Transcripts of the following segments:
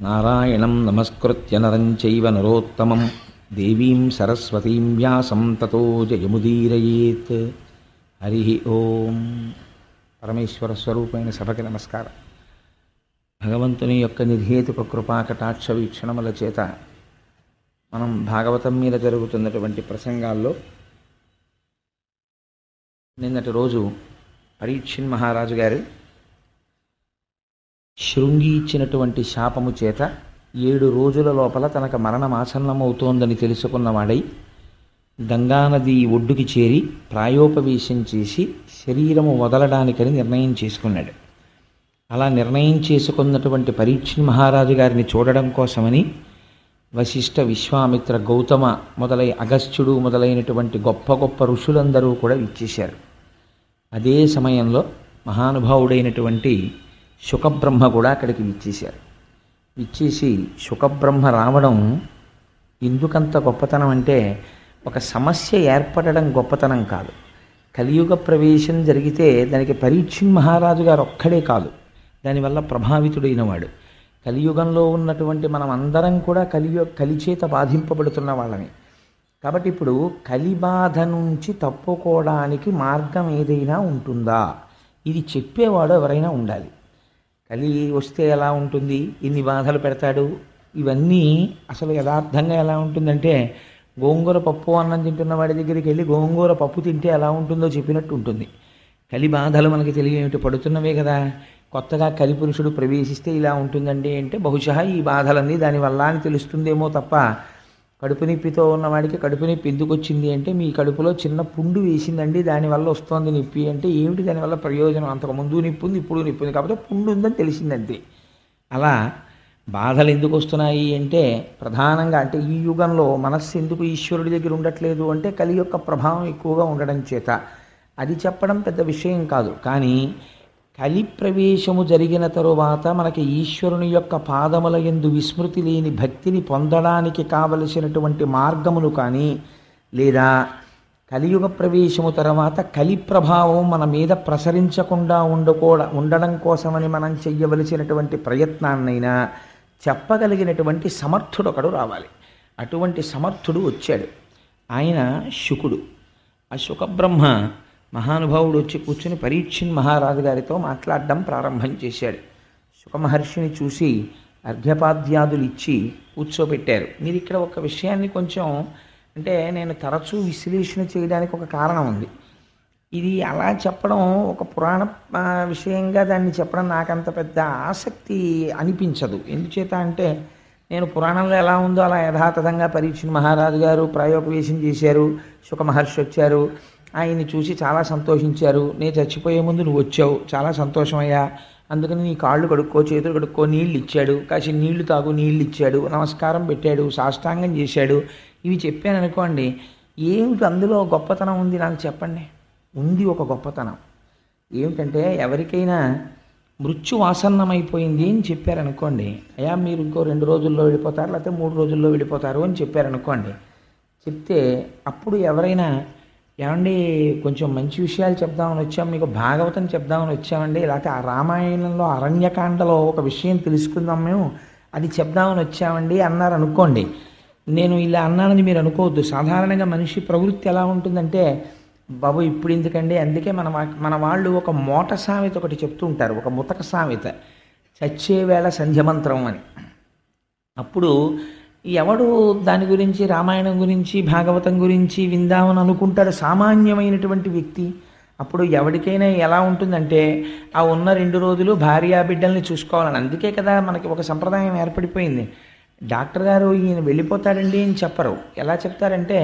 నారాయణం నమస్కృత్య నరం చైవ నరోత్తమం దేవీం సరస్వతీం వ్యాసం తతో జయముదీరయేత్. హరి ఓం. పరమేశ్వర స్వరూపమైన సభకి నమస్కారం. భగవంతుని యొక్క నిర్హేతుక కృపాకటాక్ష వీక్షణముల చేత మనం భాగవతం మీద జరుగుతున్నటువంటి ప్రసంగాల్లో నిన్నటి రోజు పరీక్షిన్ మహారాజు గారు శృంగి ఇచ్చినటువంటి శాపము చేత 7 రోజుల లోపల తనకు మరణమాసన్నమవుతోందని తెలుసుకున్నవాడై గంగానది ఒడ్డుకి చేరి ప్రాయోపవేశం చేసి శరీరము వదలడానికని నిర్ణయం చేసుకున్నాడు. అలా నిర్ణయం చేసుకున్నటువంటి పరీక్షిన్ మహారాజు గారిని చూడడం కోసమని వశిష్ఠ, విశ్వామిత్ర, గౌతమ మొదలై అగస్త్యుడు మొదలైనటువంటి గొప్ప గొప్ప ఋషులందరూ కూడా విచ్చేశారు. అదే సమయంలో మహానుభావుడైనటువంటి శుకబ్రహ్మ కూడా అక్కడికి విచ్చేశారు. విచ్చేసి శుకబ్రహ్మ రావడం ఎందుకంత గొప్పతనం అంటే, ఒక సమస్య ఏర్పడడం గొప్పతనం కాదు. కలియుగ ప్రవేశం జరిగితే దానికి పరీక్షిన్ మహారాజు గారు ఒక్కడే కాదు, దానివల్ల ప్రభావితుడైన వాడు. కలియుగంలో ఉన్నటువంటి మనం అందరం కూడా కలిచేత బాధింపబడుతున్న వాళ్ళని. కాబట్టి ఇప్పుడు కలిబాధ నుంచి తప్పుకోవడానికి మార్గం ఏదైనా ఉంటుందా, ఇది చెప్పేవాడు ఎవరైనా ఉండాలి. కలి వస్తే ఎలా ఉంటుంది, ఇన్ని బాధలు పెడతాడు, ఇవన్నీ అసలు యథార్థంగా ఎలా ఉంటుందంటే, గోంగూర పప్పు అన్నం తింటున్న వాడి దగ్గరికి వెళ్ళి గోంగూర పప్పు తింటే ఎలా ఉంటుందో చెప్పినట్టు ఉంటుంది. కలి బాధలు మనకి తెలియనివి పడుతున్నవే కదా. కొత్తగా కలి పురుషుడు ప్రవేశిస్తే ఇలా ఉంటుందండి అంటే బహుశా ఈ బాధలన్నీ దానివల్ల అని తెలుస్తుందేమో తప్ప, కడుపు నొప్పితో ఉన్నవాడికి కడుపు నొప్పి ఎందుకు వచ్చింది అంటే, మీ కడుపులో చిన్న పుండు వేసిందండి దానివల్ల వస్తోంది నొప్పి అంటే, ఏమిటి దానివల్ల ప్రయోజనం, అంతకు ముందు నొప్పి ఉంది ఇప్పుడు నొప్పి ఉంది కాబట్టి పుండు ఉందని తెలిసిందంతే. అలా బాధలు ఎందుకు వస్తున్నాయి అంటే, ప్రధానంగా అంటే ఈ యుగంలో మనస్సు ఎందుకు ఈశ్వరుడి దగ్గర ఉండట్లేదు అంటే, కలి యొక్క ప్రభావం ఎక్కువగా ఉండడం చేత. అది చెప్పడం పెద్ద విషయం కాదు. కానీ కలి ప్రవేశము జరిగిన తరువాత మనకి ఈశ్వరుని యొక్క పాదముల యందు విస్మృతి లేని భక్తిని పొందడానికి కావలసినటువంటి మార్గములు కానీ, లేదా కలియుగ ప్రవేశము తర్వాత కలి ప్రభావం మన మీద ప్రసరించకుండా ఉండడం కోసమని మనం చెయ్యవలసినటువంటి ప్రయత్నాన్నైనా చెప్పగలిగినటువంటి సమర్థుడు ఒకడు రావాలి. అటువంటి సమర్థుడు వచ్చాడు. ఆయన శుకుడు. ఆ శుకబ్రహ్మ మహానుభావుడు వచ్చి కూర్చుని పరీక్షిన్ మహారాజు గారితో మాట్లాడడం ప్రారంభం చేశాడు. శుకమహర్షిని చూసి అర్ఘ్యపాద్యాదులు ఇచ్చి కూర్చోబెట్టారు. మీరు ఇక్కడ ఒక విషయాన్ని కొంచెం అంటే, నేను తరచూ విశ్లేషణ చేయడానికి ఒక కారణం ఉంది. ఇది అలా చెప్పడం ఒక పురాణ విషయంగా దాన్ని చెప్పడం నాకంత పెద్ద ఆసక్తి అనిపించదు. ఎందుచేత అంటే, నేను పురాణంలో ఎలా ఉందో అలా యథాతథంగా పరీక్షిన్ మహారాజు గారు ప్రాయోపవేశం చేశారు, శుకమహర్షి వచ్చారు, ఆయన్ని చూసి చాలా సంతోషించారు. నేను చచ్చిపోయే ముందు నువ్వు వచ్చావు, చాలా సంతోషమయ్యా, అందుకని నీ కాళ్ళు కడుక్కో, చేతులు కడుక్కో, నీళ్ళు ఇచ్చాడు, కాసి నీళ్లు తాగు, నీళ్ళు ఇచ్చాడు, నమస్కారం పెట్టాడు, సాష్టాంగం చేశాడు. ఇవి చెప్పాను అనుకోండి, ఏమిటి అందులో గొప్పతనం ఉంది నాకు చెప్పండి. ఉంది ఒక గొప్పతనం. ఏమిటంటే, ఎవరికైనా మృత్యువాసన్నమైపోయింది అని చెప్పారనుకోండి, అయ్యా మీరు ఇంకో 2 రోజుల్లో వెళ్ళిపోతారు, లేకపోతే 3 రోజుల్లో వెళ్ళిపోతారు అని చెప్పారనుకోండి. చెప్తే అప్పుడు ఎవరైనా, ఏమండి కొంచెం మంచి విషయాలు చెప్దామని వచ్చాం, మీకు భాగవతం చెప్దామని వచ్చామండి, లేకపోతే ఆ రామాయణంలో అరణ్యకాండలో ఒక విషయం తెలుసుకుందాం మేము, అది చెప్దామని వచ్చామండి అన్నారు అనుకోండి. నేను ఇలా అన్నానని మీరు అనుకోవద్దు. సాధారణంగా మనిషి ప్రవృత్తి ఎలా ఉంటుందంటే, బాబు ఇప్పుడు ఎందుకండి, అందుకే మన వాళ్ళు ఒక మోట సామెత ఒకటి చెప్తూ ఉంటారు, ఒక ముతక సామెత, చచ్చేవేళ సంధ్యమంత్రం అని. అప్పుడు ఎవడు దాని గురించి, రామాయణం గురించి, భాగవతం గురించి విందామని అనుకుంటాడు సామాన్యమైనటువంటి వ్యక్తి. అప్పుడు ఎవరికైనా ఎలా ఉంటుందంటే, ఆ ఉన్న 2 రోజులు భార్యా బిడ్డల్ని చూసుకోవాలని. అందుకే కదా మనకి ఒక సంప్రదాయం ఏర్పడిపోయింది. డాక్టర్ గారు ఈయన వెళ్ళిపోతాడండి అని చెప్పరు. ఎలా చెప్తారంటే,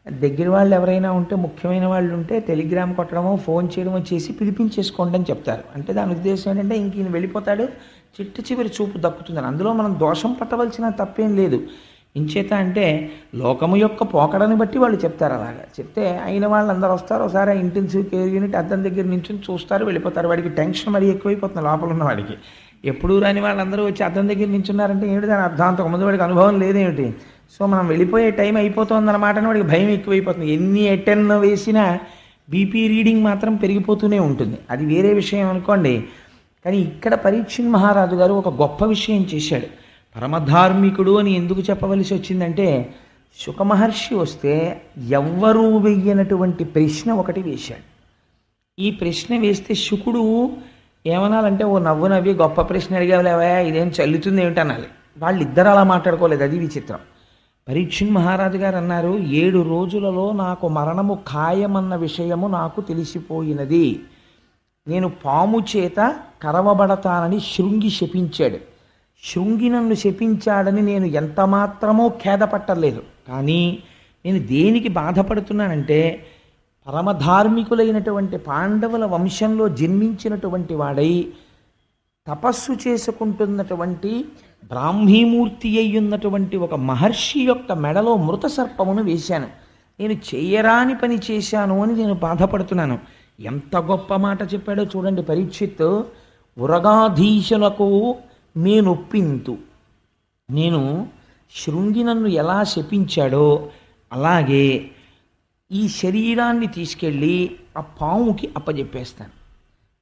దగ్గర వాళ్ళు ఎవరైనా ఉంటే, ముఖ్యమైన వాళ్ళు ఉంటే టెలిగ్రామ్ కొట్టడమో ఫోన్ చేయడమో చేసి పిలిపించేసుకోండి అని చెప్తారు. అంటే దాని ఉద్దేశం ఏంటంటే, ఇంక ఈయన వెళ్ళిపోతాడు, చివరి చూపు దక్కుతుందని. అందులో మనం దోషం పట్టవలసిన తప్పేం లేదు. ఇంచేత అంటే, లోకము యొక్క పోకడని బట్టి వాళ్ళు చెప్తారు. అలాగా చెప్తే అయిన వాళ్ళు అందరూ వస్తారు, ఒకసారి ఇంటెన్సివ్ కేర్ యూనిట్ అద్దం దగ్గర నుంచి చూస్తారు, వెళ్ళిపోతారు. వాడికి టెన్షన్ మరీ ఎక్కువైపోతుంది లోపల ఉన్న వాడికి. ఎప్పుడూ రాని వాళ్ళందరూ వచ్చి అద్దం దగ్గర నించున్నారంటే ఏమిటి దాని అర్థం, అంతకుముందు వాడికి అనుభవం లేదేమిటి. సో మనం వెళ్ళిపోయే టైం అయిపోతుందన్నమాట అని వాడికి భయం ఎక్కువైపోతుంది. ఎన్ని ఎటెన్ వేసినా బీపీ రీడింగ్ మాత్రం పెరిగిపోతూనే ఉంటుంది. అది వేరే విషయం అనుకోండి. కానీ ఇక్కడ పరీక్షిన్ మహారాజు గారు ఒక గొప్ప విషయం చేశాడు. పరమధార్మికుడు అని ఎందుకు చెప్పవలసి వచ్చిందంటే, శుకమహర్షి వస్తే ఎవ్వరూ వెయ్యనటువంటి ప్రశ్న ఒకటి వేశాడు. ఈ ప్రశ్న వేస్తే శుకుడు ఏమనాలంటే, ఓ నవ్వు నవ్వి గొప్ప ప్రశ్న అడిగావులేవా, ఇదేం చల్లుతుంది ఏమిటి అనాలి. వాళ్ళిద్దరు అలా మాట్లాడుకోలేదు, అది విచిత్రం. పరీక్షణ్ మహారాజు గారు అన్నారు, 7 రోజులలో నాకు మరణము ఖాయమన్న విషయము నాకు తెలిసిపోయినది. నేను పాము చేత కరవబడతానని శృంగి శపించాడు. శృంగి నన్ను శపించాడని నేను ఎంత మాత్రమో ఖేదపట్టలేదు. కానీ నేను దేనికి బాధపడుతున్నానంటే, పరమధార్మికులైనటువంటి పాండవుల వంశంలో జన్మించినటువంటి వాడై తపస్సు చేసుకుంటున్నటువంటి బ్రాహ్మీమూర్తి అయ్యున్నటువంటి ఒక మహర్షి యొక్క మెడలో మృత సర్పమును వేశాను. నేను చేయరాని పని చేశాను అని నేను బాధపడుతున్నాను. ఎంత గొప్ప మాట చెప్పాడో చూడండి పరీక్షిత్. ఉరగాధీశులకు నేనొప్పింతు. నేను శృంగి నన్ను ఎలా శపించాడో అలాగే ఈ శరీరాన్ని తీసుకెళ్ళి ఆ పాముకి అప్పజెప్పేస్తాను.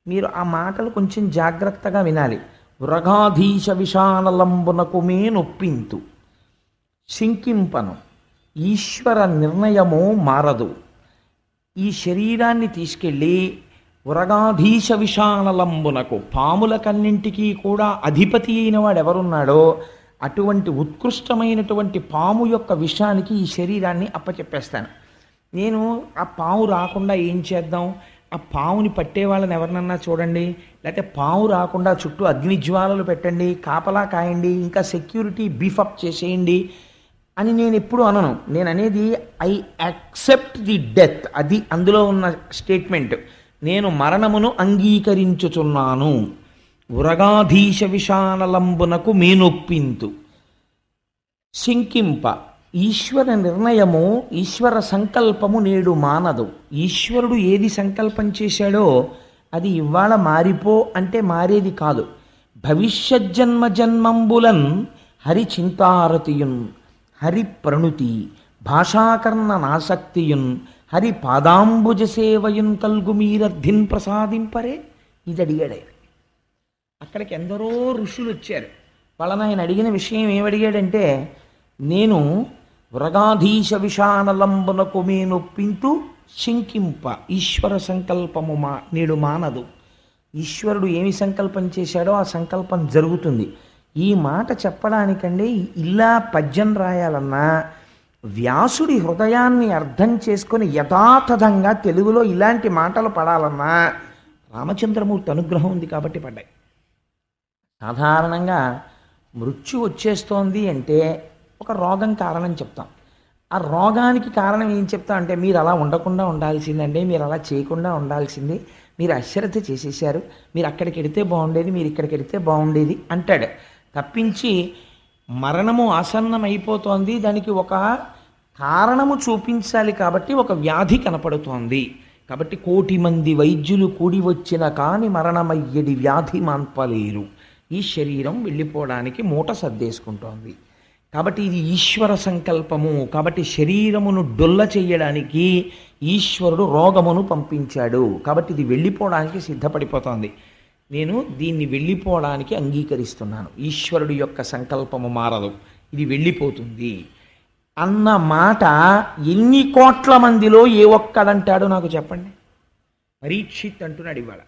మీరు ఆ మాటలు కొంచెం జాగ్రత్తగా వినాలి. ఉరగాధీశ విషానలంబునకు మేనొప్పింతు, శంకింపను, ఈశ్వర నిర్ణయము మారదు. ఈ శరీరాన్ని తీసుకెళ్ళి ఉరగాధీశ విషానలంబునకు, పాములకన్నింటికీ కూడా అధిపతి అయిన వాడు ఎవరున్నాడో అటువంటి ఉత్కృష్టమైనటువంటి పాము యొక్క విషానికి ఈ శరీరాన్ని అప్పచెప్పేస్తాను. నేను ఆ పాము రాకుండా ఏం చేద్దాం, ఆ పావుని పట్టే వాళ్ళని ఎవరినన్నా చూడండి, లేకపోతే పాము రాకుండా చుట్టూ అగ్నిజ్వాలలు పెట్టండి, కాపలా కాయండి, ఇంకా సెక్యూరిటీ బీఫప్ చేసేయండి అని నేను ఎప్పుడు అనను. నేను అనేది ఐ యాక్సెప్ట్ ది డెత్, అది అందులో ఉన్న స్టేట్మెంట్. నేను మరణమును అంగీకరించుచున్నాను. ఉరగాధీశ విషానలంబునకు మేనొప్పింతు, శంకింప, ఈశ్వర నిర్ణయము, ఈశ్వర సంకల్పము నేడు మానదు. ఈశ్వరుడు ఏది సంకల్పం చేశాడో అది ఇవాళ మారిపో అంటే మారేది కాదు. భవిష్యజ్జన్మ జన్మంబులన్ హరి చింతారతియున్, హరి ప్రణుతి, భాషాకర్ణ నాసక్తియున్, హరి పాదాంబుజ సేవయున్ కల్గు మీరర్థిన్ ప్రసాదింపరే. ఇది అడిగాడు. అక్కడికి ఎందరో ఋషులు వచ్చారు. వాళ్ళని ఆయన అడిగిన విషయం ఏమడిగాడంటే, నేను వృగాధీశ విషానలంబునకు మేనొప్పింతు శంకింప, ఈశ్వర సంకల్పము నేడు మానదు. ఈశ్వరుడు ఏమి సంకల్పం చేశాడో ఆ సంకల్పం జరుగుతుంది. ఈ మాట చెప్పడానికండి ఇలా పద్యం రాయాలన్నా, వ్యాసుడి హృదయాన్ని అర్థం చేసుకొని యథాతథంగా తెలుగులో ఇలాంటి మాటలు పడాలన్నా రామచంద్రమూర్తి అనుగ్రహం ఉంది కాబట్టి పడ్డాయి. సాధారణంగా మృత్యు వచ్చేస్తోంది అంటే ఒక రోగం కారణం చెప్తాం. ఆ రోగానికి కారణం ఏం చెప్తాం అంటే, మీరు అలా ఉండకుండా ఉండాల్సిందండి, మీరు అలా చేయకుండా ఉండాల్సింది, మీరు అశ్రద్ధ చేసేసారు, మీరు అక్కడికి వెడితే బాగుండేది, మీరు ఇక్కడికి వెడితే బాగుండేది అంటాడు. తప్పించి మరణము ఆసన్నమైపోతోంది, దానికి ఒక కారణము చూపించాలి కాబట్టి ఒక వ్యాధి కనపడుతోంది కాబట్టి 1,000,000 మంది వైద్యులు కూడి వచ్చిన కాని మరణమయ్యడి వ్యాధి మాన్పలేరు. ఈ శరీరం వెళ్ళిపోవడానికి మూట సర్దేసుకుంటోంది కాబట్టి ఇది ఈశ్వర సంకల్పము. కాబట్టి శరీరమును డొల్ల చెయ్యడానికి ఈశ్వరుడు రోగమును పంపించాడు. కాబట్టి ఇది వెళ్ళిపోవడానికి సిద్ధపడిపోతోంది. నేను దీన్ని వెళ్ళిపోవడానికి అంగీకరిస్తున్నాను. ఈశ్వరుడు యొక్క సంకల్పము మారదు, ఇది వెళ్ళిపోతుంది అన్న మాట ఎన్ని కోట్ల మందిలో ఏ ఒక్కడంటాడో నాకు చెప్పండి. పరీక్షిత్ అంటున్నాడు ఇవాళ,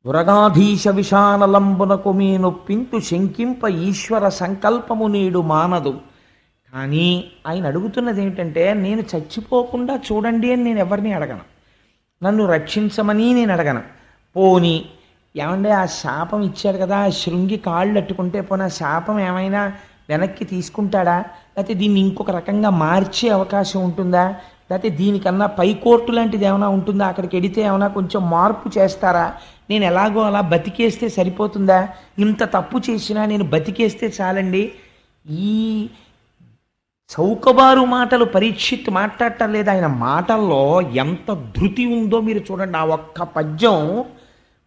ఉరగాధీశ విషానలంబునకు మేనొప్పింతు శంకింప, ఈశ్వర సంకల్పము నేడు మానదు. కానీ ఆయన అడుగుతున్నది ఏమిటంటే, నేను చచ్చిపోకుండా చూడండి అని నేను ఎవరిని అడగను, నన్ను రక్షించమని నేను అడగను. పోని ఏమంటే ఆ శాపం ఇచ్చాడు కదా, శృంగి కాళ్ళు అట్టుకుంటే పోనీ ఆ శాపం ఏమైనా వెనక్కి తీసుకుంటాడా, లేకపోతే దీన్ని ఇంకొక రకంగా మార్చే అవకాశం ఉంటుందా, లేకపోతే దీనికన్నా పైకోర్టు లాంటిది ఏమైనా ఉంటుందా, అక్కడికి వెడితే ఏమైనా కొంచెం మార్పు చేస్తారా, నేను ఎలాగో అలా బతికేస్తే సరిపోతుందా, ఇంత తప్పు చేసినా నేను బతికేస్తే చాలండి. ఈ చౌకబారు మాటలు పరీక్షిత్ మాట్లాడటం లేదు. ఆయన మాటల్లో ఎంత ధృతి ఉందో మీరు చూడండి. ఆ ఒక్క పద్యం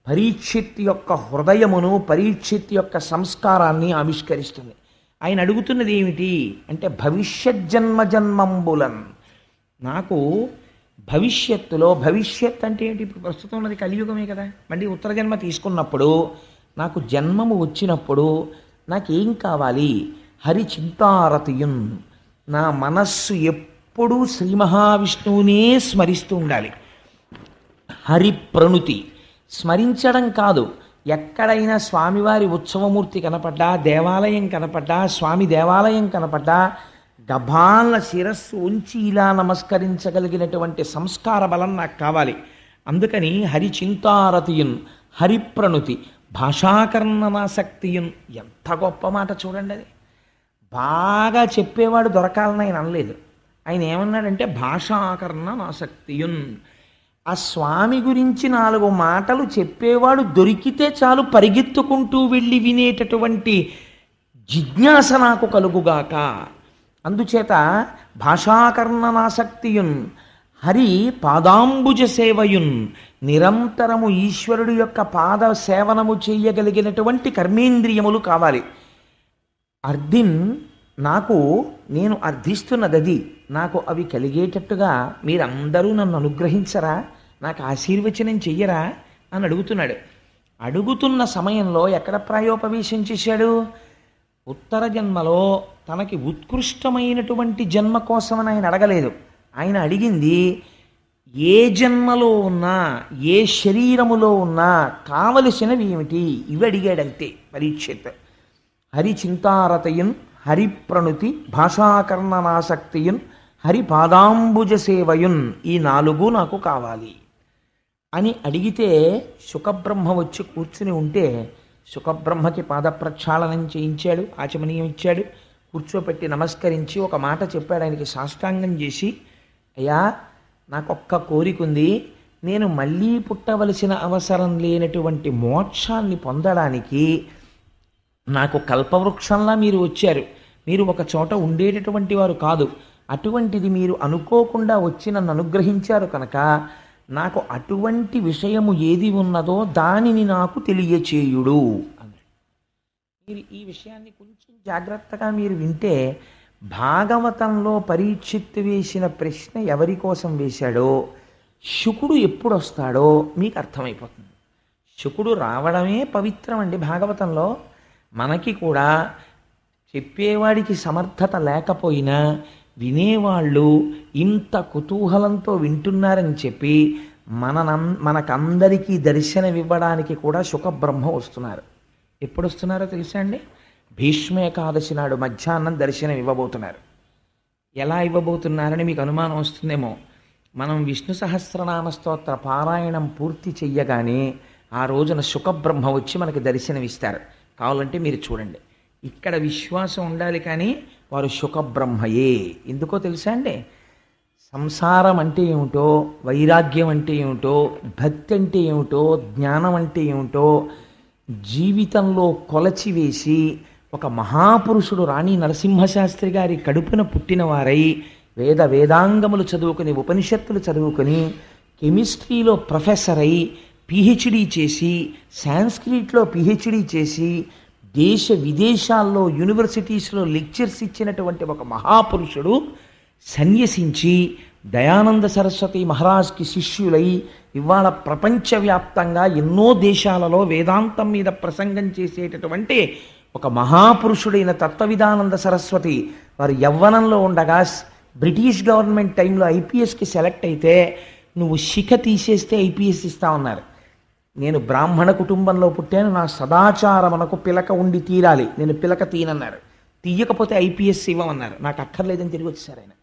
పరీక్షిత్ యొక్క హృదయమును, పరీక్షిత్ యొక్క సంస్కారాన్ని ఆవిష్కరిస్తుంది. ఆయన అడుగుతున్నది ఏమిటి అంటే, భవిష్యజ్జన్మ జన్మంబులన్, నాకు భవిష్యత్తులో, భవిష్యత్ అంటే ఏంటి, ఇప్పుడు ప్రస్తుతం ఉన్నది కలియుగమే కదా, మళ్ళీ ఉత్తర జన్మ తీసుకున్నప్పుడు నాకు జన్మము వచ్చినప్పుడు నాకేం కావాలి? హరి చింతారతియున్, నా మనస్సు ఎప్పుడూ శ్రీ మహావిష్ణువునే స్మరిస్తూ ఉండాలి. హరి ప్రణుతి, స్మరించడం కాదు, ఎక్కడైనా స్వామివారి ఉత్సవమూర్తి కనపడ్డా, దేవాలయం కనపడ్డా, స్వామి దేవాలయం కనపడ్డా గభాల శిరస్సు ఉంచి ఇలా నమస్కరించగలిగినటువంటి సంస్కార బలం నాకు కావాలి. అందుకని హరి చింతారతియున్, హరిప్రణుతి, భాషాకర్ణనాసక్తియున్. ఎంత గొప్ప మాట చూడండి అది. బాగా చెప్పేవాడు దొరకాలని ఆయన అనలేదు. ఆయన ఏమన్నాడంటే భాషాకర్ణనాసక్తియున్. ఆ స్వామి గురించి 4 మాటలు చెప్పేవాడు దొరికితే చాలు పరిగెత్తుకుంటూ వెళ్ళి వినేటటువంటి జిజ్ఞాస నాకు కలుగుగాక. అందుచేత భాషాకర్ణనాసక్తియున్, హరి పాదాంబుజ సేవయున్, నిరంతరము ఈశ్వరుడు యొక్క పాద సేవనము చేయగలిగినటువంటి కర్మేంద్రియములు కావాలి. అర్ధిన్, నేను అర్థిస్తున్నది, నాకు అవి కలిగేటట్టుగా మీరందరూ నన్ను అనుగ్రహించరా, నాకు ఆశీర్వచనం చెయ్యరా అని అడుగుతున్నాడు. అడుగుతున్న సమయంలో ఎక్కడ ప్రాయోపవేశం చేశాడు? ఉత్తర జన్మలో తనకి ఉత్కృష్టమైనటువంటి జన్మ కోసమని ఆయన అడగలేదు. ఆయన అడిగింది ఏ జన్మలో ఉన్నా, ఏ శరీరములో ఉన్నా కావలసినవి ఏమిటి, ఇవి అడిగాడంతే పరీక్షిత్. హరి చింతారతయున్, హరి ప్రణుతి, భాషాకర్ణనాసక్తియున్, హరి పాదాంబుజ సేవయున్, ఈ 4 నాకు కావాలి అని అడిగితే శుకబ్రహ్మ వచ్చి కూర్చుని ఉంటే శుకబ్రహ్మకి పాద ప్రక్షాళనం చేయించాడు, ఆచమనీయం ఇచ్చాడు, కూర్చోపెట్టి నమస్కరించి ఒక మాట చెప్పాడు. ఆయనకి సాష్టాంగం చేసి, అయ్యా నాకొక్క కోరిక ఉంది, నేను మళ్ళీ పుట్టవలసిన అవసరం లేనటువంటి మోక్షాన్ని పొందడానికి నాకు కల్పవృక్షంలా మీరు వచ్చారు, మీరు ఒక చోట ఉండేటటువంటి వారు కాదు, అటువంటిది మీరు అనుకోకుండా వచ్చి నన్ను అనుగ్రహించారు కనుక నాకు అటువంటి విషయము ఏది ఉన్నదో దానిని నాకు తెలియచేయుడు అన్నాడు. మీరు ఈ విషయాన్ని కొంచెం జాగ్రత్తగా మీరు వింటే భాగవతంలో పరీక్షిత్తు వేసిన ప్రశ్న ఎవరి కోసం వేశాడో, శుకుడు ఎప్పుడు వస్తాడో మీకు అర్థమైపోతుంది. శుకుడు రావడమే పవిత్రం అండి భాగవతంలో. మనకి కూడా చెప్పేవాడికి సమర్థత లేకపోయినా వినేవాళ్ళు ఇంత కుతూహలంతో వింటున్నారని చెప్పి మనకందరికీ దర్శనమివ్వడానికి కూడా శుకబ్రహ్మ వస్తున్నారు. ఎప్పుడు వస్తున్నారో తెలుసా అండి? భీష్మేకాదశి నాడు మధ్యాహ్నం దర్శనం ఇవ్వబోతున్నారు. ఎలా ఇవ్వబోతున్నారని మీకు అనుమానం వస్తుందేమో. మనం విష్ణు సహస్రనామ స్తోత్ర పారాయణం పూర్తి చెయ్యగానే ఆ రోజున శుకబ్రహ్మ వచ్చి మనకి దర్శనమిస్తారు. కావాలంటే మీరు చూడండి. ఇక్కడ విశ్వాసం ఉండాలి, కానీ వారు శుకబ్రహ్మయే. ఎందుకో తెలుసా అండి? సంసారం అంటే ఏమిటో, వైరాగ్యం అంటే ఏమిటో, భక్తి అంటే ఏమిటో, జ్ఞానం అంటే ఏమిటో జీవితంలో కొలచివేసి ఒక మహాపురుషుడు రాణి నరసింహశాస్త్రి గారి కడుపున పుట్టిన వారై వేదాంగములు చదువుకుని, ఉపనిషత్తులు చదువుకుని, కెమిస్ట్రీలో ప్రొఫెసర్ అయి పిహెచ్డి చేసి, సాంస్క్రిట్లో పిహెచ్డి చేసి, దేశ విదేశాల్లో యూనివర్సిటీస్లో లెక్చర్స్ ఇచ్చినటువంటి ఒక మహాపురుషుడు సన్యసించి దయానంద సరస్వతి మహారాజ్కి శిష్యులై ఇవాళ ప్రపంచవ్యాప్తంగా ఎన్నో దేశాలలో వేదాంతం మీద ప్రసంగం చేసేటటువంటి ఒక మహాపురుషుడైన తత్వవిధానంద సరస్వతి వారు యవ్వనంలో ఉండగా బ్రిటిష్ గవర్నమెంట్ టైంలో ఐపీఎస్కి సెలెక్ట్ అయితే నువ్వు శిఖ తీసేస్తే ఐపీఎస్ ఇస్తా ఉన్నారు. నేను బ్రాహ్మణ కుటుంబంలో పుట్టాను, నా సదాచారమునకు పిలక ఉండి తీరాలి, నేను పిలక తీయనన్నారు. తీయకపోతే ఐపీఎస్ ఇవ్వమన్నారు. నాకు అక్కర్లేదని తిరిగి వచ్చేసారు ఆయన.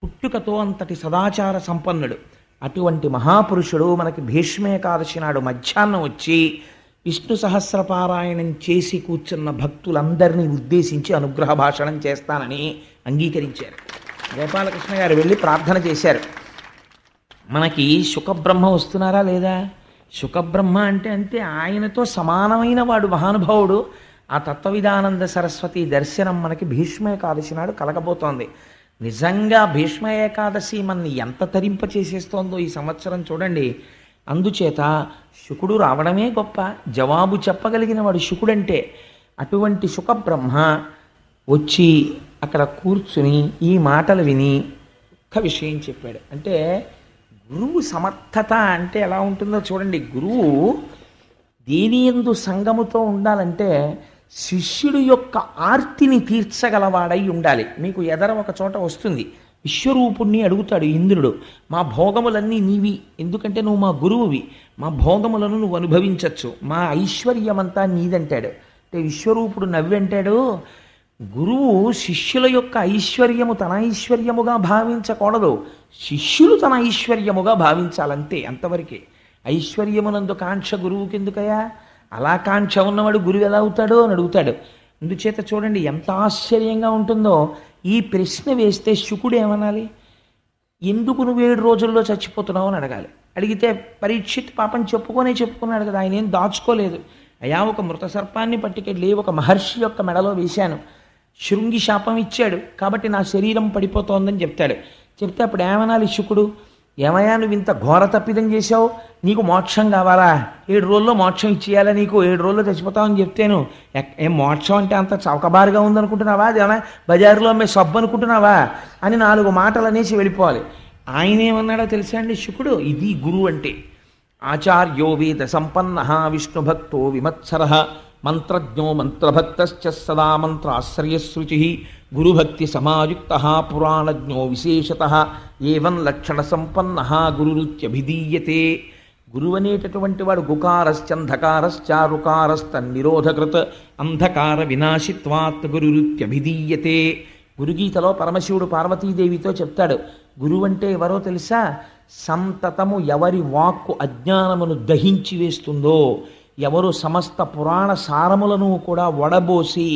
పుట్టుకతో అంతటి సదాచార సంపన్నుడు. అటువంటి మహాపురుషుడు మనకి భీష్మేకాదశి నాడు మధ్యాహ్నం వచ్చి విష్ణు సహస్రపారాయణం చేసి కూర్చున్న భక్తులందరినీ ఉద్దేశించి అనుగ్రహ భాషణం చేస్తానని అంగీకరించారు. గోపాలకృష్ణ గారు వెళ్ళి ప్రార్థన చేశారు. మనకి శుకబ్రహ్మ వస్తున్నారా లేదా? శుకబ్రహ్మ అంటే అంతే, ఆయనతో సమానమైన వాడు మహానుభావుడు. ఆ తత్వవిధానంద సరస్వతి దర్శనం మనకి భీష్మ ఏకాదశి నాడు కలగబోతోంది. నిజంగా భీష్మ ఏకాదశి మనని ఎంత తరింప చేసేస్తోందో ఈ సంవత్సరం చూడండి. అందుచేత శుకుడు రావడమే గొప్ప, జవాబు చెప్పగలిగిన వాడు శుకుడంటే. అటువంటి శుకబ్రహ్మ వచ్చి అక్కడ కూర్చుని ఈ మాటలు విని ఒక్క విషయం చెప్పాడు. అంటే గురువు సమర్థత అంటే ఎలా ఉంటుందో చూడండి. గురువు దేని యందు సంగముతో ఉండాలంటే శిష్యుడు యొక్క ఆర్తిని తీర్చగలవాడై ఉండాలి. మీకు ఎదర ఒక చోట వస్తుంది, విశ్వరూపుణ్ణి అడుగుతాడు ఇంద్రుడు, మా భోగములన్నీ నీవి, ఎందుకంటే నువ్వు మా గురువువి, మా భోగములను నువ్వు అనుభవించవచ్చు, మా ఐశ్వర్యమంతా నీదంటాడు. అంటే విశ్వరూపుడు నవ్వంటాడు, గురువు శిష్యుల యొక్క ఐశ్వర్యము తన ఐశ్వర్యముగా భావించకూడదు, శిష్యులు తన ఐశ్వర్యముగా భావించాలంతే, అంతవరకే. ఐశ్వర్యమునందు కాంక్ష గురువుకి ఎందుకయా? అలా కాంక్ష ఉన్నవాడు గురువు ఎలా అవుతాడో అని అడుగుతాడు. అందుచేత చూడండి ఎంత ఆశ్చర్యంగా ఉంటుందో. ఈ ప్రశ్న వేస్తే శుకుడు ఏమనాలి? ఎందుకు నువ్వు 7 రోజుల్లో చచ్చిపోతున్నావు అని అడగాలి. అడిగితే పరీక్షిత్ పాపం చెప్పుకున్నాడు కదా, ఆయన ఏం దాచుకోలేదు. అయా ఒక మృత సర్పాన్ని పట్టుకెళ్ళి ఒక మహర్షి యొక్క మెడలో వేశాను, శృంగి శాపం ఇచ్చాడు కాబట్టి నా శరీరం పడిపోతోందని చెప్తాడు. చెప్తే అప్పుడు ఏమనాలి శుకుడు? ఏమయ్యా నువ్వు ఇంత ఘోర తప్పిదం చేశావు, నీకు మోక్షం కావాలా? 7 రోజుల్లో మోక్షం ఇచ్చేయాలా నీకు? 7 రోజుల్లో చచ్చిపోతావని చెప్తేను ఏం మోక్షం అంటే అంత చౌకబారుగా ఉందనుకుంటున్నావా? అదేమన్నా బజారులో అమ్మే సబ్బు అనుకుంటున్నావా అని 4 మాటలు అనేసి వెళ్ళిపోవాలి. ఆయన ఏమన్నాడో తెలుసా అండి శుకుడు? ఇది గురువు అంటే. ఆచార్యో వేద సంపన్న విష్ణుభక్తో విమత్సర మంత్రజ్ఞో మంత్రభక్తశ్చ సదా మంత్రాశ్రయశృచి గురుభక్తి సమాయుక్త పురాణజ్ఞో విశేషత ఏవం లక్షణ సంపన్న గురురుత్యభిధీయతే. గురువు అనేటటువంటి వాడు గుకారశ్చంధకారశ్చారుకారస్తన్నిరోధకృత్ అంధకార వినాశిత్వాత్ గురురుత్యభిధీయతే. గురుగీతలో పరమశివుడు పార్వతీదేవితో చెప్తాడు, గురువు అంటే ఎవరో తెలుసా? సంతతము ఎవరి వాక్కు అజ్ఞానమును దహించి వేస్తుందో, ఎవరు సమస్త పురాణ సారములను కూడా వడబోసి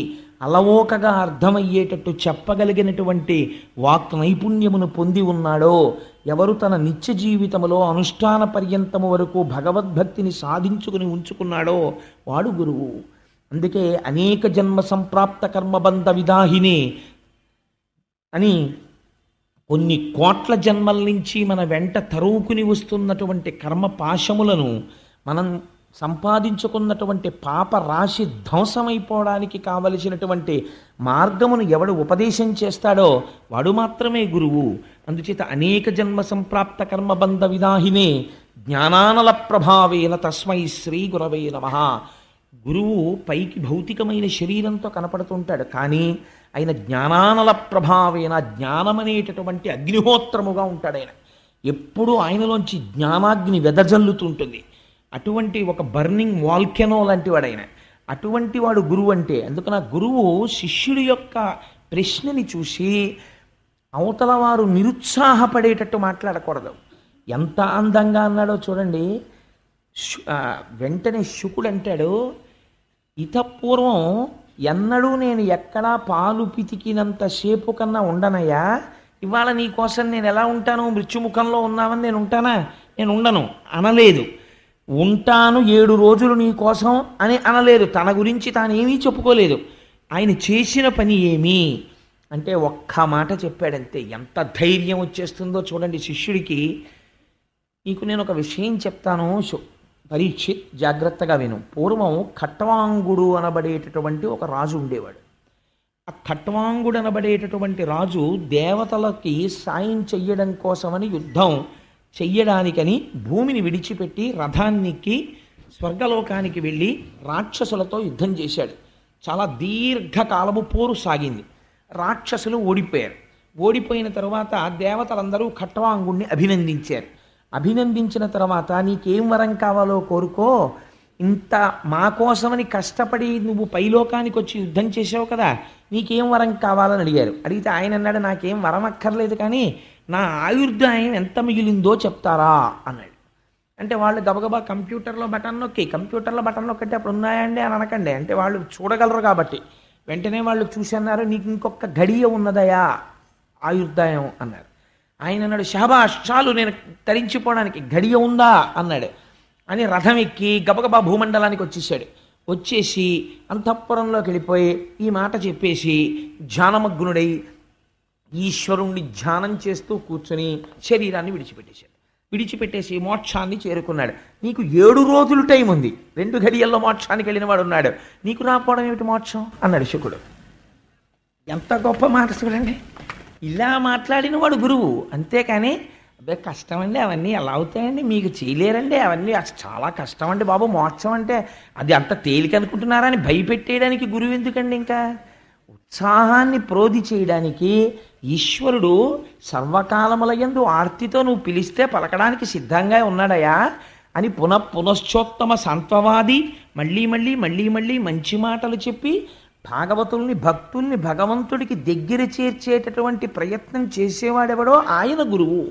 అలవోకగా అర్థమయ్యేటట్టు చెప్పగలిగినటువంటి వాక్ నైపుణ్యమును పొంది ఉన్నాడో, ఎవరు తన నిత్య జీవితములో అనుష్ఠాన పర్యంతము వరకు భగవద్భక్తిని సాధించుకుని ఉంచుకున్నాడో వాడు గురువు. అందుకే అనేక జన్మ సంప్రాప్త కర్మబంధ విదాహినే అని కొన్ని కోట్ల జన్మల నుంచి మన వెంట తరువుకుని వస్తున్నటువంటి కర్మ పాశములను మనం సంపాదించుకున్నటువంటి పాప రాశి ధ్వంసమైపోవడానికి కావలసినటువంటి మార్గమును ఎవడు ఉపదేశం చేస్తాడో వాడు మాత్రమే గురువు. అందుచేత అనేక జన్మ సంప్రాప్త కర్మబంధ విదాహినే జ్ఞానానల ప్రభావేన తస్మై శ్రీ గురవే నమః. గురువు పైకి భౌతికమైన శరీరంతో కనపడుతుంటాడు, కానీ ఆయన జ్ఞానానల ప్రభావేన జ్ఞానమనేటటువంటి అగ్నిహోత్రముగా ఉంటాడు. ఆయన ఎప్పుడూ ఆయనలోంచి జ్ఞానాగ్ని వెదజల్లుతుంటుంది. అటువంటి ఒక బర్నింగ్ వాల్కెనో లాంటి వాడు ఆయన. అటువంటి వాడు గురువు అంటే. అందుకని ఆ గురువు శిష్యుడి యొక్క ప్రశ్నని చూసి అవతల వారు నిరుత్సాహపడేటట్టు మాట్లాడకూడదు. ఎంత అందంగా అన్నాడో చూడండి. వెంటనే శుకుడు అంటాడు, ఇతపూర్వం ఎన్నడూ నేను ఎక్కడా పాలు పితికినంత సేపు కన్నా ఉండనయ్యా, ఇవాళ నీ కోసం నేను ఎలా ఉంటాను? మృత్యుముఖంలో ఉన్నామని నేను ఉంటానా? నేను ఉండను అనలేదు. ఉంటాను 7 రోజులు నీ కోసం అని అనలేదు. తన గురించి తానేమీ చెప్పుకోలేదు. ఆయన చేసిన పని ఏమి అంటే ఒక్క మాట చెప్పాడంతే. ఎంత ధైర్యం వచ్చేస్తుందో చూడండి శిష్యుడికి. నీకు నేను ఒక విషయం చెప్తాను పరీక్షిత్, జాగ్రత్తగా విను. పూర్వం ఖట్వాంగుడు అనబడేటటువంటి ఒక రాజు ఉండేవాడు. ఆ ఖట్వాంగుడు అనబడేటటువంటి రాజు దేవతలకి సాయం చెయ్యడం కోసమని యుద్ధం చెయ్యడానికని భూమిని విడిచిపెట్టి రథానికి స్వర్గలోకానికి వెళ్ళి రాక్షసులతో యుద్ధం చేశాడు. చాలా దీర్ఘకాలము పోరు సాగింది. రాక్షసులు ఓడిపోయారు. ఓడిపోయిన తర్వాత దేవతలందరూ ఖట్వాంగుణ్ణి అభినందించారు. అభినందించిన తర్వాత నీకేం వరం కావాలో కోరుకో, ఇంత మా కోసమని కష్టపడి నువ్వు పైలోకానికి వచ్చి యుద్ధం చేసావు కదా, నీకేం వరం కావాలని అడిగారు. అడిగితే ఆయన అన్నాడు, నాకేం వరం అక్కర్లేదు, కానీ నా ఆయుర్దాయం ఎంత మిగిలిందో చెప్తారా అన్నాడు. అంటే వాళ్ళు గబగబా కంప్యూటర్లో బటన్ నొక్కితే అప్పుడు ఉన్నాయండి అని అనకండి, అంటే వాళ్ళు చూడగలరు కాబట్టి వెంటనే వాళ్ళు చూసి అన్నారు, నీకు ఇంకొక గడియ ఉన్నదయా ఆయుర్దాయం అన్నారు. ఆయన అన్నాడు, షహబాష్ చాలు నేను తరించిపోవడానికి గడియ ఉందా అన్నాడు. అని రథం ఎక్కి గబగబా భూమండలానికి వచ్చేసాడు. వచ్చేసి అంతఃపురంలోకి వెళ్ళిపోయి ఈ మాట చెప్పేసి ధ్యానమగ్నుడై ఈశ్వరుణ్ణి ధ్యానం చేస్తూ కూర్చొని శరీరాన్ని విడిచిపెట్టేసి మోక్షాన్ని చేరుకున్నాడు. నీకు 7 రోజులు టైం ఉంది, 2 గడియల్లో మోక్షానికి వెళ్ళిన వాడు ఉన్నాడు, నీకు రాకపోవడం ఏమిటి మోక్షం అన్నాడు శుకుడు. ఎంత గొప్ప మాట చూడండి. ఇలా మాట్లాడిన వాడు గురువు. అంతేకాని అదే కష్టం అండి, అవన్నీ ఎలా అవుతాయండి, మీకు చేయలేరండి అవన్నీ, అసలు చాలా కష్టం అండి బాబు మోక్షం అంటే. అది అంత తేలిక అనుకుంటున్నారా అని భయపెట్టేయడానికి గురువు ఎందుకండి ఇంకా. ఉత్సాహాన్ని ప్రోధి చేయడానికి ఈశ్వరుడు సర్వకాలములయందు ఆర్తితో నువ్వు పిలిస్తే పలకడానికి సిద్ధంగా ఉన్నాడయా అని పునశ్చోత్తమ సంత్వవాది మళ్ళీ మళ్ళీ మళ్ళీ మళ్ళీ మంచి మాటలు చెప్పి భాగవతుల్ని భక్తుల్ని భగవంతుడికి దగ్గర చేర్చేటటువంటి ప్రయత్నం చేసేవాడెవడో ఆయన గురువు.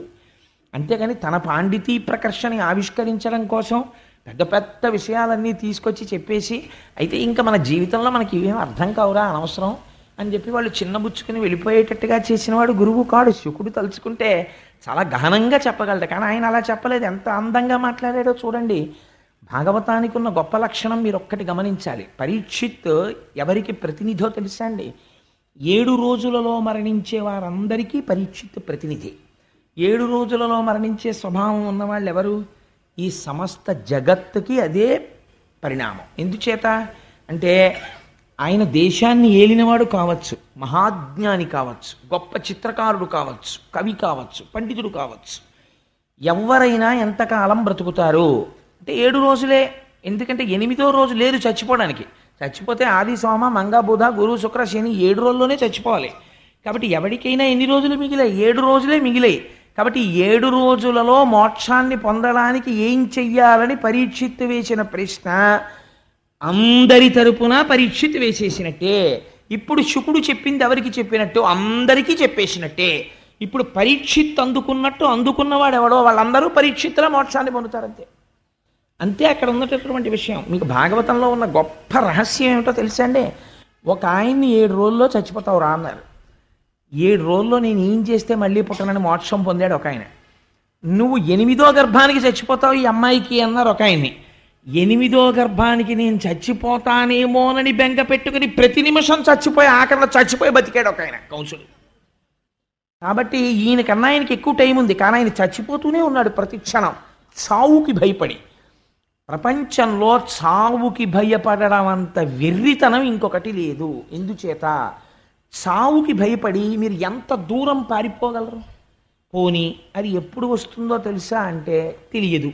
అంతేగాని తన పాండితీ ప్రకర్షని ఆవిష్కరించడం కోసం పెద్ద పెద్ద విషయాలన్నీ తీసుకొచ్చి చెప్పేసి అయితే ఇంకా మన జీవితంలో మనకి ఇవేం అర్థం కావురా అనవసరం అని చెప్పి వాళ్ళు చిన్నబుచ్చుకుని వెళ్ళిపోయేటట్టుగా చేసినవాడు గురువు కాడు. శుకుడు తలుచుకుంటే చాలా గహనంగా చెప్పగలడు, కానీ ఆయన అలా చెప్పలేదు. ఎంత అందంగా మాట్లాడాడో చూడండి. భాగవతానికి ఉన్న గొప్ప లక్షణం మీరు ఒక్కటి గమనించాలి. పరీక్షిత్ ఎవరికి ప్రతినిధో తెలుసా అండి? 7 రోజులలో మరణించే వారందరికీ పరీక్షిత్ ప్రతినిధి. 7 రోజులలో మరణించే స్వభావం ఉన్నవాళ్ళు ఎవరు? ఈ సమస్త జగత్తుకి అదే పరిణామం. ఎందుచేత అంటే ఆయన దేశాన్ని ఏలినవాడు కావచ్చు, మహాజ్ఞాని కావచ్చు, గొప్ప చిత్రకారుడు కావచ్చు, కవి కావచ్చు, పండితుడు కావచ్చు. ఎవరైనా ఎంతకాలం బ్రతుకుతారు అంటే 7 రోజులే. ఎందుకంటే 8వ రోజు లేదు చచ్చిపోవడానికి. చచ్చిపోతే ఆది సోమ మంగ బుధ గురు శుక్ర శని 7 రోజుల్లోనే చచ్చిపోవాలి. కాబట్టి ఎవరికైనా ఎన్ని రోజులు మిగిలాయి? 7 రోజులే మిగిలాయి. కాబట్టి 7 రోజులలో మోక్షాన్ని పొందడానికి ఏం చెయ్యాలని పరీక్షిత్తు వేసిన ప్రశ్న అందరి తరపున పరీక్షిత్తు వేసేసినట్టే. ఇప్పుడు శుకుడు చెప్పింది ఎవరికి చెప్పినట్టు? అందరికీ చెప్పేసినట్టే. ఇప్పుడు పరీక్షిత్ అందుకున్నట్టు అందుకున్నవాడు ఎవడో వాళ్ళందరూ పరీక్షిత్తులో మోక్షాన్ని పొందుతారంతే. అంతే అక్కడ ఉన్నటువంటి విషయం. మీకు భాగవతంలో ఉన్న గొప్ప రహస్యం ఏమిటో తెలుసా అండి? ఒక ఆయన్ని 7 రోజుల్లో చచ్చిపోతావు రా అన్నారు. 7 రోజుల్లో నేను ఏం చేస్తే మళ్ళీ పుట్టనని మోక్షం పొందాడు ఒక ఆయన. నువ్వు 8వ గర్భానికి చచ్చిపోతావు ఈ అమ్మాయికి అన్నారు ఒక ఆయన్ని. 8వ గర్భానికి నేను చచ్చిపోతానేమోనని బెంగ పెట్టుకుని ప్రతి నిమిషం చచ్చిపోయి ఆఖరిలో చచ్చిపోయి బతికాడు ఒక ఆయన కంసుడు. కాబట్టి ఈయనకన్నా ఆయనకి ఎక్కువ టైం ఉంది, కానీ ఆయన చచ్చిపోతూనే ఉన్నాడు ప్రతి క్షణం చావుకి భయపడి. ప్రపంచంలో చావుకి భయపడడం అంత వెర్రితనం ఇంకొకటి లేదు. ఎందుచేత చావుకి భయపడి మీరు ఎంత దూరం పారిపోగలరు? పోనీ అది ఎప్పుడు వస్తుందో తెలుసా అంటే తెలియదు.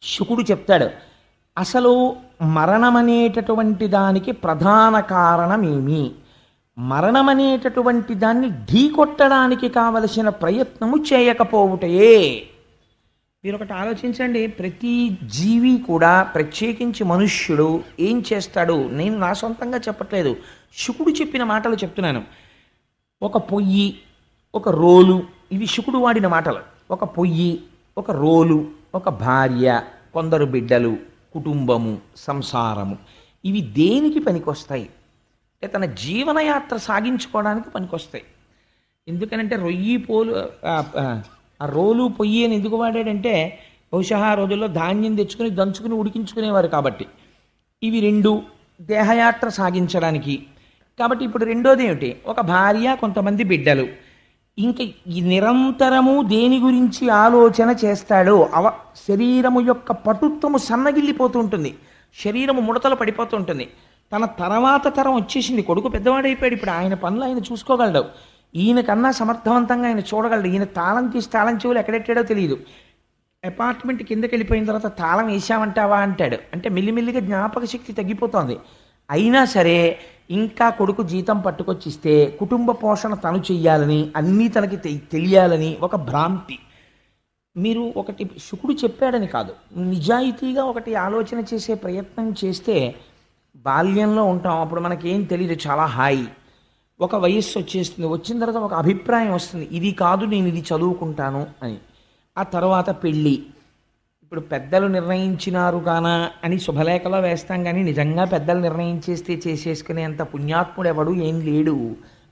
శుకుడు చెప్తాడు, అసలు మరణం అనేటటువంటి దానికి ప్రధాన కారణమేమి? మరణం అనేటటువంటి దాన్ని ఢీకొట్టడానికి కావలసిన ప్రయత్నము చేయకపోవుటయే. మీరు ఒకటి ఆలోచించండి, ప్రతి జీవి కూడా ప్రత్యేకించి మనుష్యుడు ఏం చేస్తాడు? నేను నా సొంతంగా చెప్పట్లేదు, శుకుడు చెప్పిన మాటలు చెప్తున్నాను. ఒక పొయ్యి, ఒక రోలు, ఇవి శుకుడు వాడిన మాటలు. ఒక పొయ్యి, ఒక రోలు, ఒక భార్య, కొందరు బిడ్డలు, కుటుంబము, సంసారము, ఇవి దేనికి పనికొస్తాయి? అంటే తన జీవనయాత్ర సాగించుకోవడానికి పనికొస్తాయి. ఎందుకనంటే రొయ్యి పోలు ఆ రోలు పొయ్యి అని ఎందుకు వాడాడంటే బహుశా ఆ రోజుల్లో ధాన్యం తెచ్చుకుని దంచుకుని ఉడికించుకునేవారు కాబట్టి. ఇవి 2 దేహయాత్ర సాగించడానికి. కాబట్టి ఇప్పుడు రెండోది ఏమిటి? ఒక భార్య, కొంతమంది బిడ్డలు. ఇంకా ఈ నిరంతరము దేని గురించి ఆలోచన చేస్తాడో శరీరము యొక్క పటుత్వము సన్నగిల్లిపోతూ ఉంటుంది, శరీరము ముడతలు పడిపోతూ ఉంటుంది. తన తర్వాత తరం వచ్చేసింది, కొడుకు పెద్దవాడైపోయాడు, ఇప్పుడు ఆయన పనులు ఆయన చూసుకోగలడు. ఈయనకన్నా సమర్థవంతంగా ఆయన చూడగలడు. ఈయన తాళం తీసి తాళం చెవులు ఎక్కడెట్టాడో తెలియదు. అపార్ట్మెంట్ కిందకి వెళ్ళిపోయిన తర్వాత తాళం వేసామంటావా అంటాడు. అంటే మెల్లిమెల్లిగా జ్ఞాపక శక్తి తగ్గిపోతుంది. అయినా సరే ఇంకా కొడుకు జీతం పట్టుకొచ్చిస్తే కుటుంబ పోషణ తను చెయ్యాలని, అన్నీ తనకి తెలియాలని ఒక భ్రాంతి. మీరు ఒకటి శుకుడు చెప్పాడని కాదు, నిజాయితీగా ఒకటి ఆలోచన చేసే ప్రయత్నం చేస్తే బాల్యంలో ఉంటాం, అప్పుడు మనకేం తెలియదు, చాలా హాయి. ఒక వయస్సు వచ్చేస్తుంది, వచ్చిన తర్వాత ఒక అభిప్రాయం వస్తుంది, ఇది కాదు నేను ఇది చదువుకుంటాను అని. ఆ తర్వాత పెళ్ళి. ఇప్పుడు పెద్దలు నిర్ణయించినారు కానా అని శుభలేఖలో వేస్తాం, కానీ నిజంగా పెద్దలు నిర్ణయించేస్తే చేసేసుకునేంత పుణ్యాత్ముడు ఎవడు ఏం లేడు.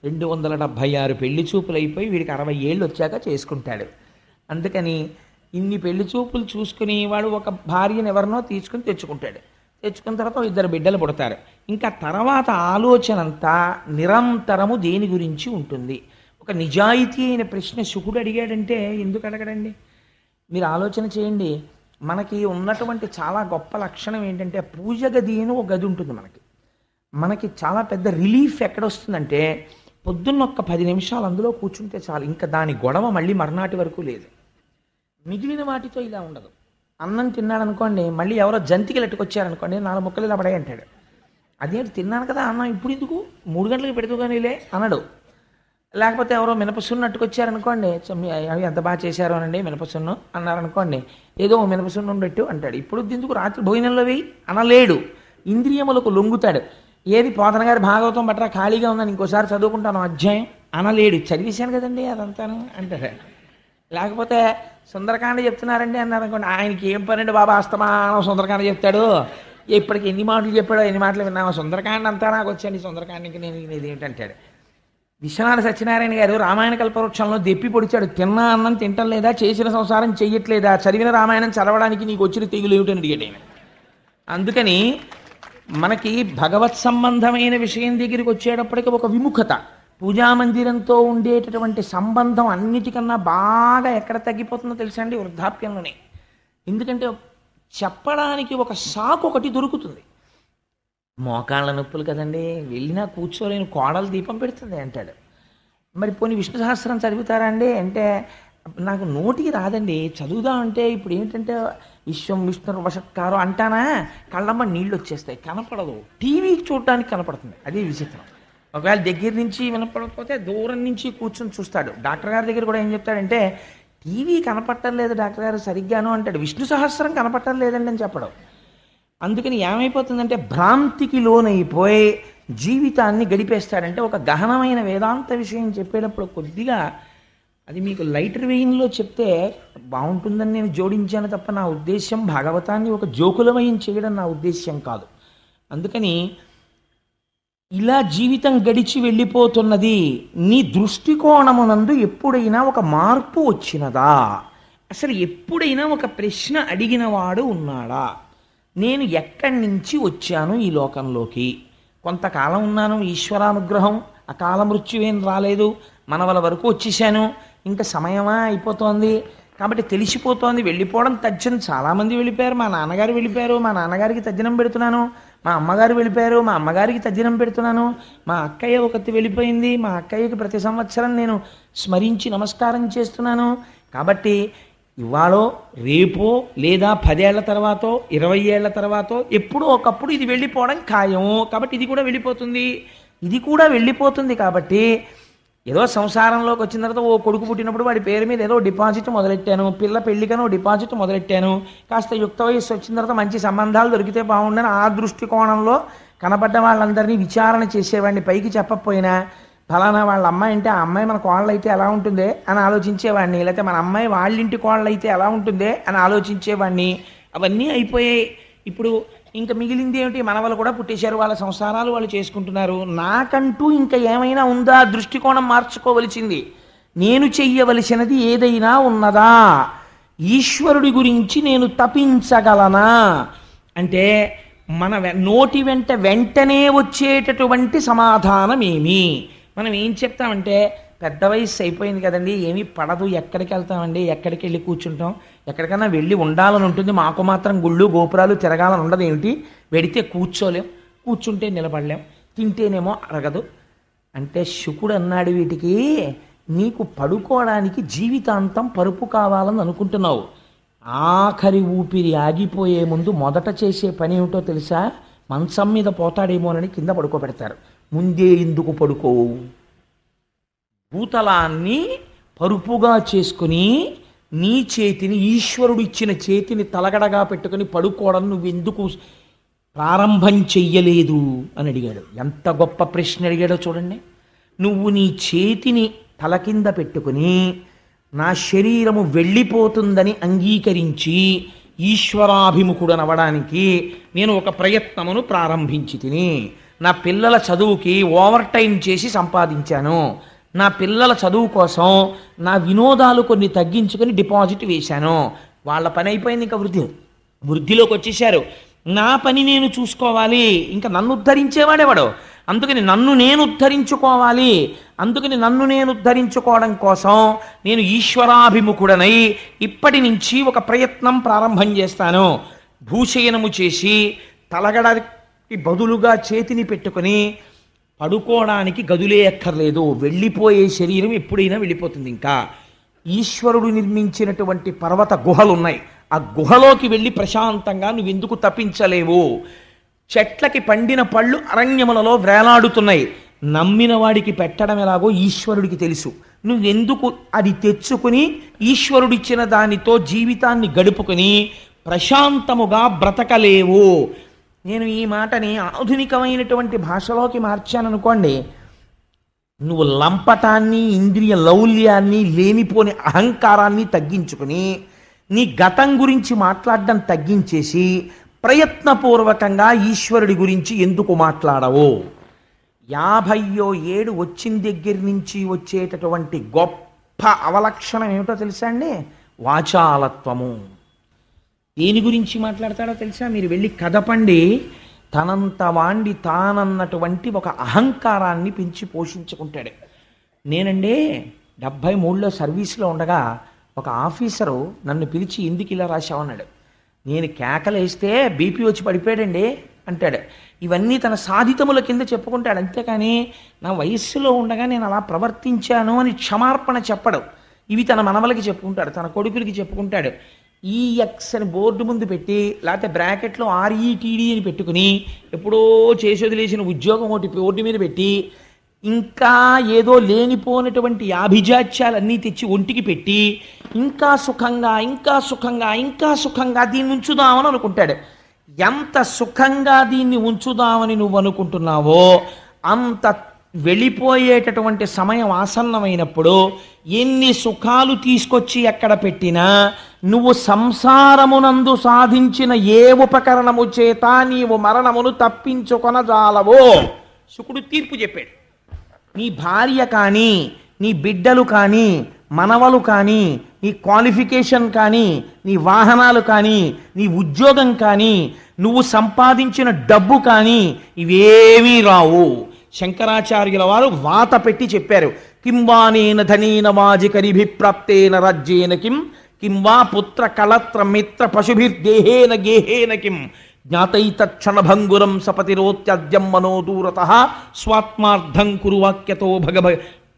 276 పెళ్లి చూపులు అయిపోయి వీడికి 60 ఏళ్ళు వచ్చాక చేసుకుంటాడు. అందుకని ఇన్ని పెళ్లి చూపులు చూసుకుని వాడు ఒక భార్యను ఎవరినో తీసుకుని తెచ్చుకుంటాడు. తెచ్చుకున్న తర్వాత 2 బిడ్డలు పుడతారు. ఇంకా తర్వాత ఆలోచన అంతా నిరంతరము దేని గురించి ఉంటుంది? ఒక నిజాయితీ అయిన ప్రశ్న శుకుడు అడిగాడంటే ఎందుకు అడగడండి? మీరు ఆలోచన చేయండి. మనకి ఉన్నటువంటి చాలా గొప్ప లక్షణం ఏంటంటే పూజ గది అని ఒక గది ఉంటుంది మనకి చాలా పెద్ద రిలీఫ్ ఎక్కడొస్తుందంటే పొద్దున్న ఒక్క 10 నిమిషాలు అందులో కూర్చుంటే చాలు, ఇంకా దాని గొడవ మళ్ళీ మర్నాటి వరకు లేదు. మిగిలిన వాటితో ఇలా ఉండదు. అన్నం తిన్నాడు అనుకోండి, మళ్ళీ ఎవరో జంతికలు ఎట్టుకొచ్చారనుకోండి, 4 ముక్కలు ఇలా పడే అంటాడు. అదేంటి తిన్నాను కదా అన్నం ఇప్పుడు ఎందుకు 3 గంటలకు పెడుతూ కానీలే అనడు. లేకపోతే ఎవరో మినపసున్ను అట్టుకొచ్చారనుకోండి, అవి ఎంత బాగా చేశారో అనండి మినపసున్ను అన్నారనుకోండి, ఏదో మినపసున్ను పెట్టు అంటాడు. ఇప్పుడు ఎందుకు రాత్రి భోజనంలో వేయి అనలేడు. ఇంద్రియములకు లొంగుతాడు. ఏది పోతన గారి భాగవతం బట్రా ఖాళీగా ఉందని ఇంకోసారి చదువుకుంటాను అధ్యాయం అనలేడు. చదివేశాను కదండి అదంతాను అంటాడు. లేకపోతే సుందరకాండ చెప్తున్నారండి అన్నారు అనుకోండి, ఆయనకి ఏం పనండి బాబా, అస్తమానం సుందరకాండ చెప్తాడు, ఇప్పటికి ఎన్ని మాటలు చెప్పాడో ఎన్ని మాటలు విన్నామో, సుందరకాండ అంతా నాకు వచ్చాను, సుందరకాండకి నేను ఇది ఏంటంటాడు. విశ్వనాథ సత్యనారాయణ గారు రామాయణ కల్పవృక్షంలో దెప్పి పొడిచాడు. తిన్నా అన్నం తింటం లేదా, చేసిన సంసారం చెయ్యట్లేదా, చదివిన రామాయణం చదవడానికి నీకు వచ్చిన తెగులు ఏమిటని అడిగాడు ఆయన. అందుకని మనకి భగవత్ సంబంధమైన విషయం దగ్గరికి వచ్చేటప్పటికి ఒక విముఖత, పూజామందిరంతో ఉండేటటువంటి సంబంధం అన్నిటికన్నా బాగా ఎక్కడ తగ్గిపోతుందో తెలుసా అండి? వృద్ధాప్యంలోనే. ఎందుకంటే చెప్పడానికి ఒక సాకు ఒకటి దొరుకుతుంది. మోకాళ్ళ నొప్పులు కదండి, వెళ్ళినా కూర్చోలేని కోడలు దీపం పెడుతుంది అంటాడు. మరి పోనీ విష్ణు సహస్రం చదువుతారా అండి అంటే, నాకు నోటికి రాదండి, చదువుదామంటే ఇప్పుడు ఏమిటంటే విశ్వం విష్ణు వషత్కారం అంటానా కళ్ళమ్మ నీళ్ళు వచ్చేస్తాయి, కనపడదు. టీవీ చూడటానికి కనపడుతుంది, అదే విచిత్రం. ఒకవేళ దగ్గర నుంచి వినపడకపోతే దూరం నుంచి కూర్చొని చూస్తాడు. డాక్టర్ గారి దగ్గర కూడా ఏం చెప్తాడంటే, టీవీ కనపడటం లేదు డాక్టర్ గారు సరిగ్గాను అంటాడు, విష్ణు సహస్రం కనపడటం లేదండి అని చెప్పడం. అందుకని ఏమైపోతుందంటే భ్రాంతికి లోనైపోయి జీవితాన్ని గడిపేస్తాడంటే. ఒక గహనమైన వేదాంత విషయం చెప్పేటప్పుడు కొద్దిగా అది మీకు లైటర్ వెయిన్లో చెప్తే బాగుంటుందని నేను జోడించాను తప్ప నా ఉద్దేశ్యం భాగవతాన్ని ఒక జోకులమయం చేయడం నా ఉద్దేశ్యం కాదు. అందుకని ఇలా జీవితం గడిచి వెళ్ళిపోతున్నది, నీ దృష్టికోణమునందు ఎప్పుడైనా ఒక మార్పు వచ్చినదా? అసలు ఎప్పుడైనా ఒక ప్రశ్న అడిగిన వాడు ఉన్నాడా? నేను ఎక్కడి నుంచి వచ్చాను ఈ లోకంలోకి? కొంతకాలం ఉన్నాను, ఈశ్వరానుగ్రహం, అకాల మృత్యువేం రాలేదు, మనవల వరకు వచ్చేసాను, ఇంకా సమయమా అయిపోతోంది కాబట్టి తెలిసిపోతోంది, వెళ్ళిపోవడం తథ్యం. చాలామంది వెళ్ళిపోయారు, మా నాన్నగారు వెళ్ళిపోయారు, మా నాన్నగారికి తద్దినం పెడుతున్నాను, మా అమ్మగారు వెళ్ళిపోయారు, మా అమ్మగారికి తద్దినం పెడుతున్నాను, మా అక్కయ్య ఒకటి వెళ్ళిపోయింది, మా అక్కయ్యకి ప్రతి సంవత్సరం నేను స్మరించి నమస్కారం చేస్తున్నాను. కాబట్టి ఇవాళో రేపో లేదా 10 ఏళ్ల తర్వాతో 20 ఏళ్ల తర్వాతో ఎప్పుడో ఒకప్పుడు ఇది వెళ్ళిపోవడం ఖాయము. కాబట్టి ఇది కూడా వెళ్ళిపోతుంది, ఇది కూడా వెళ్ళిపోతుంది. కాబట్టి ఏదో సంసారంలోకి వచ్చిన తర్వాత ఓ కొడుకు పుట్టినప్పుడు వాడి పేరు మీద ఏదో డిపాజిట్ మొదలెట్టాను, పిల్ల పెళ్లికనో డిపాజిట్ మొదలెట్టాను, కాస్త యుక్త వయస్సు వచ్చిన తర్వాత మంచి సంబంధాలు దొరికితే బాగుండని ఆ దృష్టికోణంలో కనపడ్డ వాళ్ళందరినీ విచారణ చేసేవాడిని. పైకి చెప్పకపోయినా ఫలానా వాళ్ళ అమ్మాయి అంటే ఆ అమ్మాయి మన కోళ్ళు అయితే ఎలా ఉంటుందే అని ఆలోచించేవాడిని, లేకపోతే మన అమ్మాయి వాళ్ళింటి కోళ్ళు అయితే ఎలా ఉంటుందే అని ఆలోచించేవాడిని. అవన్నీ అయిపోయాయి. ఇప్పుడు ఇంకా మిగిలింది ఏమిటి? మనవలు కూడా పుట్టేశారు, వాళ్ళ సంసారాలు వాళ్ళు చేసుకుంటున్నారు. నాకంటూ ఇంకా ఏమైనా ఉందా? దృష్టికోణం మార్చుకోవలసింది. నేను చెయ్యవలసినది ఏదైనా ఉన్నదా? ఈశ్వరుడి గురించి నేను తపించగలనా? అంటే మన నోటి వెంటనే వచ్చేటటువంటి సమాధానం ఏమి? మనం ఏం చెప్తామంటే, పెద్ద వయసు అయిపోయింది కదండి, ఏమీ పడదు, ఎక్కడికి వెళ్తామండి, ఎక్కడికి వెళ్ళి కూర్చుంటాం, ఎక్కడికైనా వెళ్ళి ఉండాలని ఉంటుంది, మాకు మాత్రం గుళ్ళు గోపురాలు తిరగాలని ఉండదు. ఏమిటి? వెడితే కూర్చోలేం, కూర్చుంటే నిలబడలేం, తింటేనేమో అరగదు అంటే శుకుడు అన్నాడు, వీటికి నీకు పడుకోవడానికి జీవితాంతం పరుపు కావాలని అనుకుంటున్నావు. ఆఖరి ఊపిరి ఆగిపోయే ముందు మొదట చేసే పని ఏమిటో తెలుసా? మంచం మీద పోతాడేమోనని కింద పడుకోబెడతారు. ముందే ఎందుకు పడుకోవు? భూతలాన్ని పరుపుగా చేసుకుని నీ చేతిని, ఈశ్వరుడు ఇచ్చిన చేతిని తలగడగా పెట్టుకుని పడుకోవడం నువ్వెందుకు ప్రారంభం చెయ్యలేదు అని అడిగాడు. ఎంత గొప్ప ప్రశ్న అడిగాడో చూడండి. నువ్వు నీ చేతిని తల కింద పెట్టుకుని నా శరీరము వెళ్ళిపోతుందని అంగీకరించి ఈశ్వరాభిముఖుడనవడానికి నేను ఒక ప్రయత్నమును ప్రారంభించి తిని, నా పిల్లల చదువుకి ఓవర్ టైం చేసి సంపాదించాను, నా పిల్లల చదువు కోసం నా వినోదాలు కొన్ని తగ్గించుకొని డిపాజిట్ వేశాను, వాళ్ళ పని అయిపోయింది, ఇంకా వృద్ధిలోకి వచ్చేసారు, నా పని నేను చూసుకోవాలి, ఇంకా నన్ను ఉద్ధరించేవాడేవాడు, అందుకని నన్ను నేను ఉద్ధరించుకోవాలి, అందుకని నన్ను నేను ఉద్ధరించుకోవడం కోసం నేను ఈశ్వరాభిముఖుడనై ఇప్పటి నుంచి ఒక ప్రయత్నం ప్రారంభం చేస్తాను. భూశయనము చేసి తలగడకి బదులుగా చేతిని పెట్టుకుని పడుకోవడానికి గదులే అక్కర్లేదు, వెళ్ళిపోయే శరీరం ఎప్పుడైనా వెళ్ళిపోతుంది. ఇంకా ఈశ్వరుడు నిర్మించినటువంటి పర్వత గుహలు ఉన్నాయి. ఆ గుహలోకి వెళ్ళి ప్రశాంతంగా నువ్వెందుకు తప్పించలేవు? చెట్లకి పండిన పళ్ళు అరణ్యములలో వేలాడుతున్నాయి. నమ్మిన వాడికి పెట్టడం ఎలాగో ఈశ్వరుడికి తెలుసు. నువ్వెందుకు అది తెచ్చుకుని ఈశ్వరుడిచ్చిన దానితో జీవితాన్ని గడుపుకుని ప్రశాంతముగా బ్రతకలేవు? నేను ఈ మాటని ఆధునికమైనటువంటి భాషలోకి మార్చాననుకోండి, నువ్వు లంపటాన్ని, ఇంద్రియ లౌల్యాన్ని, లేనిపోని అహంకారాన్ని తగ్గించుకుని నీ గతం గురించి మాట్లాడడం తగ్గించేసి ప్రయత్నపూర్వకంగా ఈశ్వరుడి గురించి ఎందుకు మాట్లాడవు? 50 ఏడు వచ్చిన దగ్గర నుంచి వచ్చేటటువంటి గొప్ప అవలక్షణం ఏమిటో తెలుసా అండి? వాచాలత్వము. దేని గురించి మాట్లాడతాడో తెలుసా? మీరు వెళ్ళి కదపండి. తనంత వాండి తానన్నటువంటి ఒక అహంకారాన్ని పెంచి పోషించుకుంటాడు. నేనండి 73లో సర్వీస్లో ఉండగా ఒక ఆఫీసరు నన్ను పిలిచి ఎందుకు ఇలా రాశావన్నాడు. నేను కేకలేస్తే బీపీ వచ్చి పడిపోయాడండి అంటాడు. ఇవన్నీ తన సాధితముల కింద చెప్పుకుంటాడు. అంతేకాని నా వయస్సులో ఉండగా నేను అలా ప్రవర్తించాను అని క్షమార్పణ చెప్పడు. ఇవి తన మనవలకి చెప్పుకుంటాడు, తన కొడుకులకి చెప్పుకుంటాడు. ఈఎక్స్ అని బోర్డు ముందు పెట్టి, లేకపోతే బ్రాకెట్లో ఆర్ఈటీడీ అని పెట్టుకుని ఎప్పుడో చేసి వదిలేసిన ఉద్యోగం ఒకటి బోర్డు మీద పెట్టి, ఇంకా ఏదో లేనిపోయినటువంటి ఆభిజాత్యాలన్నీ తెచ్చి ఒంటికి పెట్టి ఇంకా సుఖంగా ఇంకా సుఖంగా ఇంకా సుఖంగా దీన్ని ఉంచుదామని అనుకుంటాడు. ఎంత సుఖంగా దీన్ని ఉంచుదామని నువ్వు అనుకుంటున్నావో అంత వెళ్ళిపోయేటటువంటి సమయం ఆసన్నమైనప్పుడు ఎన్ని సుఖాలు తీసుకొచ్చి ఎక్కడ పెట్టినా నువ్వు సంసారమునందు సాధించిన ఏ ఉపకరణము చేత నీవు మరణమును తప్పించుకొనజాలవో శుకుడు తీర్పు చెప్పాడు. నీ భార్య కానీ, నీ బిడ్డలు కానీ, మనవలు కానీ, నీ క్వాలిఫికేషన్ కానీ, నీ వాహనాలు కానీ, నీ ఉద్యోగం కానీ, నువ్వు సంపాదించిన డబ్బు కానీ ఇవేమీ రావు. శంకరాచార్యుల వారు వాత పెట్టి చెప్పారు. కింవానేన ధనేన వాజికరిభిప్రాప్తేన రాజ్యేన కింవా పుత్ర కళత్ర మిత్ర పశుభిర్దేహేన గేహేన కిం జ్ఞాతైతక్షణభంగురం సపతిరోత్యద్యం మనోదూరతః స్వాత్మార్థం కురు వాక్యతో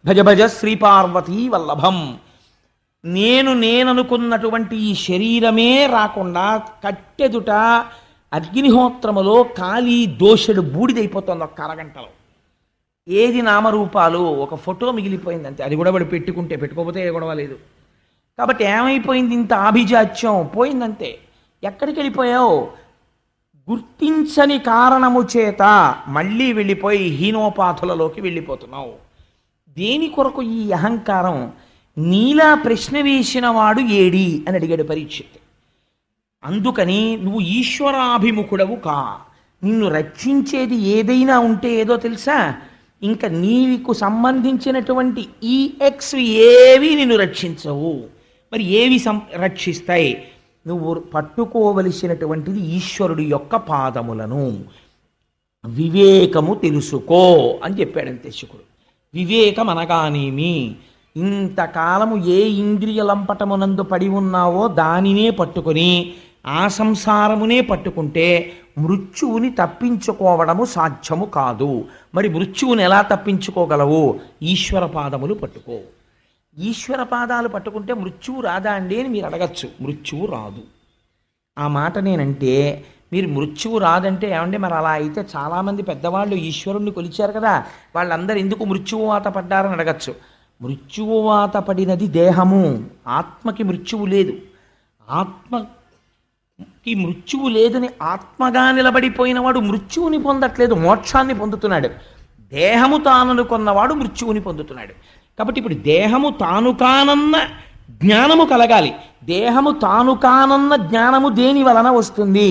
భజ భజ శ్రీపార్వతీ వల్లభం. నేననుకున్నటువంటి ఈ శరీరమే రాకుండా కట్టెదుట అగ్నిహోత్రములో కాలి దోషుడు బూడిదైపోతుంది ఒక్క అరగంటలో. ఏది నామరూపాలు, ఒక ఫోటో మిగిలిపోయింది అంతే. అది కూడా వాడు పెట్టుకోకపోతే ఏ గొడవ లేదు. కాబట్టి ఏమైపోయింది? ఇంత ఆభిజాత్యం పోయిందంతే. ఎక్కడికి వెళ్ళిపోయావు? గుర్తించని కారణము చేత మళ్ళీ వెళ్ళిపోయి హీనోపాధులలోకి వెళ్ళిపోతున్నావు. దేని కొరకు ఈ అహంకారం? నీలా ప్రశ్న వేసిన వాడు ఏడి అని అడిగాడు పరీక్షిత్. అందుకని నువ్వు ఈశ్వరాభిముఖుడవు కా. నిన్ను రక్షించేది ఏదైనా ఉంటే ఏదో తెలుసా? ఇంకా నీకు సంబంధించినటువంటి ఈ ఎక్స్ ఏవి నిన్ను రక్షించవు. మరి ఏవి రక్షిస్తాయి? నువ్వు పట్టుకోవలసినటువంటిది ఈశ్వరుడి యొక్క పాదములను. వివేకము తెలుసుకో అని చెప్పాడంతే శుకుడు. వివేకం అనగానేమి? ఇంతకాలము ఏ ఇంద్రియ లంపటమునందు పడి ఉన్నావో దానినే పట్టుకొని ఆ సంసారమునే పట్టుకుంటే మృత్యువుని తప్పించుకోవడము సాధ్యము కాదు. మరి మృత్యువుని ఎలా తప్పించుకోగలవు? ఈశ్వర పాదములు పట్టుకో. ఈశ్వర పాదాలు పట్టుకుంటే మృత్యువు రాదా అండి అని మీరు అడగచ్చు. మృత్యువు రాదు. ఆ మాట నేనంటే మీరు మృత్యువు రాదంటే ఏమంటే మరి అలా అయితే చాలామంది పెద్దవాళ్ళు ఈశ్వరుణ్ణి కొలిచారు కదా, వాళ్ళందరూ ఎందుకు మృత్యువు వాత పడ్డారని అడగచ్చు. మృత్యువు వాత పడినది దేహము, ఆత్మకి మృత్యువు లేదు. ఆత్మకి మృత్యువు లేదని ఆత్మగా నిలబడిపోయిన వాడు మృత్యువుని పొందట్లేదు, మోక్షాన్ని పొందుతున్నాడు. దేహము తాననుకున్నవాడు మృత్యువుని పొందుతున్నాడు. కాబట్టి ఇప్పుడు దేహము తాను కానన్న జ్ఞానము కలగాలి. దేహము తాను కానన్న జ్ఞానము దేని వలన వస్తుంది?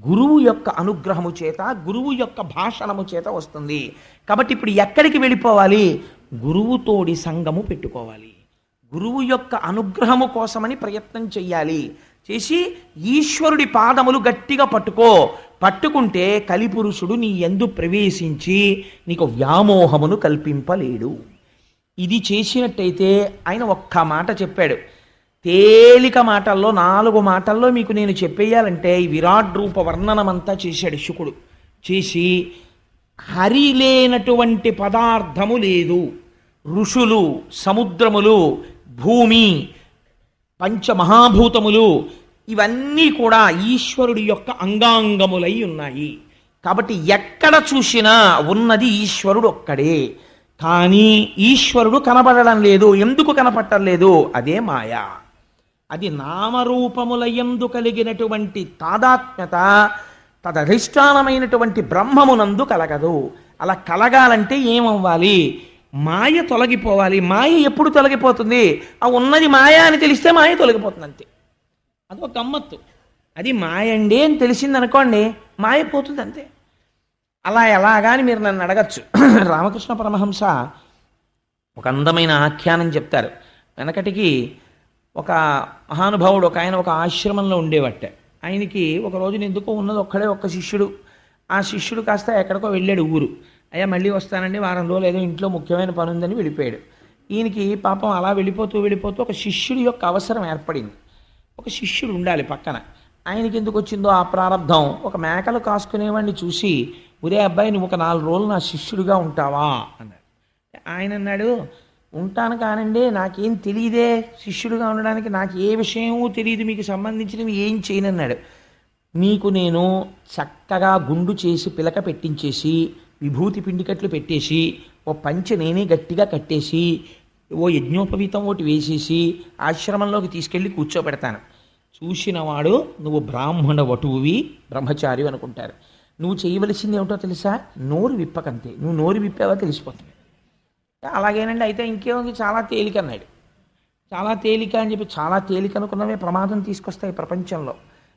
గురువు యొక్క అనుగ్రహము చేత, గురువు యొక్క భాషణము చేత వస్తుంది. కాబట్టి ఇప్పుడు ఎక్కడికి వెళ్ళిపోవాలి? గురువుతోడి సంగము పెట్టుకోవాలి. గురువు యొక్క అనుగ్రహము కోసమని ప్రయత్నం చెయ్యాలి. చేసి ఈశ్వరుడి పాదములు గట్టిగా పట్టుకుంటే కలిపురుషుడు నీ యందు ప్రవేశించి నీకు వ్యామోహమును కల్పింపలేడు. ఇది చేసినట్టయితే ఆయన ఒక్క మాట చెప్పాడు. తేలిక మాటల్లో 4 మాటల్లో మీకు నేను చెప్పేయాలంటే ఈ విరాట్ రూప వర్ణనమంతా చేశాడు శుకుడు. చేసి హరి లేనటువంటి పదార్థము లేదు. ఋషులు, సముద్రములు, భూమి, పంచమహాభూతములు ఇవన్నీ కూడా ఈశ్వరుడి యొక్క అంగాంగములై ఉన్నాయి. కాబట్టి ఎక్కడ చూసినా ఉన్నది ఈశ్వరుడు ఒక్కడే. కానీ ఈశ్వరుడు కనపడడం లేదు. ఎందుకు కనపడటం లేదు? అదే మాయ. అది నామరూపముల యందు కలిగినటువంటి తాదాత్మ్యత తదధిష్టానమైనటువంటి బ్రహ్మమునందు కలగదు. అలా కలగాలంటే ఏమవ్వాలి? మాయ తొలగిపోవాలి. మాయ ఎప్పుడు తొలగిపోతుంది? ఆ ఉన్నది మాయ అని తెలిస్తే మాయ తొలగిపోతుంది, అంతే. అదొక గమ్మత్తు. అది మాయ అండి అని తెలిసిందనుకోండి, మాయ పోతుంది, అంతే. అలా ఎలాగా అని మీరు నన్ను అడగచ్చు. రామకృష్ణ పరమహంస ఒక అందమైన ఆఖ్యానం చెప్తారు. వెనకటికి ఒక మహానుభావుడు ఒక ఆయన ఒక ఆశ్రమంలో ఉండేవట్ట. ఆయనకి ఒక రోజున ఎందుకో ఉన్నది ఒక్కడే ఒక్క శిష్యుడు. ఆ శిష్యుడు కాస్త ఎక్కడికో వెళ్ళాడు ఊరు. అయ్యా మళ్ళీ వస్తానండి, వారం రోజులు ఏదో ఇంట్లో ముఖ్యమైన పని ఉందని వెళ్ళిపోయాడు. ఈయనకి పాపం అలా వెళ్ళిపోతూ ఒక శిష్యుడి యొక్క అవసరం ఏర్పడింది. ఒక శిష్యుడు ఉండాలి పక్కన. ఆయనకి ఎందుకు వచ్చిందో ఆ ప్రారంధం, ఒక మేకలు కాసుకునేవాడిని చూసి, ఒరే అబ్బాయి నువ్వు ఒక 4 రోజులు నా శిష్యుడిగా ఉంటావా అన్నాడు. ఆయన అన్నాడు, ఉంటాను కానండి, నాకేం తెలియదే శిష్యుడిగా ఉండడానికి, నాకు ఏ విషయమూ తెలియదు, మీకు సంబంధించినవి ఏం చేయనన్నాడు. మీకు నేను చక్కగా గుండు చేసి పిలక పెట్టించేసి విభూతి పిండికట్లు పెట్టేసి ఓ పంచె నేనే గట్టిగా కట్టేసి ఓ యజ్ఞోపవీతం ఒకటి వేసేసి ఆశ్రమంలోకి తీసుకెళ్ళి కూర్చోబెడతాను. చూసినవాడు నువ్వు బ్రాహ్మణ వటువువి, బ్రహ్మచారి అనుకుంటారు. నువ్వు చేయవలసింది ఏమిటో తెలుసా? నోరు విప్పకంతే. నువ్వు నోరు విప్పావా తెలిసిపోతుంది. అలాగేనండి, అయితే ఇంకేముంది, చాలా తేలిక అన్నాడు. చాలా తేలిక అని చెప్పి చాలా తేలిక అనుకున్నవే ప్రమాదం తీసుకొస్తాయి ప్రపంచంలో.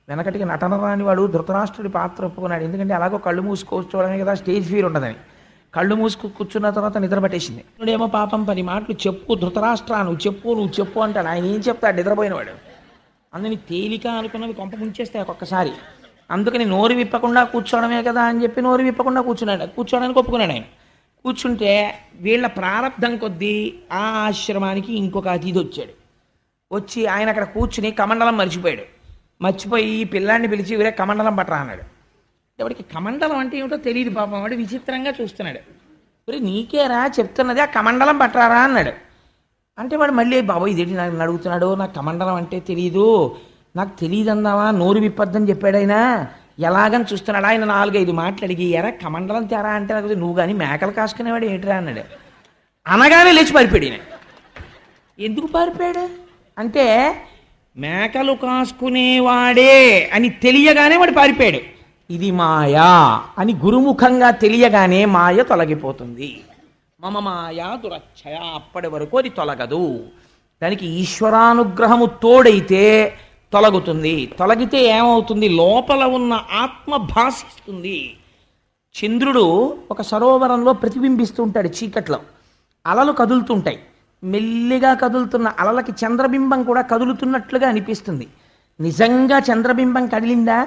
వెనకటికి నటన రాని వాడు ధృతరాష్ట్రుడి పాత్ర ఒప్పుకున్నాడు. ఎందుకంటే అలాగో కళ్ళు మూసుకోవడమే కదా, స్టేజ్ ఫీర్ ఉండదని. కళ్ళు మూసుకు కూర్చున్న తర్వాత నిద్ర పట్టేసింది. ఇప్పుడేమో పాపం 10 మాటలు చెప్పు ధృతరాష్ట్ర, నువ్వు చెప్పు అంటాడు. ఆయన ఏం చెప్తాడు? నిద్రపోయినవాడు. అందుని తేలిక అనుకున్నవి కొంప ముంచేస్తాయి ఒక్కొక్కసారి. అందుకని నోరు విప్పకుండా కూర్చోవడమే కదా అని చెప్పి నోరు విప్పకుండా కూర్చోడానికి ఒప్పుకున్నాడు ఆయన. కూర్చుంటే వీళ్ళ ప్రారంధం కొద్దీ ఆ ఆశ్రమానికి ఇంకొక అతిథి వచ్చాడు. వచ్చి ఆయన అక్కడ కూర్చుని కమండలం మర్చిపోయి ఈ పిల్లాన్ని పిలిచి వీరే కమండలం పట్టరా అన్నాడు. ఎవరికి కమండలం అంటే ఏమిటో తెలియదు పాపం. వాడు విచిత్రంగా చూస్తున్నాడు. మరి నీకేరా చెప్తున్నది, ఆ కమండలం పట్టరారా అన్నాడు. అంటే వాడు మళ్ళీ బాబు ఇదేంటి నాకు అడుగుతున్నాడు, నాకు కమండలం అంటే తెలియదు, నాకు తెలియదు అందావా, నోరు విప్పద్దని చెప్పాడు ఆయన. ఎలాగని చూస్తున్నాడు. ఆయన 4-5 మాటలు అడిగి, ఎరా కమండలం తేరా అంటే నాకు నువ్వు కానీ మేకలు కాసుకునేవాడు ఏంటిరా అన్నాడు. అనగానే లేచి పారిపోయాడు ఈయన. ఎందుకు పారిపోయాడు అంటే మేకలు కాసుకునేవాడే అని తెలియగానే వాడు పారిపోయాడు. ఇది మాయా అని గురుముఖంగా తెలియగానే మాయ తొలగిపోతుంది. మమ మాయా దురచ్చయ, అప్పటి వరకు అది తొలగదు. దానికి ఈశ్వరానుగ్రహము తోడైతే తొలగుతుంది. తొలగితే ఏమవుతుంది? లోపల ఉన్న ఆత్మ భాసిస్తుంది. చంద్రుడు ఒక సరోవరంలో ప్రతిబింబిస్తూ ఉంటాడు చీకట్లో. అలలు కదులుతుంటాయి. మెల్లిగా కదులుతున్న అలలకి చంద్రబింబం కూడా కదులుతున్నట్లుగా అనిపిస్తుంది. నిజంగా చంద్రబింబం కదిలిందా?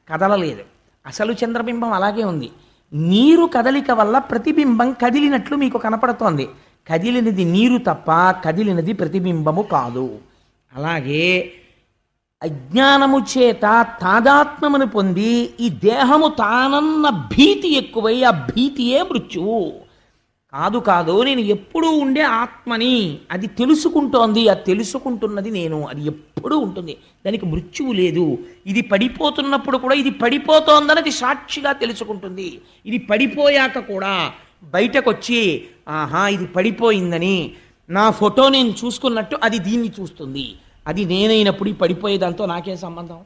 కదలలేదు. అసలు చంద్రబింబం అలాగే ఉంది. నీరు కదలిక వల్ల ప్రతిబింబం కదిలినట్లు మీకు కనపడుతోంది. కదిలినది నీరు తప్ప కదిలినది ప్రతిబింబము కాదు. అలాగే అజ్ఞానము చేత తాదాత్మ్యమును పొంది ఈ దేహము తానన్న భీతి ఎక్కువై ఆ భీతియే మృత్యువు. కాదు నేను ఎప్పుడూ ఉండే ఆత్మని, అది తెలుసుకుంటోంది, అది తెలుసుకుంటున్నది నేను, అది ఎప్పుడూ ఉంటుంది, దానికి మృత్యువు లేదు. ఇది పడిపోతున్నప్పుడు కూడా ఇది పడిపోతోందని అది సాక్షిగా తెలుసుకుంటుంది. ఇది పడిపోయాక కూడా బయటకు వచ్చి ఆహా ఇది పడిపోయిందని నా ఫోటో నేను చూసుకున్నట్టు అది దీన్ని చూస్తుంది. అది నేనైనప్పుడు ఈ పడిపోయేదాంతో నాకేం సంబంధం?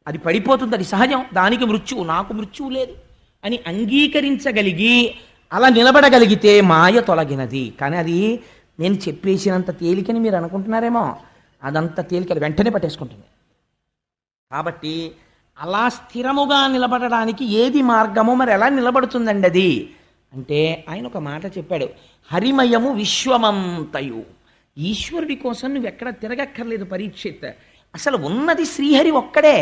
అది పడిపోతుంది, అది సహజం, దానికి మృత్యువు, నాకు మృత్యువు లేదు అని అంగీకరించగలిగి అలా నిలబడగలిగితే మాయ తొలగినది. కానీ అది నేను చెప్పేసినంత తేలికని మీరు అనుకుంటున్నారేమో, అదంత తేలిక వెంటనే పట్టేసుకుంటుంది. కాబట్టి అలా స్థిరముగా నిలబడడానికి ఏది మార్గమో, మరి ఎలా నిలబడుతుందండి అది అంటే ఆయన ఒక మాట చెప్పాడు, హరిమయము విశ్వమంతయు. ఈశ్వరుడి కోసం నువ్వు ఎక్కడ తిరగక్కర్లేదు పరీక్షిత్. అసలు ఉన్నది శ్రీహరి ఒక్కడే,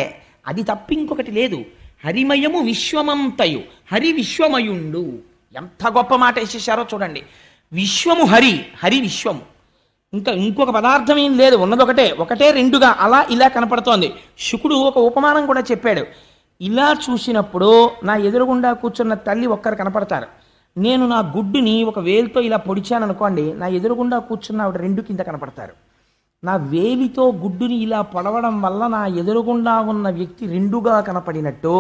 అది తప్ప ఇంకొకటి లేదు. హరిమయము విశ్వమంతయు, హరి విశ్వమయుండు. ఎంత గొప్ప మాట వేసేసారో చూడండి. విశ్వము హరి, హరి విశ్వము, ఇంకొక పదార్థం ఏం లేదు, ఉన్నది ఒకటే రెండుగా అలా ఇలా కనపడుతోంది. శుకుడు ఒక ఉపమానం కూడా చెప్పాడు. ఇలా చూసినప్పుడు నా ఎదురుగుండా కూర్చున్న తల్లి ఒక్కరు కనపడతారు. నేను నా గుడ్డుని ఒక వేలుతో ఇలా పొడిచాను అనుకోండి, నా ఎదురుగుండా కూర్చున్న ఆవిడ 2 కింద కనపడతారు. నా వేలితో గుడ్డుని ఇలా పొడవడం వల్ల నా ఎదురుగుండా ఉన్న వ్యక్తి రెండుగా కనపడినట్టు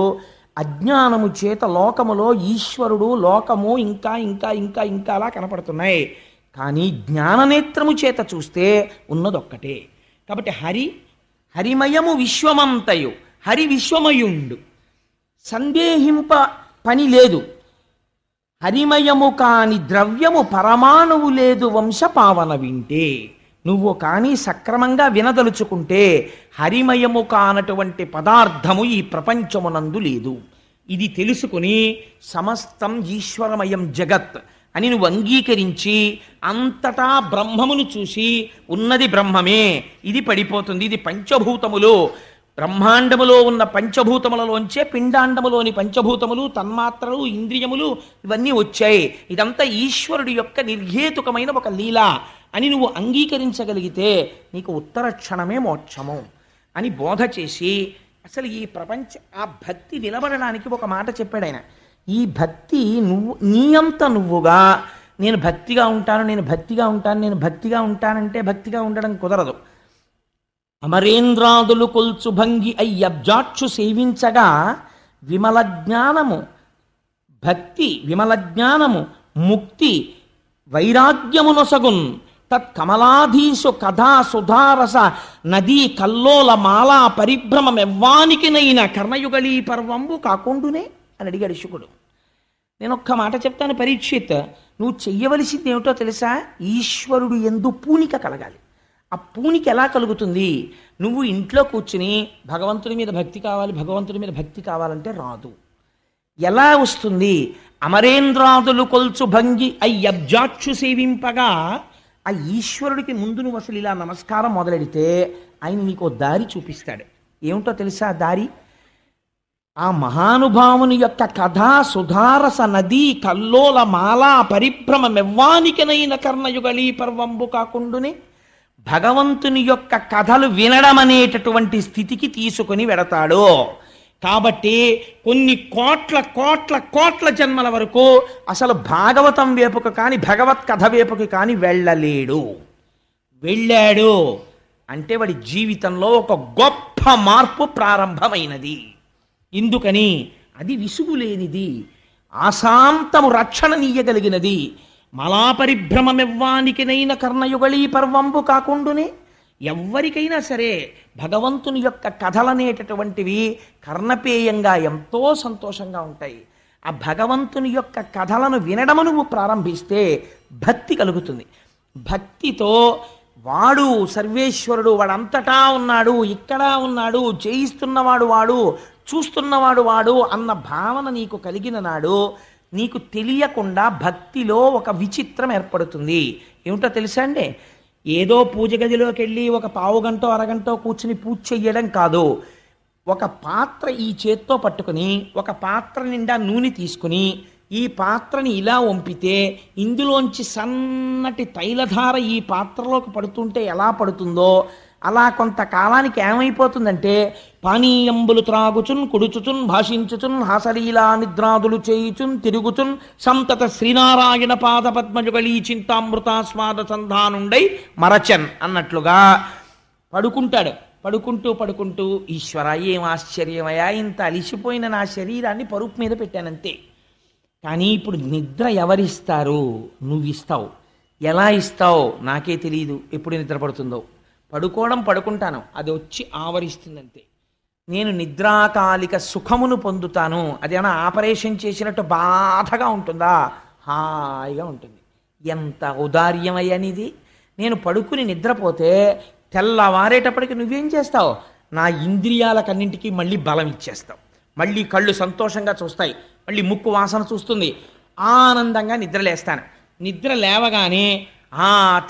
అజ్ఞానము చేత లోకములో ఈశ్వరుడు లోకము ఇంకా ఇంకా ఇంకా ఇంకా అలా కనపడుతున్నాయి. కానీ జ్ఞాననేత్రము చేత చూస్తే ఉన్నదొక్కటే. కాబట్టి హరిమయము విశ్వమంతయు, హరి విశ్వమయుండు, సందేహింప పని లేదు. హరిమయము కాని ద్రవ్యము పరమాణువు లేదు వంశపావన వింటే. నువ్వు కానీ సక్రమంగా వినదలుచుకుంటే హరిమయము కానటువంటి పదార్థము ఈ ప్రపంచమునందు లేదు. ఇది తెలుసుకుని సమస్తం ఈశ్వరమయం జగత్ అని నువ్వు అంగీకరించి అంతటా బ్రహ్మమును చూసి ఉన్నది బ్రహ్మమే, ఇది పడిపోతుంది, ఇది పంచభూతములు, బ్రహ్మాండములో ఉన్న పంచభూతములలోంచే పిండాండములోని పంచభూతములు, తన్మాత్రలు, ఇంద్రియములు ఇవన్నీ వచ్చాయి, ఇదంతా ఈశ్వరుడి యొక్క నిర్హేతుకమైన ఒక లీల అని నువ్వు అంగీకరించగలిగితే నీకు ఉత్తర క్షణమే మోక్షము అని బోధ చేసి అసలు ఈ ఆ భక్తి నిలబడడానికి ఒక మాట చెప్పాడు ఆయన. ఈ భక్తి నువ్వు నీ అంత నువ్వుగా నేను భక్తిగా ఉంటాను, నేను భక్తిగా ఉంటాను, నేను భక్తిగా ఉంటానంటే భక్తిగా ఉండడం కుదరదు. అమరేంద్రాదులు కొల్చు భంగి అయ్యబ్జాక్షు సేవించగా విమల జ్ఞానము భక్తి, విమల జ్ఞానము ముక్తి వైరాగ్యమునొసగున్ తత్కమలాధీసు కథా సుధారస నదీ కల్లోల మాలా పరిభ్రమమెవ్వానికినైన కర్ణయుగళీ పర్వంబు కాకుండునే అని అడిగాడు శుకుడు. నేను ఒక్క మాట చెప్తాను పరీక్షిత్, నువ్వు చెయ్యవలసింది ఏమిటో తెలుసా? ఈశ్వరుడు యందు పూనిక కలగాలి. ఆ పూనిక ఎలా కలుగుతుంది? నువ్వు ఇంట్లో కూర్చుని భగవంతుడి మీద భక్తి కావాలి, భగవంతుడి మీద భక్తి కావాలంటే రాదు. ఎలా వస్తుంది? అమరేంద్రాదులు కొల్చు భంగి అయ్యబ్జాక్షు సేవింపగా ఆ ఈశ్వరుడికి ముందు నువ్వు అసలు ఇలా నమస్కారం మొదలెడితే ఆయన నీకు దారి చూపిస్తాడు. ఏమిటో తెలుసా దారి? ఆ మహానుభావుని యొక్క కథా సుధారస నదీ కల్లోల మాలా పరిభ్రమమెవ్వానికినైన కర్ణయుగళీ పర్వంబు కాకుండునే భగవంతుని యొక్క కథలు వినడం అనేటటువంటి స్థితికి తీసుకుని వెడతాడు. కాబట్టి కొన్ని కోట్ల కోట్ల కోట్ల జన్మల వరకు అసలు భాగవతం వైపుకు కానీ భగవత్ కథ వైపుకి కానీ వెళ్ళాడు అంటే వాడి జీవితంలో ఒక గొప్ప మార్పు ప్రారంభమైనది. ఎందుకని? అది విసుగులేనిది, ఆశాంతము రక్షణనీయగలిగినది. మలాపరిభ్రమమెవ్వానికినైన కర్ణయుగళీ పర్వంబు కాకుండునే ఎవ్వరికైనా సరే భగవంతుని యొక్క కథలనేటటువంటివి కర్ణపేయంగా ఎంతో సంతోషంగా ఉంటాయి. ఆ భగవంతుని యొక్క కథలను వినడము నువ్వు ప్రారంభిస్తే భక్తి కలుగుతుంది. భక్తితో వాడు సర్వేశ్వరుడు, వాడంతటా ఉన్నాడు, ఇక్కడ ఉన్నాడు, చేయిస్తున్నవాడు వాడు, చూస్తున్నవాడు వాడు అన్న భావన నీకు కలిగిన నాడు నీకు తెలియకుండా భక్తిలో ఒక విచిత్రం ఏర్పడుతుంది. ఏమిటో తెలుసా అండి? ఏదో పూజ గదిలోకి వెళ్ళి ఒక పావు గంట అరగంట కూర్చుని పూజ చెయ్యడం కాదు. ఒక పాత్ర ఈ చేత్తో పట్టుకుని ఒక పాత్ర నిండా నూనె తీసుకుని ఈ పాత్రని ఇలా వంపితే ఇందులోంచి సన్నటి తైలధార ఈ పాత్రలోకి పడుతుంటే ఎలా పడుతుందో అలా కొంతకాలానికి ఏమైపోతుందంటే పానీయంబులు త్రాగుచున్ కుడుచుచున్ భాషించుచున్ హాసలీలా నిద్రాదులు చేయుచున్ తిరుగుచున్ సంతత శ్రీనారాయణ పాద పద్మజుగళీ చింతామృతాస్వాద సంధానుండై మరచన్ అన్నట్లుగా పడుకుంటాడు. పడుకుంటూ ఈశ్వర ఏం ఆశ్చర్యమయా, ఇంత అలిసిపోయిన నా శరీరాన్ని పరుపు మీద పెట్టానంతే. కానీ ఇప్పుడు నిద్ర ఎవరిస్తారు? నువ్వు ఇస్తావు. ఎలా ఇస్తావు నాకే తెలియదు. ఎప్పుడు నిద్ర పడుతుందో పడుకుంటాను, అది వచ్చి ఆవరిస్తుందంతే. నేను నిద్రాకాలిక సుఖమును పొందుతాను. అదేమైనా ఆపరేషన్ చేసినట్టు బాధగా ఉంటుందా? హాయిగా ఉంటుంది. ఎంత ఔదార్యమయ్యనిది. నేను పడుకుని నిద్రపోతే తెల్లవారేటప్పటికి నువ్వేం చేస్తావు? నా ఇంద్రియాలకన్నింటికి మళ్ళీ బలం ఇచ్చేస్తావు. మళ్ళీ కళ్ళు సంతోషంగా చూస్తాయి, మళ్ళీ ముక్కు వాసన చూస్తుంది, ఆనందంగా నిద్రలేస్తాను. నిద్ర లేవగానే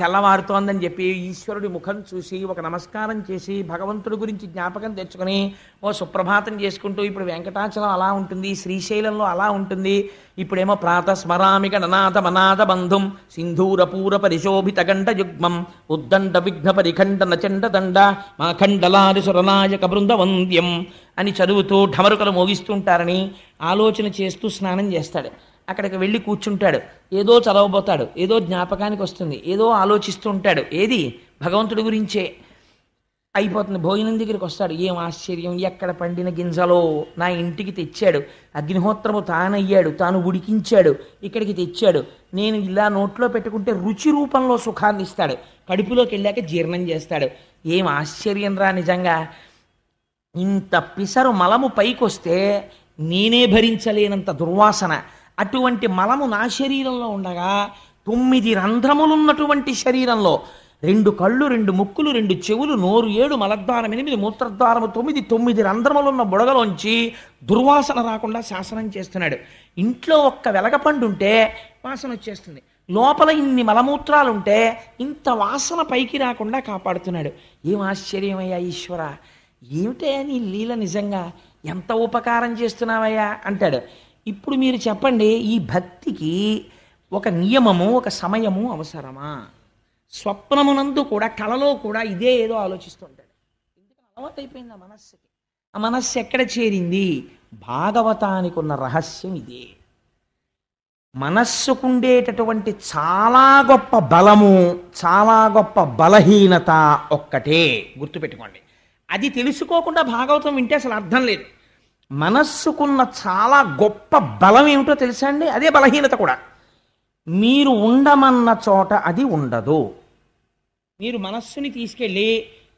తెల్లవారుతోందని చెప్పి ఈశ్వరుడి ముఖం చూసి ఒక నమస్కారం చేసి భగవంతుడి గురించి జ్ఞాపకం తెచ్చుకొని ఓ సుప్రభాతం చేసుకుంటూ, ఇప్పుడు వెంకటాచలం అలా ఉంటుంది, శ్రీశైలంలో అలా ఉంటుంది, ఇప్పుడేమో ప్రాతస్మరామి గణనాథ మనాథ బంధుం సింధూరపూర పరిశోభిత గంట యుగ్మం ఉద్దండ విఘ్న పరిఖండ నచండ దండ మాఖండలారి సురనాయక బృందవంద్యం అని చదువుతూ ఢమరుకలు మోగిస్తుంటారని ఆలోచన చేస్తూ స్నానం చేస్తాడు. అక్కడికి వెళ్ళి కూర్చుంటాడు. ఏదో చదవబోతాడు, ఏదో జ్ఞాపకానికి వస్తుంది, ఏదో ఆలోచిస్తూ ఉంటాడు. ఏది? భగవంతుడి గురించే అయిపోతుంది. భోజనం దగ్గరికి వస్తాడు, ఏం ఆశ్చర్యం, ఎక్కడ పండిన గింజలో నా ఇంటికి తెచ్చాడు, అగ్నిహోత్రము తానయ్యాడు, తాను ఉడికించాడు, ఇక్కడికి తెచ్చాడు, నేను ఇలా నోట్లో పెట్టుకుంటే రుచి రూపంలో సుఖాన్ని ఇస్తాడు, కడుపులోకి వెళ్ళాక జీర్ణం చేస్తాడు. ఏం ఆశ్చర్యం రా నిజంగా. ఇంత పిసరు మలము పైకొస్తే నేనే భరించలేనంత దుర్వాసన. అటువంటి మలము నా శరీరంలో ఉండగా 9 రంధ్రములున్నటువంటి శరీరంలో 2 కళ్ళు, 2 ముక్కులు, 2 చెవులు, నోరు 7, మలద్వారం 8, మూత్రద్వారము 9 రంధ్రములున్న బుడగలోంచి దుర్వాసన రాకుండా శాసనం చేస్తున్నాడు. ఇంట్లో ఒక్క వెలగపండు ఉంటే వాసన వచ్చేస్తుంది, లోపల ఇన్ని మలమూత్రాలుంటే ఇంత వాసన పైకి రాకుండా కాపాడుతున్నాడు. ఏం ఆశ్చర్యమయ్యా ఈశ్వర, ఏమిటయ్యా నీ లీల, నిజంగా ఎంత ఉపకారం చేస్తున్నావయ్యా అంటాడు. ఇప్పుడు మీరు చెప్పండి, ఈ భక్తికి ఒక నియమము, ఒక సమయము అవసరమా? స్వప్నమునందు కూడా, కళలో కూడా ఇదే ఏదో ఆలోచిస్తుంటాడు. ఎందుకని అలవాటు అయిపోయింది ఆ మనస్సుకి. ఆ మనస్సు ఎక్కడ చేరింది? భాగవతానికి ఉన్న రహస్యం ఇదే. మనస్సుకుండేటటువంటి చాలా గొప్ప బలము, చాలా గొప్ప బలహీనత ఒక్కటే గుర్తుపెట్టుకోండి. అది తెలుసుకోకుండా భాగవతం వింటే అసలు అర్థం లేదు. మనస్సుకున్న చాలా గొప్ప బలం ఏమిటో తెలుసా అండి? అదే బలహీనత కూడా. మీరు ఉండమన్న చోట అది ఉండదు. మీరు మనస్సుని తీసుకెళ్ళి,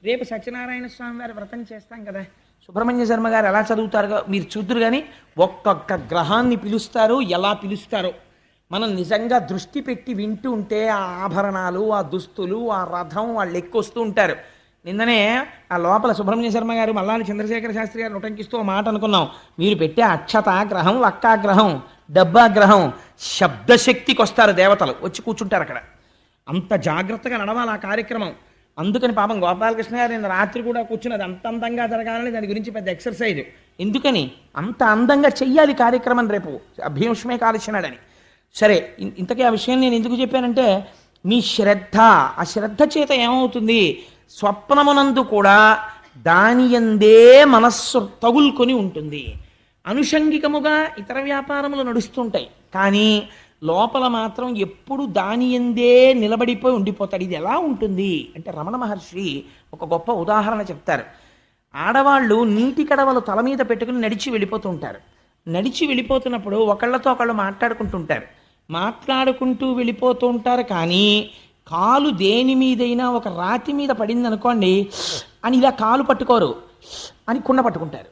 రేపు సత్యనారాయణ స్వామి వారి వ్రతం చేస్తాం కదా, సుబ్రహ్మణ్య శర్మ గారు ఎలా చదువుతారో మీరు చూద్దరు. కానీ ఒక్కొక్క గ్రహాన్ని పిలుస్తారు, ఎలా పిలుస్తారో మనం నిజంగా దృష్టి పెట్టి వింటూ ఉంటే ఆ ఆభరణాలు, ఆ దుస్తులు, ఆ రథం, వాళ్ళు ఎక్కువస్తూ ఉంటారు. నిన్ననే ఆ లోపల సుబ్రహ్మణ్య శర్మ గారు మల్లాని చంద్రశేఖర శాస్త్రి గారు ఉటంకిస్తూ మాట అనుకున్నాం. మీరు పెట్టే అక్షతాగ్రహం, వక్కాగ్రహం, డబ్బాగ్రహం, శబ్దశక్తికి వస్తారు దేవతలు, వచ్చి కూర్చుంటారు అక్కడ. అంత జాగ్రత్తగా నడవాలి ఆ కార్యక్రమం. అందుకని పాపం గోపాలకృష్ణ గారు నిన్న రాత్రి కూడా కూర్చున్నది. అంత అందంగా జరగాలని దాని గురించి పెద్ద ఎక్సర్సైజ్. ఎందుకని అంత అందంగా చెయ్యాలి కార్యక్రమం రేపు భీష్మే కాల్చినాడని. సరే, ఇంతకీ ఆ విషయం నేను ఎందుకు చెప్పానంటే, మీ శ్రద్ధ, ఆ శ్రద్ధ చేత ఏమవుతుంది, స్వప్నమునందు కూడా దాని యందే మనస్సు తగులుకొని ఉంటుంది. అనుషంగికముగా ఇతర వ్యాపారములు నడుస్తుంటాయి, కానీ లోపల మాత్రం ఎప్పుడు దాని యందే నిలబడిపోయి ఉండిపోతాడు. ఇది ఎలా ఉంటుంది అంటే, రమణ మహర్షి ఒక గొప్ప ఉదాహరణ చెప్తారు. ఆడవాళ్ళు నీటి కడవలు తల మీద పెట్టుకుని నడిచి వెళ్ళిపోతూ ఉంటారు. నడిచి వెళ్ళిపోతున్నప్పుడు ఒకళ్ళతో ఒకళ్ళు మాట్లాడుకుంటూ వెళ్ళిపోతూ ఉంటారు. కానీ కాలు దేని మీదైనా ఒక రాతి మీద పడింది అనుకోండి అని ఇలా కాలు పట్టుకోరు, అని కుండ పట్టుకుంటారు.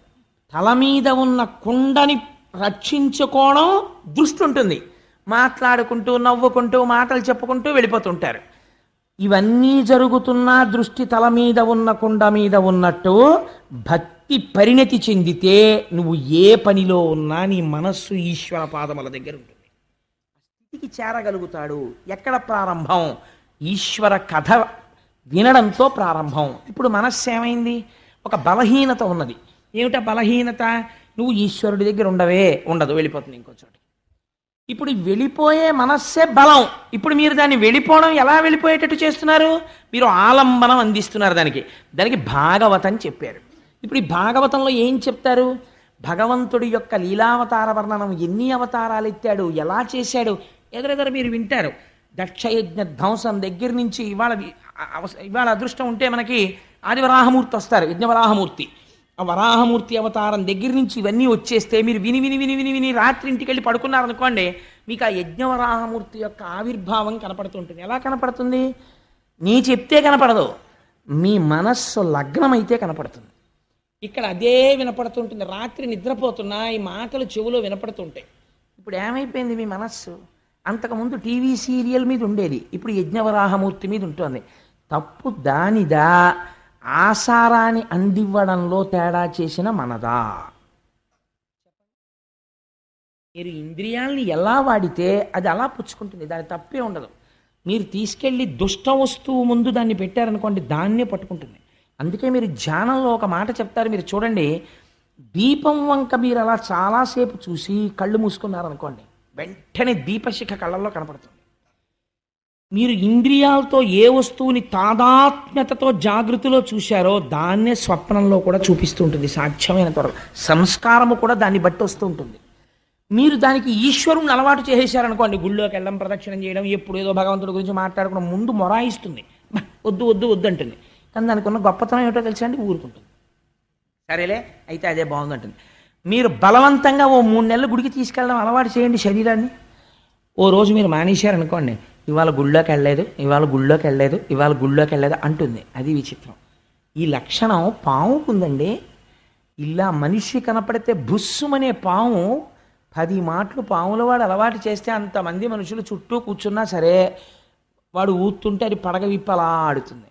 తల మీద ఉన్న కుండని రక్షించుకోవడం దృష్టి ఉంటుంది. మాట్లాడుకుంటూ, నవ్వుకుంటూ, మాటలు చెప్పుకుంటూ వెళ్ళిపోతుంటారు. ఇవన్నీ జరుగుతున్నా దృష్టి తల మీద ఉన్న కుండ మీద ఉన్నట్టు, భక్తి పరిణతి చెందితే నువ్వు ఏ పనిలో ఉన్నా నీ మనస్సు ఈశ్వర పాదముల దగ్గర ఉంటుంది. స్థితికి చేరగలుగుతాడు. ఎక్కడ ప్రారంభం? ఈశ్వర కథ వినడంతో ప్రారంభం. ఇప్పుడు మనస్సు ఏమైంది? ఒక బలహీనత ఉన్నది. ఏమిటా బలహీనత? నువ్వు ఈశ్వరుడి దగ్గర ఉండదు, వెళ్ళిపోతుంది ఇంకో చోట. ఇప్పుడు వెళ్ళిపోయే మనస్సే బలం. ఇప్పుడు మీరు దాన్ని వెళ్ళిపోవడం ఎలా వెళ్ళిపోయేటట్టు చేస్తున్నారు? మీరు ఆలంబనం అందిస్తున్నారు దానికి భాగవతం చెప్పారు. ఇప్పుడు ఈ భాగవతంలో ఏం చెప్తారు? భగవంతుడి యొక్క లీలావతార వర్ణనం, ఎన్ని అవతారాలు ఎత్తాడు, ఎలా చేశాడు, ఎదురెదర మీరు వింటారు. దక్షయజ్ఞ ధ్వంసం దగ్గర నుంచి ఇవాళ అదృష్టం ఉంటే మనకి ఆదివరాహమూర్తి వస్తారు, యజ్ఞవరాహమూర్తి. ఆ వరాహమూర్తి అవతారం దగ్గర నుంచి ఇవన్నీ వచ్చేస్తే మీరు విని విని విని విని విని రాత్రి ఇంటికి వెళ్ళి పడుకున్నారనుకోండి, మీకు ఆ యజ్ఞవరాహమూర్తి యొక్క ఆవిర్భావం కనపడుతుంటుంది. ఎలా కనపడుతుంది? నీ చెప్తే కనపడదు, మీ మనస్సు లగ్నమైతే కనపడుతుంది. ఇక్కడ అదే వినపడుతుంటుంది. రాత్రి నిద్రపోతున్నా ఈ మాటలు చెవులో వినపడుతుంటాయి. ఇప్పుడు ఏమైపోయింది మీ మనస్సు? అంతకుముందు టీవీ సీరియల్ మీద ఉండేది, ఇప్పుడు యజ్ఞవరాహమూర్తి మీద ఉంటుంది. తప్పు దానిదా, ఆసారాన్ని అందివ్వడంలో తేడా చేసిన మనదా? మీరు ఇంద్రియాలని ఎలా వాడితే అది అలా పుచ్చుకుంటుంది, దాని తప్పే ఉండదు. మీరు తీసుకెళ్ళి దుష్ట వస్తువు ముందు దాన్ని పెట్టారనుకోండి, దాన్నే పట్టుకుంటుంది. అందుకే మీరు ధ్యానంలో ఒక మాట చెప్తారు, మీరు చూడండి. దీపం వంక మీరు అలా చాలాసేపు చూసి కళ్ళు మూసుకున్నారనుకోండి, వెంటనే దీపశిఖ కళ్ళల్లో కనపడుతుంది. మీరు ఇంద్రియాలతో ఏ వస్తువుని తాదాత్మ్యతతో జాగృతిలో చూశారో దాన్నే స్వప్నంలో కూడా చూపిస్తూ ఉంటుంది సాధ్యమైన త్వరలో. సంస్కారము కూడా దాన్ని బట్టి వస్తూ ఉంటుంది. మీరు దానికి ఈశ్వరుని అలవాటు చేసేశారనుకోండి, గుళ్ళోకి వెళ్ళడం, ప్రదక్షిణం చేయడం, ఎప్పుడు ఏదో భగవంతుడి గురించి మాట్లాడుకోవడం, ముందు మొరాయిస్తుంది. వద్దు వద్దు వద్దు అంటుంది. కానీ దానికి ఉన్న గొప్పతనం ఏమిటో తెలుసా అండి, ఊరుకుంటుంది. సరేలే అయితే అదే బాగుందంటుంది. మీరు బలవంతంగా ఓ 3 నెలలు గుడికి తీసుకెళ్ళడం అలవాటు చేయండి శరీరాన్ని. ఓ రోజు మీరు మానేశారనుకోండి, ఇవాళ గుళ్ళోకి వెళ్ళలేదు, ఇవాళ గుళ్ళోకి వెళ్ళలేదు, ఇవాళ గుళ్ళోకి వెళ్ళలేదు అంటుంది. అది విచిత్రం. ఈ లక్షణం పాముకుందండి. ఇలా మనిషి కనపడితే బుస్సుమనే పాము 10 మాటలు పాముల వాడు అలవాటు చేస్తే అంతమంది మనుషులు చుట్టూ కూర్చున్నా సరే వాడు ఊతుంటే అది పడగ విప్పి అలా ఆడుతుంది.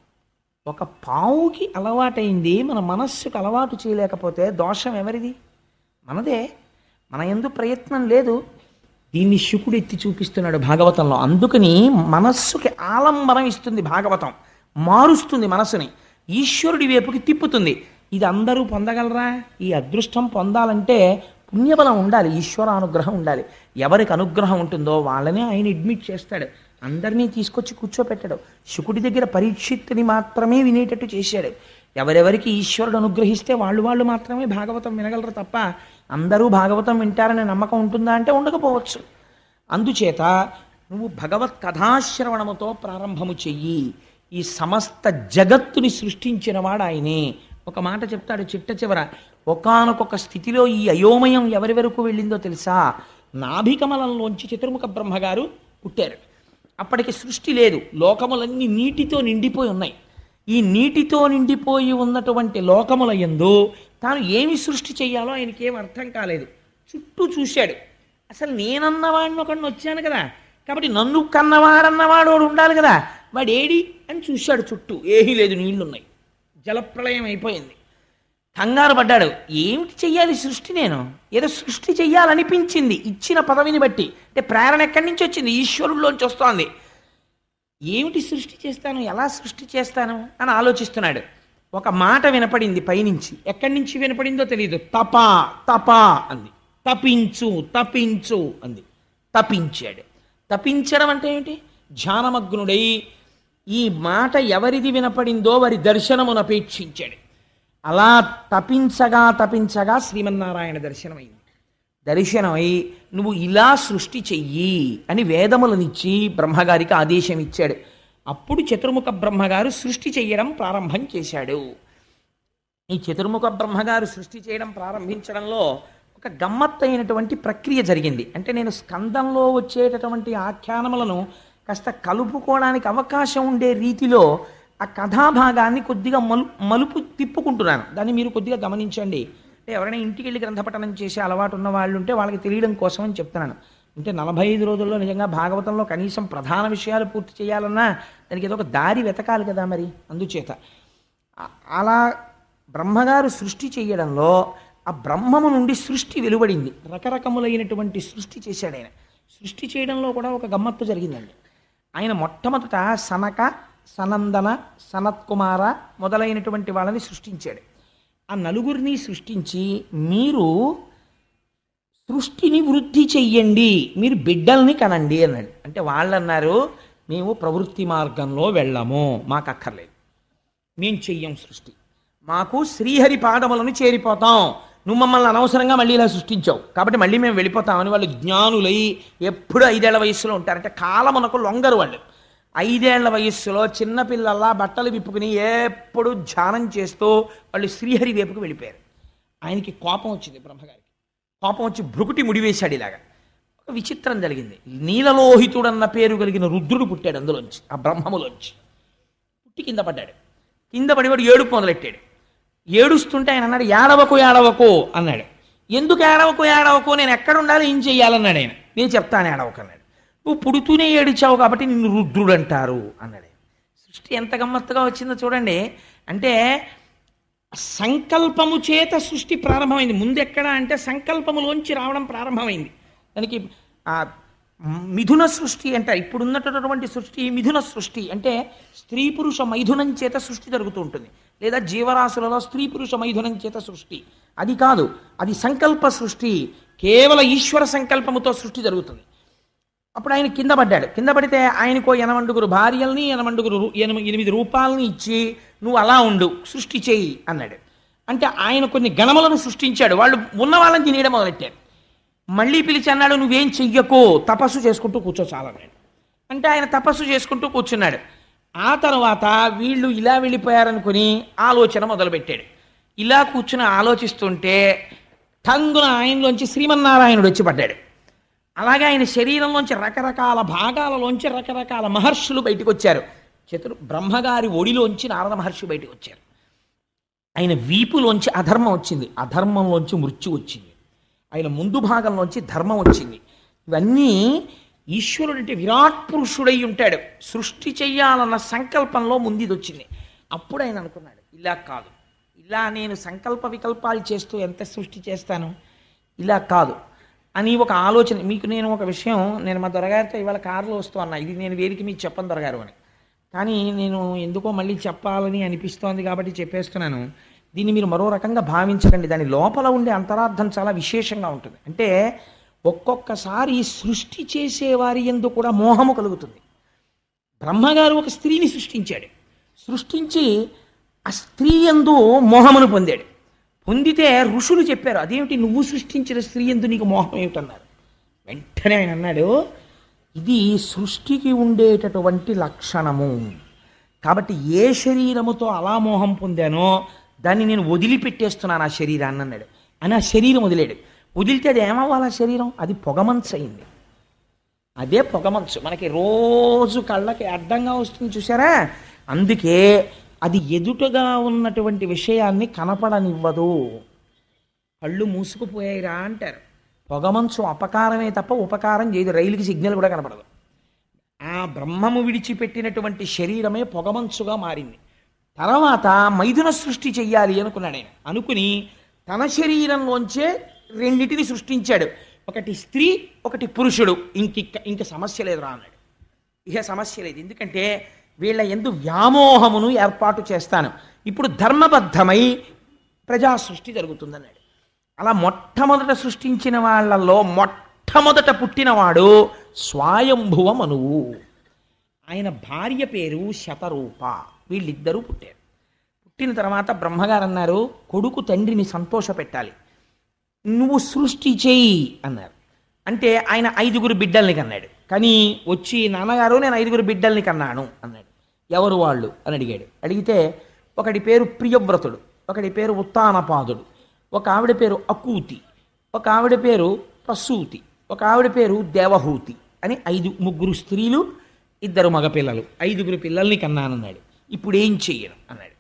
ఒక పావుకి అలవాటైంది మన మనస్సుకు అలవాటు చేయలేకపోతే దోషం ఎవరిది? మనదే. మన యందు ప్రయత్నం లేదు. దీన్ని శుకుడు ఎత్తి చూపిస్తున్నాడు భాగవతంలో. అందుకని మనస్సుకి ఆలంబనం ఇస్తుంది భాగవతం, మారుస్తుంది మనసుని, ఈశ్వరుడి వైపుకి తిప్పుతుంది. ఇది అందరూ పొందగలరా? ఈ అదృష్టం పొందాలంటే పుణ్యబలం ఉండాలి, ఈశ్వరానుగ్రహం ఉండాలి. ఎవరికి అనుగ్రహం ఉంటుందో వాళ్ళనే ఆయన అడ్మిట్ చేస్తాడు, అందరినీ తీసుకొచ్చి కూర్చోపెట్టాడు. శుకుడి దగ్గర పరీక్షిత్తుని మాత్రమే వినేటట్టు చేశాడు. ఎవరెవరికి ఈశ్వరుడు అనుగ్రహిస్తే వాళ్ళు మాత్రమే భాగవతం వినగలరు తప్ప అందరూ భాగవతం వింటారనే నమ్మకం ఉంటుందా అంటే ఉండకపోవచ్చు. అందుచేత నువ్వు భగవత్ కథాశ్రవణముతో ప్రారంభము చెయ్యి. ఈ సమస్త జగత్తుని సృష్టించిన వాడు ఆయనే. ఒక మాట చెప్తాడు చిట్ట చివర, ఒకానొక స్థితిలో ఈ అయోమయం ఎవరి వరకు వెళ్ళిందో తెలుసా? నాభికమలంలోంచి చతుర్ముఖ బ్రహ్మగారు పుట్టారు. అప్పటికి సృష్టి లేదు, లోకములన్నీ నీటితో నిండిపోయి ఉన్నాయి. ఈ నీటితో నిండిపోయి ఉన్నటువంటి లోకముల యందు తాను ఏమి సృష్టి చెయ్యాలో ఆయనకి ఏం అర్థం కాలేదు. చుట్టూ చూశాడు, అసలు నేనన్నవాడిని ఒకడిని వచ్చాను కదా, కాబట్టి నన్ను కన్నవాడన్నవాడు వాడు ఉండాలి కదా, వాడు ఏడి అని చూశాడు. చుట్టూ ఏమీ లేదు, నీళ్లున్నాయి, జలప్రళయం అయిపోయింది. కంగారు పడ్డాడు, ఏమిటి చెయ్యాలి సృష్టి? నేను ఏదో సృష్టి చెయ్యాలనిపించింది ఇచ్చిన పదవిని బట్టి. అంటే ప్రేరణ ఎక్కడి నుంచి వచ్చింది? ఈశ్వరుల్లోంచి వస్తోంది. ఏమిటి సృష్టి చేస్తాను, ఎలా సృష్టి చేస్తాను అని ఆలోచిస్తున్నాడు. ఒక మాట వినపడింది పైనుంచి. ఎక్కడి నుంచి వినపడిందో తెలియదు. తపా తపా అంది. తపించు తపించు అంది. తపించాడు. తపించడం అంటే ఏంటి? ధ్యానమగ్నుడై ఈ మాట ఎవరిది వినపడిందో వారి దర్శనమునపేక్షించాడు. అలా తపించగా తపించగా శ్రీమన్నారాయణ దర్శనమైంది. దర్శనమై నువ్వు ఇలా సృష్టి చెయ్యి అని వేదములనిచ్చి బ్రహ్మగారికి ఆదేశం ఇచ్చాడు. అప్పుడు చతుర్ముఖ బ్రహ్మగారు సృష్టి చేయడం ప్రారంభం చేశాడు. ఈ చతుర్ముఖ బ్రహ్మగారు సృష్టి చేయడం ప్రారంభించడంలో ఒక గమ్మత్తైనటువంటి ప్రక్రియ జరిగింది. అంటే నేను స్కందంలో వచ్చేటటువంటి ఆఖ్యానములను కాస్త కలుపుకోవడానికి అవకాశం ఉండే రీతిలో ఆ కథాభాగాన్ని కొద్దిగా మలుపు తిప్పుకుంటున్నాను. దాన్ని మీరు కొద్దిగా గమనించండి. అంటే ఎవరైనా ఇంటికి వెళ్ళి గ్రంథపఠనం చేసే అలవాటు ఉన్న వాళ్ళు ఉంటే వాళ్ళకి తెలియడం కోసం అని చెప్తున్నాను. అంటే 45 రోజుల్లో నిజంగా భాగవతంలో కనీసం ప్రధాన విషయాలు పూర్తి చేయాలన్నా దానికి ఏదో ఒక దారి వెతకాలి కదా మరి. అందుచేత అలా బ్రహ్మగారు సృష్టి చేయడంలో ఆ బ్రహ్మము నుండి సృష్టి వెలువడింది. రకరకములైనటువంటి సృష్టి చేశాడు ఆయన. సృష్టి చేయడంలో కూడా ఒక గమ్మత్తు జరిగిందండి. ఆయన మొట్టమొదట సనక, సనందన, సనత్కుమార మొదలైనటువంటి వాళ్ళని సృష్టించాడు. ఆ నలుగురిని సృష్టించి మీరు సృష్టిని వృద్ధి చెయ్యండి, మీరు బిడ్డల్ని కనండి అన్నాడు. అంటే వాళ్ళు అన్నారు, మేము ప్రవృత్తి మార్గంలో వెళ్ళము, మాకు అక్కర్లేదు, మేము చెయ్యం సృష్టి, మాకు శ్రీహరి పాదములను చేరిపోతాం, నువ్వు మమ్మల్ని అనవసరంగా మళ్ళీ ఇలా సృష్టించావు కాబట్టి మళ్ళీ మేము వెళ్ళిపోతామని వాళ్ళు జ్ఞానులై ఎప్పుడు 5 ఏళ్ల వయస్సులో ఉంటారంటే కాలమునకు లొంగరు. వాళ్ళు 5 ఏళ్ల వయస్సులో చిన్నపిల్లల్లా బట్టలు విప్పుకుని ఎప్పుడు ధ్యానం చేస్తూ వాళ్ళు శ్రీహరి వైపుకు వెళ్ళిపోయారు. ఆయనకి కోపం వచ్చింది. బ్రహ్మగారికి కోపం వచ్చి భృకుటి ముడివేశాడు. ఇలాగా ఒక విచిత్రం జరిగింది. నీలలోహితుడన్న పేరు కలిగిన రుద్రుడు పుట్టాడు అందులోంచి, ఆ బ్రహ్మములోంచి పుట్టి కింద పడ్డాడు. కింద పడివాడు ఏడుపు మొదలెట్టాడు. ఏడుస్తుంటే ఆయన అన్నాడు, ఏడవకు ఏడవకు అన్నాడు. ఎందుకు ఏడవకు ఏడవకు, నేను ఎక్కడ ఉండాలి, ఏం చెయ్యాలన్నాడు ఆయన. నేను చెప్తాను ఏడవకు అన్నాడు. నువ్వు పుడుతూనే ఏడిచావు కాబట్టి నిన్ను రుద్రుడు అంటారు అన్నాడు. సృష్టి ఎంత గమ్మత్తుగా వచ్చిందో చూడండి. అంటే సంకల్పము చేత సృష్టి ప్రారంభమైంది. ముందు ఎక్కడ అంటే సంకల్పములోంచి రావడం ప్రారంభమైంది. దానికి మిథున సృష్టి అంటారు. ఇప్పుడు ఉన్నటువంటి సృష్టి మిథున సృష్టి. అంటే స్త్రీ పురుష మైథునం చేత సృష్టి జరుగుతూ ఉంటుంది, లేదా జీవరాశులలో స్త్రీ పురుష మైథునం చేత సృష్టి. అది కాదు, అది సంకల్ప సృష్టి. కేవల ఈశ్వర సంకల్పముతో సృష్టి జరుగుతుంది. అప్పుడు ఆయన కింద పడ్డాడు. కింద పడితే ఆయనకో 8 భార్యల్ని 8 రూపాలని ఇచ్చి నువ్వు అలా ఉండు, సృష్టి చేయి అన్నాడు. అంటే ఆయన కొన్ని గణములను సృష్టించాడు. వాళ్ళు ఉన్న వాళ్ళని తినేయడం మొదలెట్టారు. మళ్ళీ పిలిచి అన్నాడు, నువ్వేం చెయ్యకో, తపస్సు చేసుకుంటూ కూర్చో చాలన్నాడు. అంటే ఆయన తపస్సు చేసుకుంటూ కూర్చున్నాడు. ఆ తర్వాత వీళ్ళు ఇలా వెళ్ళిపోయారనుకుని ఆలోచన మొదలుపెట్టాడు. ఇలా కూర్చుని ఆలోచిస్తుంటే టంగున ఆయనలోంచి శ్రీమన్నారాయణుడు వచ్చి పడ్డాడు. అలాగే ఆయన శరీరంలోంచి రకరకాల భాగాలలోంచి రకరకాల మహర్షులు బయటకు వచ్చారు. బ్రహ్మగారి ఒడిలోంచి నారద మహర్షి బయటకు వచ్చారు. ఆయన వీపులోంచి అధర్మం వచ్చింది, అధర్మంలోంచి మృత్యు వచ్చింది, ఆయన ముందు భాగంలోంచి ధర్మం వచ్చింది. ఇవన్నీ ఈశ్వరుడు అంటే విరాట్ పురుషుడై ఉంటాడు. సృష్టి చెయ్యాలన్న సంకల్పంలో ముందు ఇది వచ్చింది. అప్పుడు ఆయన అనుకున్నాడు, ఇలా కాదు, ఇలా నేను సంకల్ప వికల్పాలు చేస్తూ ఎంత సృష్టి చేస్తాను, ఇలా కాదు అని ఒక ఆలోచన. మీకు నేను ఒక విషయం, నేను మా దొరగారితో ఇవాళ కారులో వస్తూ అన్నా, ఇది నేను వేదిక మీకు చెప్పను దొరగారు అని, కానీ నేను ఎందుకో మళ్ళీ చెప్పాలని అనిపిస్తోంది కాబట్టి చెప్పేస్తున్నాను. దీన్ని మీరు మరో రకంగా భావించకండి, దాని లోపల ఉండే అంతరార్థం చాలా విశేషంగా ఉంటుంది. అంటే ఒక్కొక్కసారి సృష్టి చేసేవారి యందు కూడా మోహము కలుగుతుంది. బ్రహ్మగారు ఒక స్త్రీని సృష్టించాడు, సృష్టించి ఆ స్త్రీ యందు మోహమును పొందాడు. పొందితే ఋషులు చెప్పారు, అదేమిటి నువ్వు సృష్టించిన స్త్రీ యందు నీకు మోహం ఏమిటన్నారు. వెంటనే ఆయన అన్నాడు, ఇది సృష్టికి ఉండేటటువంటి లక్షణము, కాబట్టి ఏ శరీరముతో అలా మోహం పొందానో దాన్ని నేను వదిలిపెట్టేస్తున్నాను ఆ శరీరాన్ని అన్నాడు. అని ఆ శరీరం వదిలేడు. వదిలితే అది ఏమవ్వాలి ఆ శరీరం? అది పొగమంచు అయింది. అదే పొగమంచు మనకి రోజు కళ్ళకి అడ్డంగా వస్తుంది చూసారా, అందుకే అది ఎదుటగా ఉన్నటువంటి విషయాన్ని కనపడనివ్వదు. కళ్ళు మూసుకుపోయాయిరా అంటారు. పొగమంచు అపకారమే తప్ప ఉపకారం చేయదు, రైలుకి సిగ్నల్ కూడా కనపడదు. ఆ బ్రహ్మము విడిచిపెట్టినటువంటి శరీరమే పొగమంచుగా మారింది. తర్వాత మైథున సృష్టి చెయ్యాలి అనుకున్నాడు ఆయన. అనుకుని తన శరీరంలోంచే రెండింటిని సృష్టించాడు, ఒకటి స్త్రీ ఒకటి పురుషుడు. ఇంక సమస్య లేదు రా అన్నాడు. ఇక సమస్య లేదు, ఎందుకంటే వీళ్ళ యందు వ్యామోహమును ఏర్పాటు చేస్తాను. ఇప్పుడు ధర్మబద్ధమై ప్రజా సృష్టి జరుగుతుందన్నాడు. అలా మొట్టమొదట సృష్టించిన వాళ్ళల్లో మొట్టమొదట పుట్టినవాడు స్వయంభువ మనువు. ఆయన భార్య పేరు శతరూప. వీళ్ళిద్దరూ పుట్టారు. పుట్టిన తర్వాత బ్రహ్మగారు అన్నారు, కొడుకు తండ్రిని సంతోషపెట్టాలి, నువ్వు సృష్టి చేయి అన్నారు. అంటే ఆయన 5 బిడ్డల్ని కన్నాడు. కానీ వచ్చి నాన్నగారు నేను 5 బిడ్డల్ని కన్నాను అన్నాడు. ఎవరు వాళ్ళు అని అడిగాడు. అడిగితే ఒకటి పేరు ప్రియవ్రతుడు, ఒకటి పేరు ఉత్తానపాదుడు, ఒక ఆవిడ పేరు అకూతి, ఒక ఆవిడ పేరు ప్రసూతి, ఒక ఆవిడ పేరు దేవహూతి అని 3 స్త్రీలు 2 మగపిల్లలు, 5 పిల్లల్ని కన్నానన్నాడు. ఇప్పుడు ఏం చెయ్యను అన్నాడు.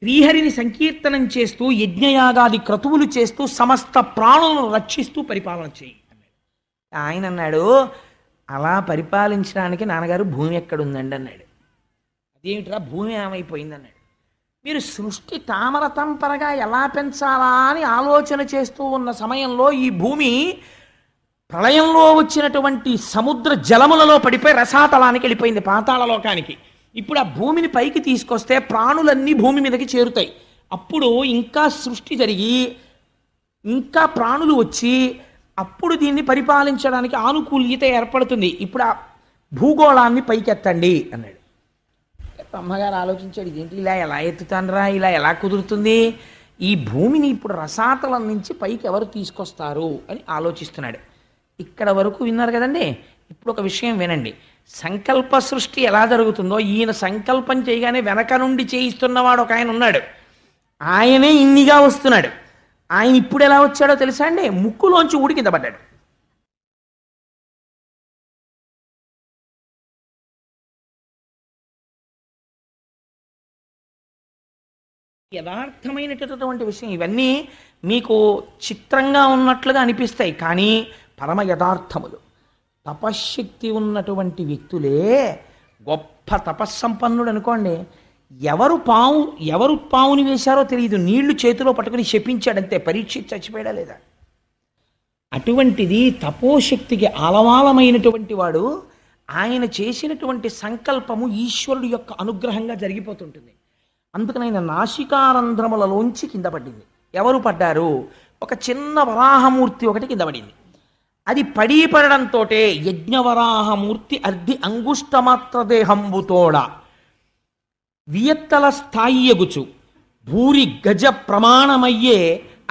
శ్రీహరిని సంకీర్తనం చేస్తూ యజ్ఞయాగాది క్రతువులు చేస్తూ సమస్త ప్రాణులను రక్షిస్తూ పరిపాలన చేయి అన్నాడు. ఆయన అన్నాడు, అలా పరిపాలించడానికి నాన్నగారు భూమి ఎక్కడుందండి అన్నాడు. అదేమిట్రా భూమి ఏమైపోయింది అన్నాడు. మీరు సృష్టి తామర తంపరగా ఎలా పెంచాలా అని ఆలోచన చేస్తూ ఉన్న సమయంలో ఈ భూమి ప్రళయంలో వచ్చినటువంటి సముద్ర జలములలో పడిపోయి రసాతలానికి వెళ్ళిపోయింది, పాతాళలోకానికి. ఇప్పుడు ఆ భూమిని పైకి తీసుకొస్తే ప్రాణులన్నీ భూమి మీదకి చేరుతాయి. అప్పుడు ఇంకా సృష్టి జరిగి ఇంకా ప్రాణులు వచ్చి అప్పుడు దీన్ని పరిపాలించడానికి ఆనుకూల్యత ఏర్పడుతుంది. ఇప్పుడు ఆ భూగోళాన్ని పైకెత్తండి అన్నాడు. అమ్మగారు ఆలోచించాడు, ఇదేంటి ఇలా ఎలా ఎత్తుతానరా, ఇలా ఎలా కుదురుతుంది, ఈ భూమిని ఇప్పుడు రసాతలం నుంచి పైకి ఎవరు తీసుకొస్తారు అని ఆలోచిస్తున్నాడు. ఇక్కడ వరకు విన్నారు కదండి. ఇప్పుడు ఒక విషయం వినండి. సంకల్ప సృష్టి ఎలా జరుగుతుందో, ఈయన సంకల్పం చేయగానే వెనక నుండి చేయిస్తున్నవాడు ఒక ఆయన ఉన్నాడు, ఆయనే ఇన్నిగా వస్తున్నాడు. ఆయన ఇప్పుడు ఎలా వచ్చాడో తెలుసా అండి, ముక్కులోంచి ఊడి కింద పడ్డాడు. యథార్థమైనటువంటి విషయం. ఇవన్నీ మీకు చిత్రంగా ఉన్నట్లుగా అనిపిస్తాయి, కానీ పరమ యథార్థములు. తపశ్శక్తి ఉన్నటువంటి వ్యక్తులే గొప్ప తపస్సంపన్నుడు అనుకోండి. ఎవరు పావుని వేశారో తెలియదు, నీళ్లు చేతిలో పట్టుకుని శపించాడంతే, పరీక్ష చచ్చిపోయాడా లేదా. అటువంటిది తపోశక్తికి ఆలవాలమైనటువంటి వాడు. ఆయన చేసినటువంటి సంకల్పము ఈశ్వరుడు యొక్క అనుగ్రహంగా జరిగిపోతుంటుంది. అందుకని ఆయన నాసికారంధ్రములలోంచి కింద పడింది. ఎవరు పడ్డారు? ఒక చిన్న వరాహమూర్తి ఒకటి కింద పడింది. అది పడడంతో యజ్ఞవరాహమూర్తి అర్ధి అంగుష్టమాత్ర దేహంబుతోడ వియత్తల స్థాయియగుచు భూరి గజ ప్రమాణమయ్యే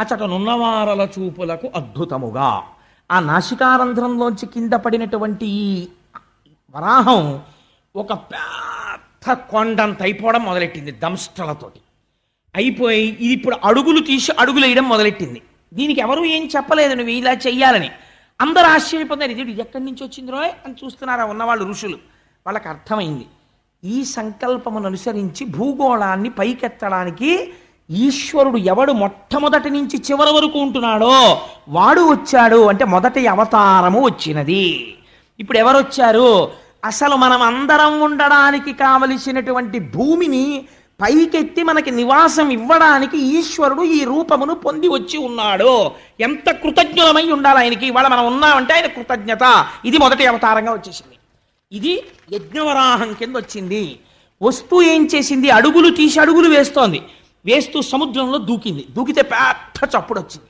అచటనున్నవారల చూపులకు అద్భుతముగా. ఆ నాసికారంధ్రంలోంచి కింద పడినటువంటి ఈ వరాహం ఒక కొండంత అయిపోవడం మొదలెట్టింది దంష్టలతోటి. అయిపోయి ఇది ఇప్పుడు అడుగులు తీసి అడుగులు వేయడం మొదలెట్టింది. దీనికి ఎవరు ఏం చెప్పలేదు నువ్వు ఇలా చెయ్యాలని. అందరూ ఆశ్చర్యపోతున్నారు, ఇది ఎక్కడి నుంచి వచ్చిందిరో అని చూస్తున్నారా ఉన్నవాళ్ళు ఋషులు. వాళ్ళకి అర్థమైంది, ఈ సంకల్పమును అనుసరించి భూగోళాన్ని పైకెత్తడానికి ఈశ్వరుడు ఎవడు మొట్టమొదటి నుంచి చివరి వరకు ఉంటున్నాడో వాడు వచ్చాడు. అంటే మొదటి అవతారము వచ్చినది. ఇప్పుడు ఎవరు వచ్చారు? అసలు మనం అందరం ఉండడానికి కావలసినటువంటి భూమిని పైకెత్తి మనకి నివాసం ఇవ్వడానికి ఈశ్వరుడు ఈ రూపమును పొంది వచ్చి ఉన్నాడు. ఎంత కృతజ్ఞులమై ఉండాలి ఆయనకి. ఇవాళ మనం ఉన్నామంటే ఆయన కృతజ్ఞత. ఇది మొదటి అవతారంగా వచ్చేసింది. ఇది యజ్ఞవరాహం కింద వచ్చింది. వస్తూ ఏం చేసింది? అడుగులు తీసి అడుగులు వేస్తోంది. వేస్తూ సముద్రంలో దూకింది. దూకితే పెద్ద చప్పుడు వచ్చింది.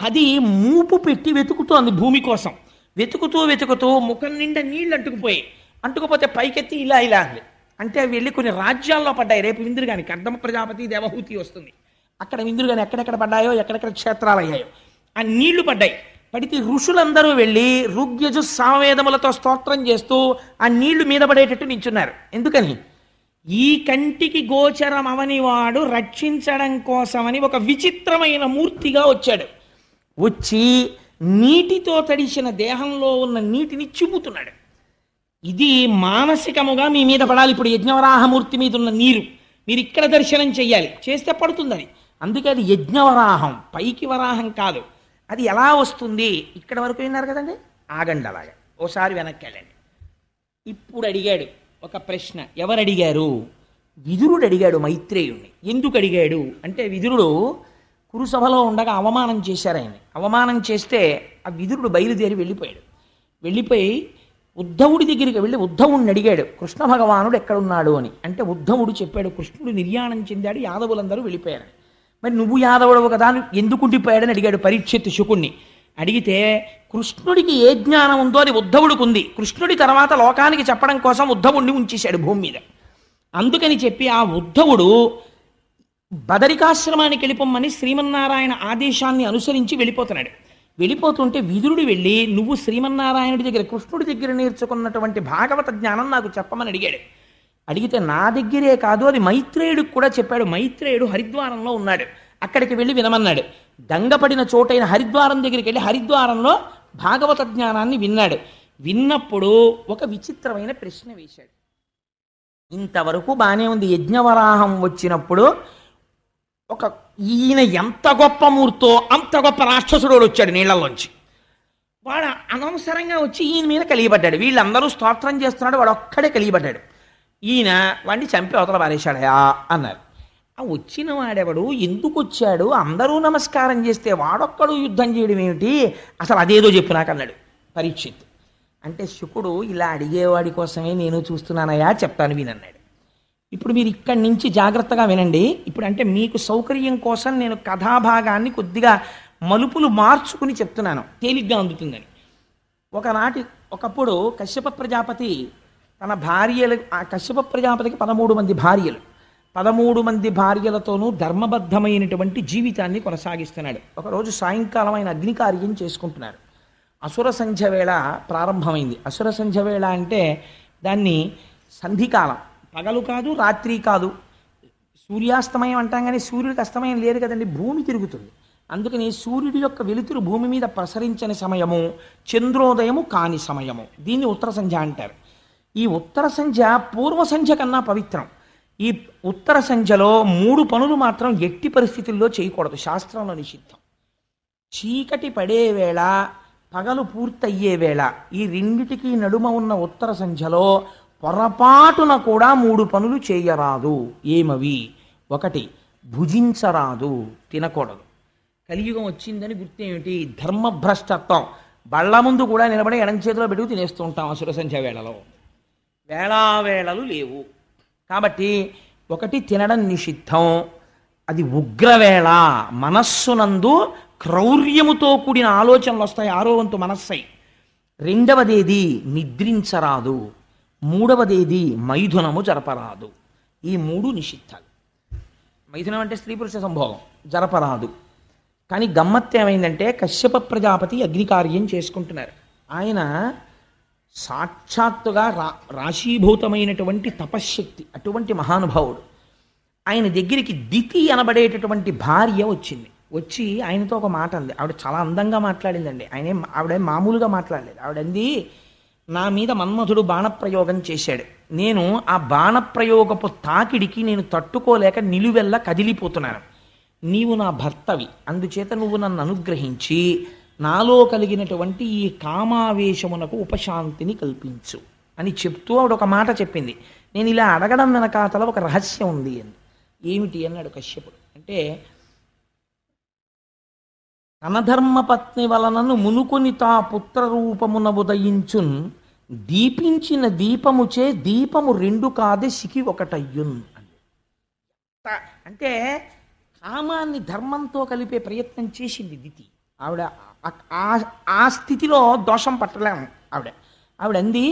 అది మూపు పెట్టి వెతుకుతోంది భూమి కోసం. వెతుకుతూ వెతుకుతూ ముఖం నిండా నీళ్ళు అంటుకుపోతే పైకెత్తి ఇలా ఇలా అంది. అంటే అవి వెళ్ళి కొన్ని రాజ్యాల్లో పడ్డాయి. రేపు విందురుగాని కర్దమ ప్రజాపతి దేవహూతి వస్తుంది. అక్కడ విందురుగాని ఎక్కడెక్కడ పడ్డాయో, ఎక్కడెక్కడ క్షేత్రాలు అయ్యాయో ఆ నీళ్లు పడ్డాయి. పడితే ఋషులందరూ వెళ్ళి ఋగ్యజు సామవేదములతో స్తోత్రం చేస్తూ ఆ నీళ్లు మీద పడేటట్టు నించున్నారు. ఎందుకని? ఈ కంటికి గోచరం అవనివాడు రక్షించడం కోసమని ఒక విచిత్రమైన మూర్తిగా వచ్చాడు. వచ్చి నీటితో తడిసిన దేహంలో ఉన్న నీటిని చిమ్ముతున్నాడు. ఇది మానసికముగా మీ మీద పడాలి. ఇప్పుడు యజ్ఞవరాహమూర్తి మీద ఉన్న నీరు మీరు ఇక్కడ దర్శనం చెయ్యాలి. చేస్తే పడుతుందని. అందుకే అది యజ్ఞవరాహం, పైకి వరాహం కాదు. అది ఎలా వస్తుంది? ఇక్కడ వరకు విన్నారు కదండి. ఆగండి అలాగా, ఓసారి వెనక్కి వెళ్ళండి. ఇప్పుడు అడిగాడు ఒక ప్రశ్న. ఎవరు అడిగారు? విదురుడు అడిగాడు మైత్రేయుణ్ణి. ఎందుకు అడిగాడు అంటే, విదురుడు కురుసభలో ఉండగా అవమానం చేశారు ఆయన్ని. అవమానం చేస్తే ఆ విదురుడు బయలుదేరి వెళ్ళిపోయాడు. వెళ్ళిపోయి ఉద్ధవుడి దగ్గరికి వెళ్ళి ఉద్ధవుడిని అడిగాడు, కృష్ణ భగవానుడు ఎక్కడున్నాడు అని. అంటే ఉద్ధవుడు చెప్పాడు, కృష్ణుడు నిర్యాణం చెందాడు, యాదవులందరూ వెళ్ళిపోయారని. మరి నువ్వు యాదవుడవు కదా ఎందుకు ఉండిపోయాడని అడిగాడు పరీక్షిత్ శుకుణ్ణి. అడిగితే కృష్ణుడికి ఏ జ్ఞానం ఉందో అది ఉద్ధవుడికి ఉంది. కృష్ణుడి తర్వాత లోకానికి చెప్పడం కోసం ఉద్ధవుడిని ఉంచేశాడు భూమి మీద. అందుకని చెప్పి ఆ ఉద్ధవుడు బదరికాశ్రమానికి వెళ్ళిపోమ్మని శ్రీమన్నారాయణ ఆదేశాన్ని అనుసరించి వెళ్ళిపోతున్నాడు. వెళ్ళిపోతుంటే విదురుడు వెళ్ళి, నువ్వు శ్రీమన్నారాయణుడి దగ్గర కృష్ణుడి దగ్గర నేర్చుకున్నటువంటి భాగవత జ్ఞానం నాకు చెప్పమని అడిగాడు. అడిగితే నా దగ్గరే కాదు, అది మైత్రేయుడికి కూడా చెప్పాడు. మైత్రేయుడు హరిద్వారంలో ఉన్నాడు, అక్కడికి వెళ్ళి వినమన్నాడు. గంగపడిన చోటైన హరిద్వారం దగ్గరికి వెళ్ళి హరిద్వారంలో భాగవత జ్ఞానాన్ని విన్నాడు. విన్నప్పుడు ఒక విచిత్రమైన ప్రశ్న వేశాడు. ఇంతవరకు బాగానే ఉంది. యజ్ఞవరాహం వచ్చినప్పుడు ఒక ఈయన ఎంత గొప్ప మూర్తో అంత గొప్ప రాక్షసుడు వచ్చాడు నీళ్లలోంచి. వాడు అనవసరంగా వచ్చి ఈయన మీద కలిగిపడ్డాడు. వీళ్ళందరూ స్తోత్రం చేస్తున్నాడు, వాడు ఒక్కడే కలిగిపడ్డాడు. ఈయన వాడిని చంపి అవతల పారేశాడయా అన్నారు. ఆ వచ్చిన వాడెవడు, ఎందుకు వచ్చాడు, అందరూ నమస్కారం చేస్తే వాడొక్కడు యుద్ధం చేయడం ఏమిటి, అసలు అదేదో చెప్పు నాకు అన్నాడు పరీక్షిత్. అంటే శుకుడు, ఇలా అడిగేవాడి కోసమే నేను చూస్తున్నానయా, చెప్తాను వినన్నాడు. ఇప్పుడు మీరు ఇక్కడి నుంచి జాగ్రత్తగా వినండి. ఇప్పుడు అంటే మీకు సౌకర్యం కోసం నేను కథాభాగాన్ని కొద్దిగా మలుపులు మార్చుకుని చెప్తున్నాను, తేలిగ్గా అందుతుందని. ఒకప్పుడు కశ్యప ప్రజాపతి తన భార్యలు, ఆ కశ్యప ప్రజాపతికి 13 మంది భార్యలు, 13 మంది భార్యలతోనూ ధర్మబద్ధమైనటువంటి జీవితాన్ని కొనసాగిస్తున్నాడు. ఒకరోజు సాయంకాలం ఆయన అగ్నికార్యం చేసుకుంటున్నారు. అసుర సంధ్య వేళ ప్రారంభమైంది. అసుర సంధ్య వేళ అంటే దాన్ని సంధికాలం, పగలు కాదు రాత్రి కాదు. సూర్యాస్తమయం అంటాం కానీ సూర్యుడికి అస్తమయం లేదు కదండి, భూమి తిరుగుతుంది. అందుకని సూర్యుడి యొక్క వెలుతురు భూమి మీద ప్రసరించని సమయము, చంద్రోదయము కాని సమయము, దీన్ని ఉత్తర సంధ్య అంటారు. ఈ ఉత్తర సంధ్య పూర్వ సంధ్య కన్నా పవిత్రం. ఈ ఉత్తర సంధ్యలో 3 పనులు మాత్రం ఎట్టి పరిస్థితుల్లో చేయకూడదు, శాస్త్రంలో నిషిద్ధం. చీకటి పడే వేళ, పగలు పూర్తయ్యే వేళ, ఈ రెండిటికి నడుమ ఉన్న ఉత్తర సంధ్యలో పొరపాటున కూడా 3 పనులు చేయరాదు. ఏమవి? 1, భుజించరాదు, తినకూడదు. కలియుగం వచ్చిందని గుర్తేమిటి? ధర్మభ్రష్టత్వం. బళ్ళ ముందు కూడా నిలబడి ఎడం చేతిలో పెట్టుకు తినేస్తూ ఉంటాం అసుర సంధ్య వేళలో. వేళావేళలు లేవు కాబట్టి 1 తినడం నిషిద్ధం. అది ఉగ్రవేళ, మనస్సునందు క్రౌర్యముతో కూడిన ఆలోచనలు వస్తాయి, 6వ వంతు మనస్సై. 2వదేది నిద్రించరాదు. 3వదేది మైథునము జరపరాదు. ఈ 3 నిషిద్ధాలు. మైథునం అంటే స్త్రీ పురుష సంభోగం, జరపరాదు. కానీ గమ్మత్తు ఏమైందంటే, కశ్యప ప్రజాపతి అగ్నికార్యం చేసుకుంటున్నారు. ఆయన సాక్షాత్తుగా రాశీభూతమైనటువంటి తపశ్శక్తి, అటువంటి మహానుభావుడు. ఆయన దగ్గరికి దితి అనబడేటటువంటి భార్య వచ్చింది. వచ్చి ఆయనతో ఒక మాట అంది. ఆవిడ చాలా అందంగా మాట్లాడిందండి. ఆవిడ మామూలుగా మాట్లాడలేదు. ఆవిడంది, నా మీద మన్మధుడు బాణప్రయోగం చేశాడు. నేను ఆ బాణప్రయోగపు తాకిడికి నేను తట్టుకోలేక నిలువెల్లా కదిలిపోతున్నాను. నీవు నా భర్తవి, అందుచేత నువ్వు నన్ను అనుగ్రహించి నాలో కలిగినటువంటి ఈ కామావేశమునకు ఉపశాంతిని కల్పించు అని చెప్తూ ఆవిడ ఒక మాట చెప్పింది. నేను ఇలా అడగడం వెనకాతల ఒక రహస్యం ఉంది అని. ఏమిటి అన్నాడు కశ్యపుడు. అంటే తన ధర్మపత్ని వలనను మునుకొని తా పుత్రరూపమున ఉదయించున్, దీపించిన దీపముచే దీపము రెండు కాదే సికి ఒకటయ్యున్. అంటే కామాన్ని ధర్మంతో కలిపే ప్రయత్నం చేసింది దితి. ఆవిడ ఆ స్థితిలో దోషం పట్టలేము. ఆవిడంది,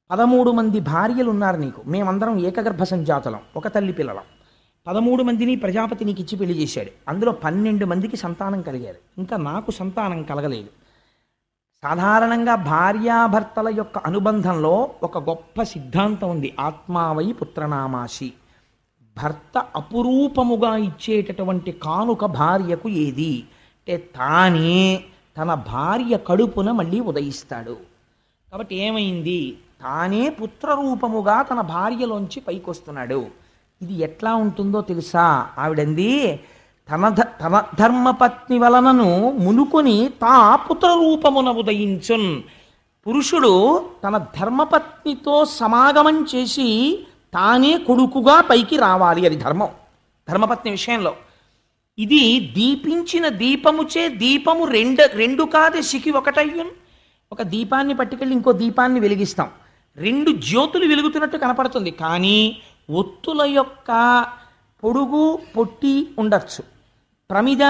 13 మంది భార్యలు ఉన్నారు నీకు, మేమందరం ఏకగర్భ సంజాతులం, ఒక తల్లి పిల్లలం. 13 మందిని ప్రజాపతి నీకు ఇచ్చి పెళ్లి చేశాడు. అందులో 12 మందికి సంతానం కలిగారు, ఇంకా నాకు సంతానం కలగలేదు. సాధారణంగా భార్యాభర్తల యొక్క అనుబంధంలో ఒక గొప్ప సిద్ధాంతం ఉంది, ఆత్మావై పుత్రనామాసి. భర్త అపురూపముగా ఇచ్చేటటువంటి కానుక భార్యకు ఏది అంటే తానే తన భార్య కడుపున మళ్ళీ ఉదయిస్తాడు. కాబట్టి ఏమైంది, తానే పుత్రరూపముగా తన భార్యలోంచి పైకొస్తున్నాడు. ఇది ఎట్లా ఉంటుందో తెలుసా? ఆవిడంది, తన ధర్మపత్ని వలనను మునుకొని తా పుత్రరూపమున ఉదయించున్. పురుషుడు తన ధర్మపత్నితో సమాగమం చేసి తానే కొడుకుగా పైకి రావాలి. అది ధర్మం, ధర్మపత్ని విషయంలో. ఇది దీపించిన దీపముచే దీపము రెండు కాదే సికి ఒకటయ్యున్. ఒక దీపాన్ని పట్టుకెళ్ళి ఇంకో దీపాన్ని వెలిగిస్తాం, 2 జ్యోతులు వెలుగుతున్నట్టు కనపడుతుంది. కానీ ఒత్తుల యొక్క పొడుగు పొట్టి ఉండొచ్చు, ప్రమిద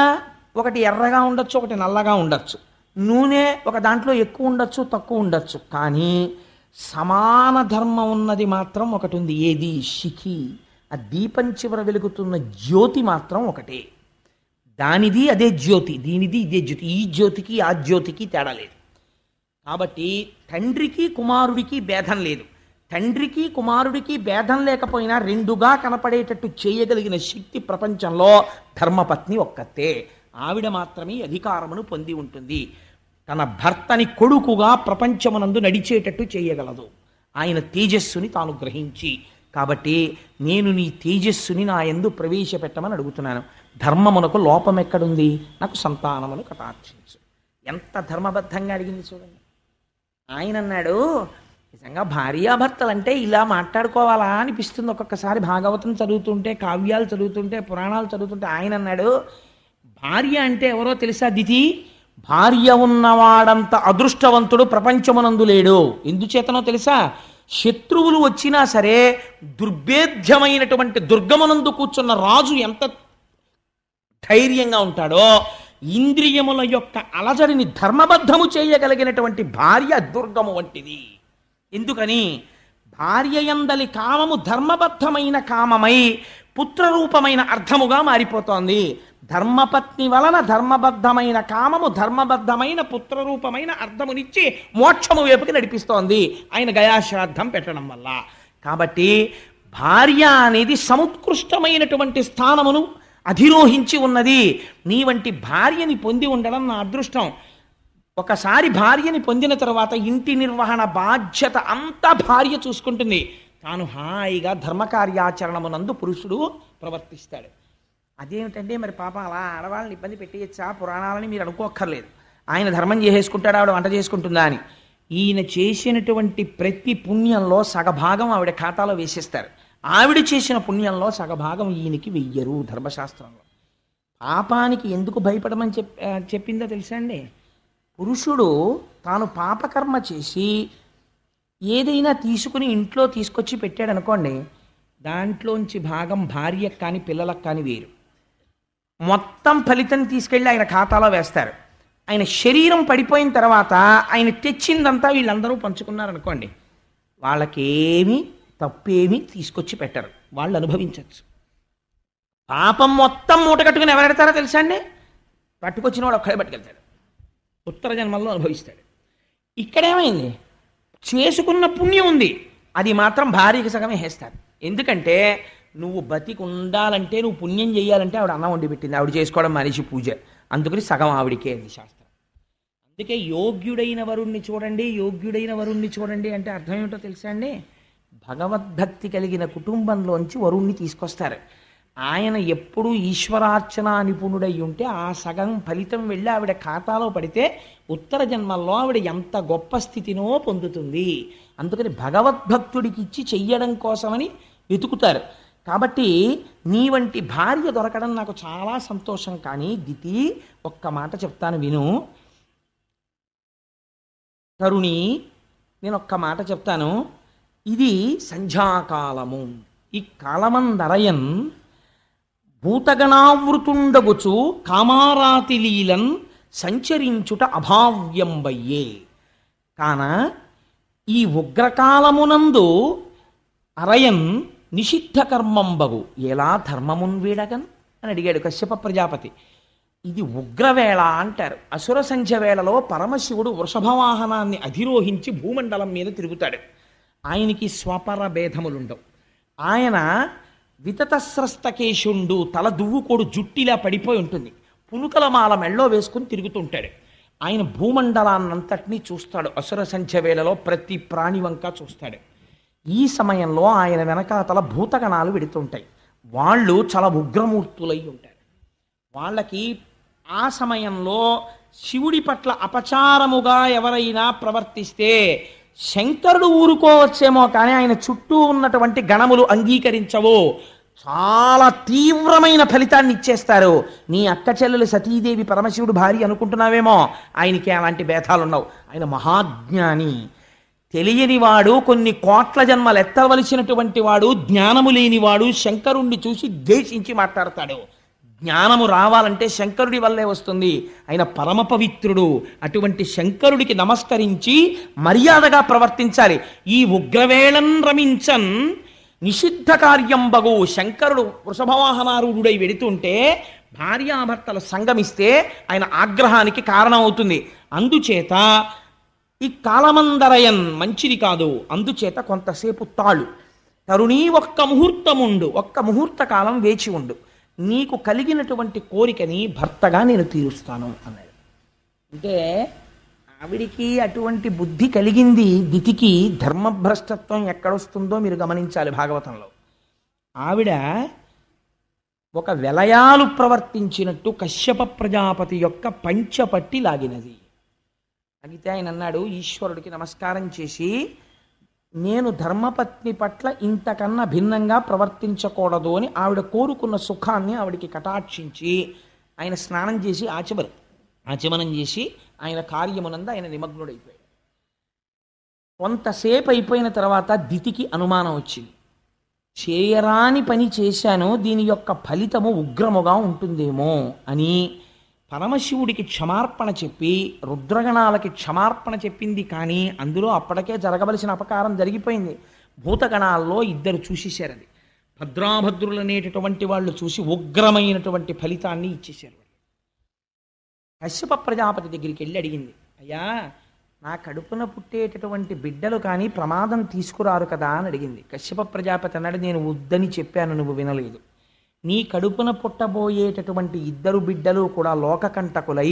ఒకటి ఎర్రగా ఉండొచ్చు, ఒకటి నల్లగా ఉండొచ్చు, నూనె ఒక దాంట్లో ఎక్కువ ఉండొచ్చు, తక్కువ ఉండొచ్చు. కానీ సమాన ధర్మం ఉన్నది మాత్రం ఒకటి ఉంది. ఏది? శిఖి. ఆ దీపం చివర వెలుగుతున్న జ్యోతి మాత్రం ఒకటే. దానిది అదే జ్యోతి, దీనిది ఇదే జ్యోతి. ఈ జ్యోతికి ఆ జ్యోతికి తేడా లేదు. కాబట్టి తండ్రికి కుమారుడికి భేదం లేదు. తండ్రికి కుమారుడికి భేదం లేకపోయినా రెండుగా కనపడేటట్టు చేయగలిగిన శక్తి ప్రపంచంలో ధర్మపత్ని ఒక్కతే. ఆవిడ మాత్రమే అధికారమును పొంది ఉంటుంది. తన భర్తని కొడుకుగా ప్రపంచమునందు నడిచేటట్టు చేయగలదు, ఆయన తేజస్సుని తాను గ్రహించి. కాబట్టి నేను నీ తేజస్సుని నా యందు ప్రవేశపెట్టమని అడుగుతున్నాను. ధర్మమునకు లోపం ఎక్కడుంది? నాకు సంతానమును కటాక్షించు. ఎంత ధర్మబద్ధంగా అడిగింది చూడండి. ఆయన అన్నాడు, నిజంగా భార్యాభర్తలంటే ఇలా మాట్లాడుకోవాలా అనిపిస్తుంది ఒక్కొక్కసారి. భాగవతం చదువుతుంటే, కావ్యాలు చదువుతుంటే, పురాణాలు చదువుతుంటే. ఆయన అన్నాడు, భార్య అంటే ఎవరో తెలుసా దితి? భార్య ఉన్నవాడంత అదృష్టవంతుడు ప్రపంచమునందు లేడు. ఎందుచేతనో తెలుసా? శత్రువులు వచ్చినా సరే దుర్భేద్యమైనటువంటి దుర్గమునందు కూర్చున్న రాజు ఎంత ధైర్యంగా ఉంటాడో, ఇంద్రియముల యొక్క అలజడిని ధర్మబద్ధము చేయగలిగినటువంటి భార్య దుర్గము వంటిది. ఎందుకని? భార్య యందలి కామము ధర్మబద్ధమైన కామమై పుత్రరూపమైన అర్థముగా మారిపోతోంది. ధర్మపత్ని వలన ధర్మబద్ధమైన కామము ధర్మబద్ధమైన పుత్రరూపమైన అర్థమునిచ్చి మోక్షము వైపుకి నడిపిస్తోంది ఆయన గయాశ్రాద్ధం పెట్టడం వల్ల. కాబట్టి భార్య అనేది సముత్కృష్టమైనటువంటి స్థానమును అధిరోహించి ఉన్నది. నీ వంటి భార్యని పొంది ఉండడం నా అదృష్టం. ఒకసారి భార్యని పొందిన తర్వాత ఇంటి నిర్వహణ బాధ్యత అంతా భార్య చూసుకుంటుంది. తాను హాయిగా ధర్మకార్యాచరణమునందు పురుషుడు ప్రవర్తిస్తాడు. అదేమిటంటే మరి పాపం అలా ఆడవాళ్ళని ఇబ్బంది పెట్టేయచ్చా పురాణాలని మీరు అనుకోక్కర్లేదు. ఆయన ధర్మం చేసేసుకుంటాడు, ఆవిడ వంట చేసుకుంటుందా అని. ఈయన చేసినటువంటి ప్రతి పుణ్యంలో సగభాగం ఆవిడ ఖాతాలో వేసేస్తారు. ఆవిడ చేసిన పుణ్యంలో సగభాగం ఈయనకి వెయ్యరు ధర్మశాస్త్రంలో. పాపానికి ఎందుకు భయపడమని చెప్పిందో తెలుసా అండి? పురుషుడు తాను పాపకర్మ చేసి ఏదైనా తీసుకుని ఇంట్లో తీసుకొచ్చి పెట్టాడు అనుకోండి, దాంట్లోంచి భాగం భార్యకు కానీ పిల్లలకు కానీ వేరు. మొత్తం ఫలితం తీసుకెళ్ళి ఆయన ఖాతాలో వేస్తారు. ఆయన శరీరం పడిపోయిన తర్వాత ఆయన తెచ్చిందంతా వీళ్ళందరూ పంచుకున్నారనుకోండి, వాళ్ళకేమీ తప్పేమీ తీసుకొచ్చి పెట్టరు, వాళ్ళు అనుభవించవచ్చు. పాపం మొత్తం మూట కట్టుకుని ఎవరు పెడతారో తెలుసా అండి? పట్టుకొచ్చిన వాడు ఒక్కడే పట్టుకెళ్తాడు, ఉత్తర జన్మల్లో అనుభవిస్తాడు. ఇక్కడేమైంది? చేసుకున్న పుణ్యం ఉంది, అది మాత్రం భార్యకి సగమే వేస్తారు. ఎందుకంటే నువ్వు బతికి ఉండాలంటే, నువ్వు పుణ్యం చేయాలంటే ఆవిడ అన్నం వండి పెట్టింది, ఆవిడ చేసుకోవడం మనిషి పూజ, అందుకని సగం ఆవిడికే అది శాస్త్రం. అందుకే యోగ్యుడైన వరుణ్ణి చూడండి, యోగ్యుడైన వరుణ్ణి చూడండి అంటే అర్థం ఏమిటో తెలుసా అండి? భగవద్భక్తి కలిగిన కుటుంబంలోంచి వరుణ్ణి తీసుకొస్తారు. ఆయన ఎప్పుడూ ఈశ్వరార్చన నిపుణుడై ఉంటే ఆ సగం ఫలితం వెళ్ళి ఆవిడ ఖాతాలో పడితే ఉత్తర జన్మల్లో ఆవిడ ఎంత గొప్ప స్థితినో పొందుతుంది. అందుకని భగవద్భక్తుడికి ఇచ్చి చెయ్యడం కోసమని వెతుకుతారు. కాబట్టి నీ వంటి భార్య దొరకడం నాకు చాలా సంతోషం. కానీ దితి, ఒక్క మాట చెప్తాను విను. తరుణి, నేను ఒక్క మాట చెప్తాను. ఇది సంధ్యాకాలము. ఈ కాలమందరయన్ భూతగణావృతుండగుచు కామారాతి లీలన్ సంచరించుట అభావ్యంబయ్యే. కాన ఈ ఉగ్రకాలమునందు అరయన్ నిషిద్ధ కర్మంబగు ఎలా ధర్మమున్ వీడగన్ అని అడిగాడు కశ్యప ప్రజాపతి. ఇది ఉగ్రవేళ అంటారు. అసుర సంధ్య వేళలో పరమశివుడు వృషభవాహనాన్ని అధిరోహించి భూమండలం మీద తిరుగుతాడు. ఆయనకి స్వపర భేదములుండవు. ఆయన వితతస్రస్తకేశుండు, తల దువ్వుకోడు జుట్టిలా పడిపోయి ఉంటుంది, పునుకల మాల మెళ్ళో వేసుకుని తిరుగుతుంటాడు. ఆయన భూమండలాన్నంతటినీ చూస్తాడు. అసుర సంధ్య వేళలో ప్రతి ప్రాణి వంక చూస్తాడు. ఈ సమయంలో ఆయన వెనకాతల భూతగణాలు వెడుతుంటాయి. వాళ్ళు చాలా ఉగ్రమూర్తులై ఉంటారు. వాళ్ళకి ఆ సమయంలో శివుడి పట్ల అపచారముగా ఎవరైనా ప్రవర్తిస్తే శంకరుడు ఊరుకోవచ్చేమో, కానీ ఆయన చుట్టూ ఉన్నటువంటి గణములు అంగీకరించవు. చాలా తీవ్రమైన ఫలితాన్ని ఇచ్చేస్తారు. నీ అక్క చెల్లెలు సతీదేవి పరమశివుడు భార్య అనుకుంటున్నావేమో, ఆయనకి అలాంటి భేదాలున్నావు. ఆయన మహాజ్ఞాని, తెలియనివాడు, కొన్ని కోట్ల జన్మలు ఎత్తవలసినటువంటి వాడు, జ్ఞానము లేనివాడు. శంకరుణ్ణి చూసి ద్వేషించి మాట్లాడతాడు. జ్ఞానము రావాలంటే శంకరుడి వల్లే వస్తుంది. ఆయన పరమ పవిత్రుడు. అటువంటి శంకరుడికి నమస్కరించి మర్యాదగా ప్రవర్తించాలి. ఈ ఉగ్రవేళన్ రమించన్ నిషిద్ధ కార్యం బగు. శంకరుడు వృషభవాహనారూఢుడై వెడుతుంటే భార్యాభర్తలు సంగమిస్తే ఆయన ఆగ్రహానికి కారణం అవుతుంది. అందుచేత ఈ కాలమందరయన్ మంచిది కాదు. అందుచేత కొంతసేపు తాళు. తరుణీ, ఒక్క ముహూర్తముండు, ఒక్క ముహూర్త కాలం వేచి ఉండు. నీకు కలిగినటువంటి కోరికని భర్తగా నేను తీరుస్తాను అన్నాడు. అంటే ఆవిడికి అటువంటి బుద్ధి కలిగింది. దితికి ధర్మభ్రష్టత్వం ఎక్కడొస్తుందో మీరు గమనించాలి భాగవతంలో. ఆవిడ ఒక వెలయాలు ప్రవర్తించినట్టు కశ్యప ప్రజాపతి యొక్క పంచపట్టి లాగినది. అడిగితే ఆయన అన్నాడు, ఈశ్వరుడికి నమస్కారం చేసి, నేను ధర్మపత్ని పట్ల ఇంతకన్నా భిన్నంగా ప్రవర్తించకూడదు అని ఆవిడ కోరుకున్న సుఖాన్ని ఆవిడికి కటాక్షించి ఆయన స్నానం చేసి ఆచమనం చేసి ఆయన కార్యమునందు ఆయన నిమగ్నుడైపోయాడు. కొంతసేపు అయిపోయిన తర్వాత దితికి అనుమానం వచ్చింది. చేయరాని పని చేశాను, దీని యొక్క ఫలితము ఉగ్రముగా ఉంటుందేమో అని పరమశివుడికి క్షమార్పణ చెప్పి రుద్రగణాలకి క్షమార్పణ చెప్పింది. కానీ అందులో అప్పటికే జరగవలసిన అపకారం జరిగిపోయింది. భూతగణాల్లో ఇద్దరు చూసేశారు. అది భద్రాభద్రులు అనేటటువంటి వాళ్ళు చూసి ఉగ్రమైనటువంటి ఫలితాన్ని ఇచ్చేశారు. కశ్యప ప్రజాపతి దగ్గరికి వెళ్ళి అడిగింది, అయ్యా, నా కడుపున పుట్టేటటువంటి బిడ్డలు కానీ ప్రమాదం తీసుకురారు కదా అని అడిగింది. కశ్యప ప్రజాపతి అన్నాడు, నేను వద్దని చెప్పాను, నువ్వు వినలేదు. నీ కడుపున పుట్టబోయేటటువంటి ఇద్దరు బిడ్డలు కూడా లోకకంటకులై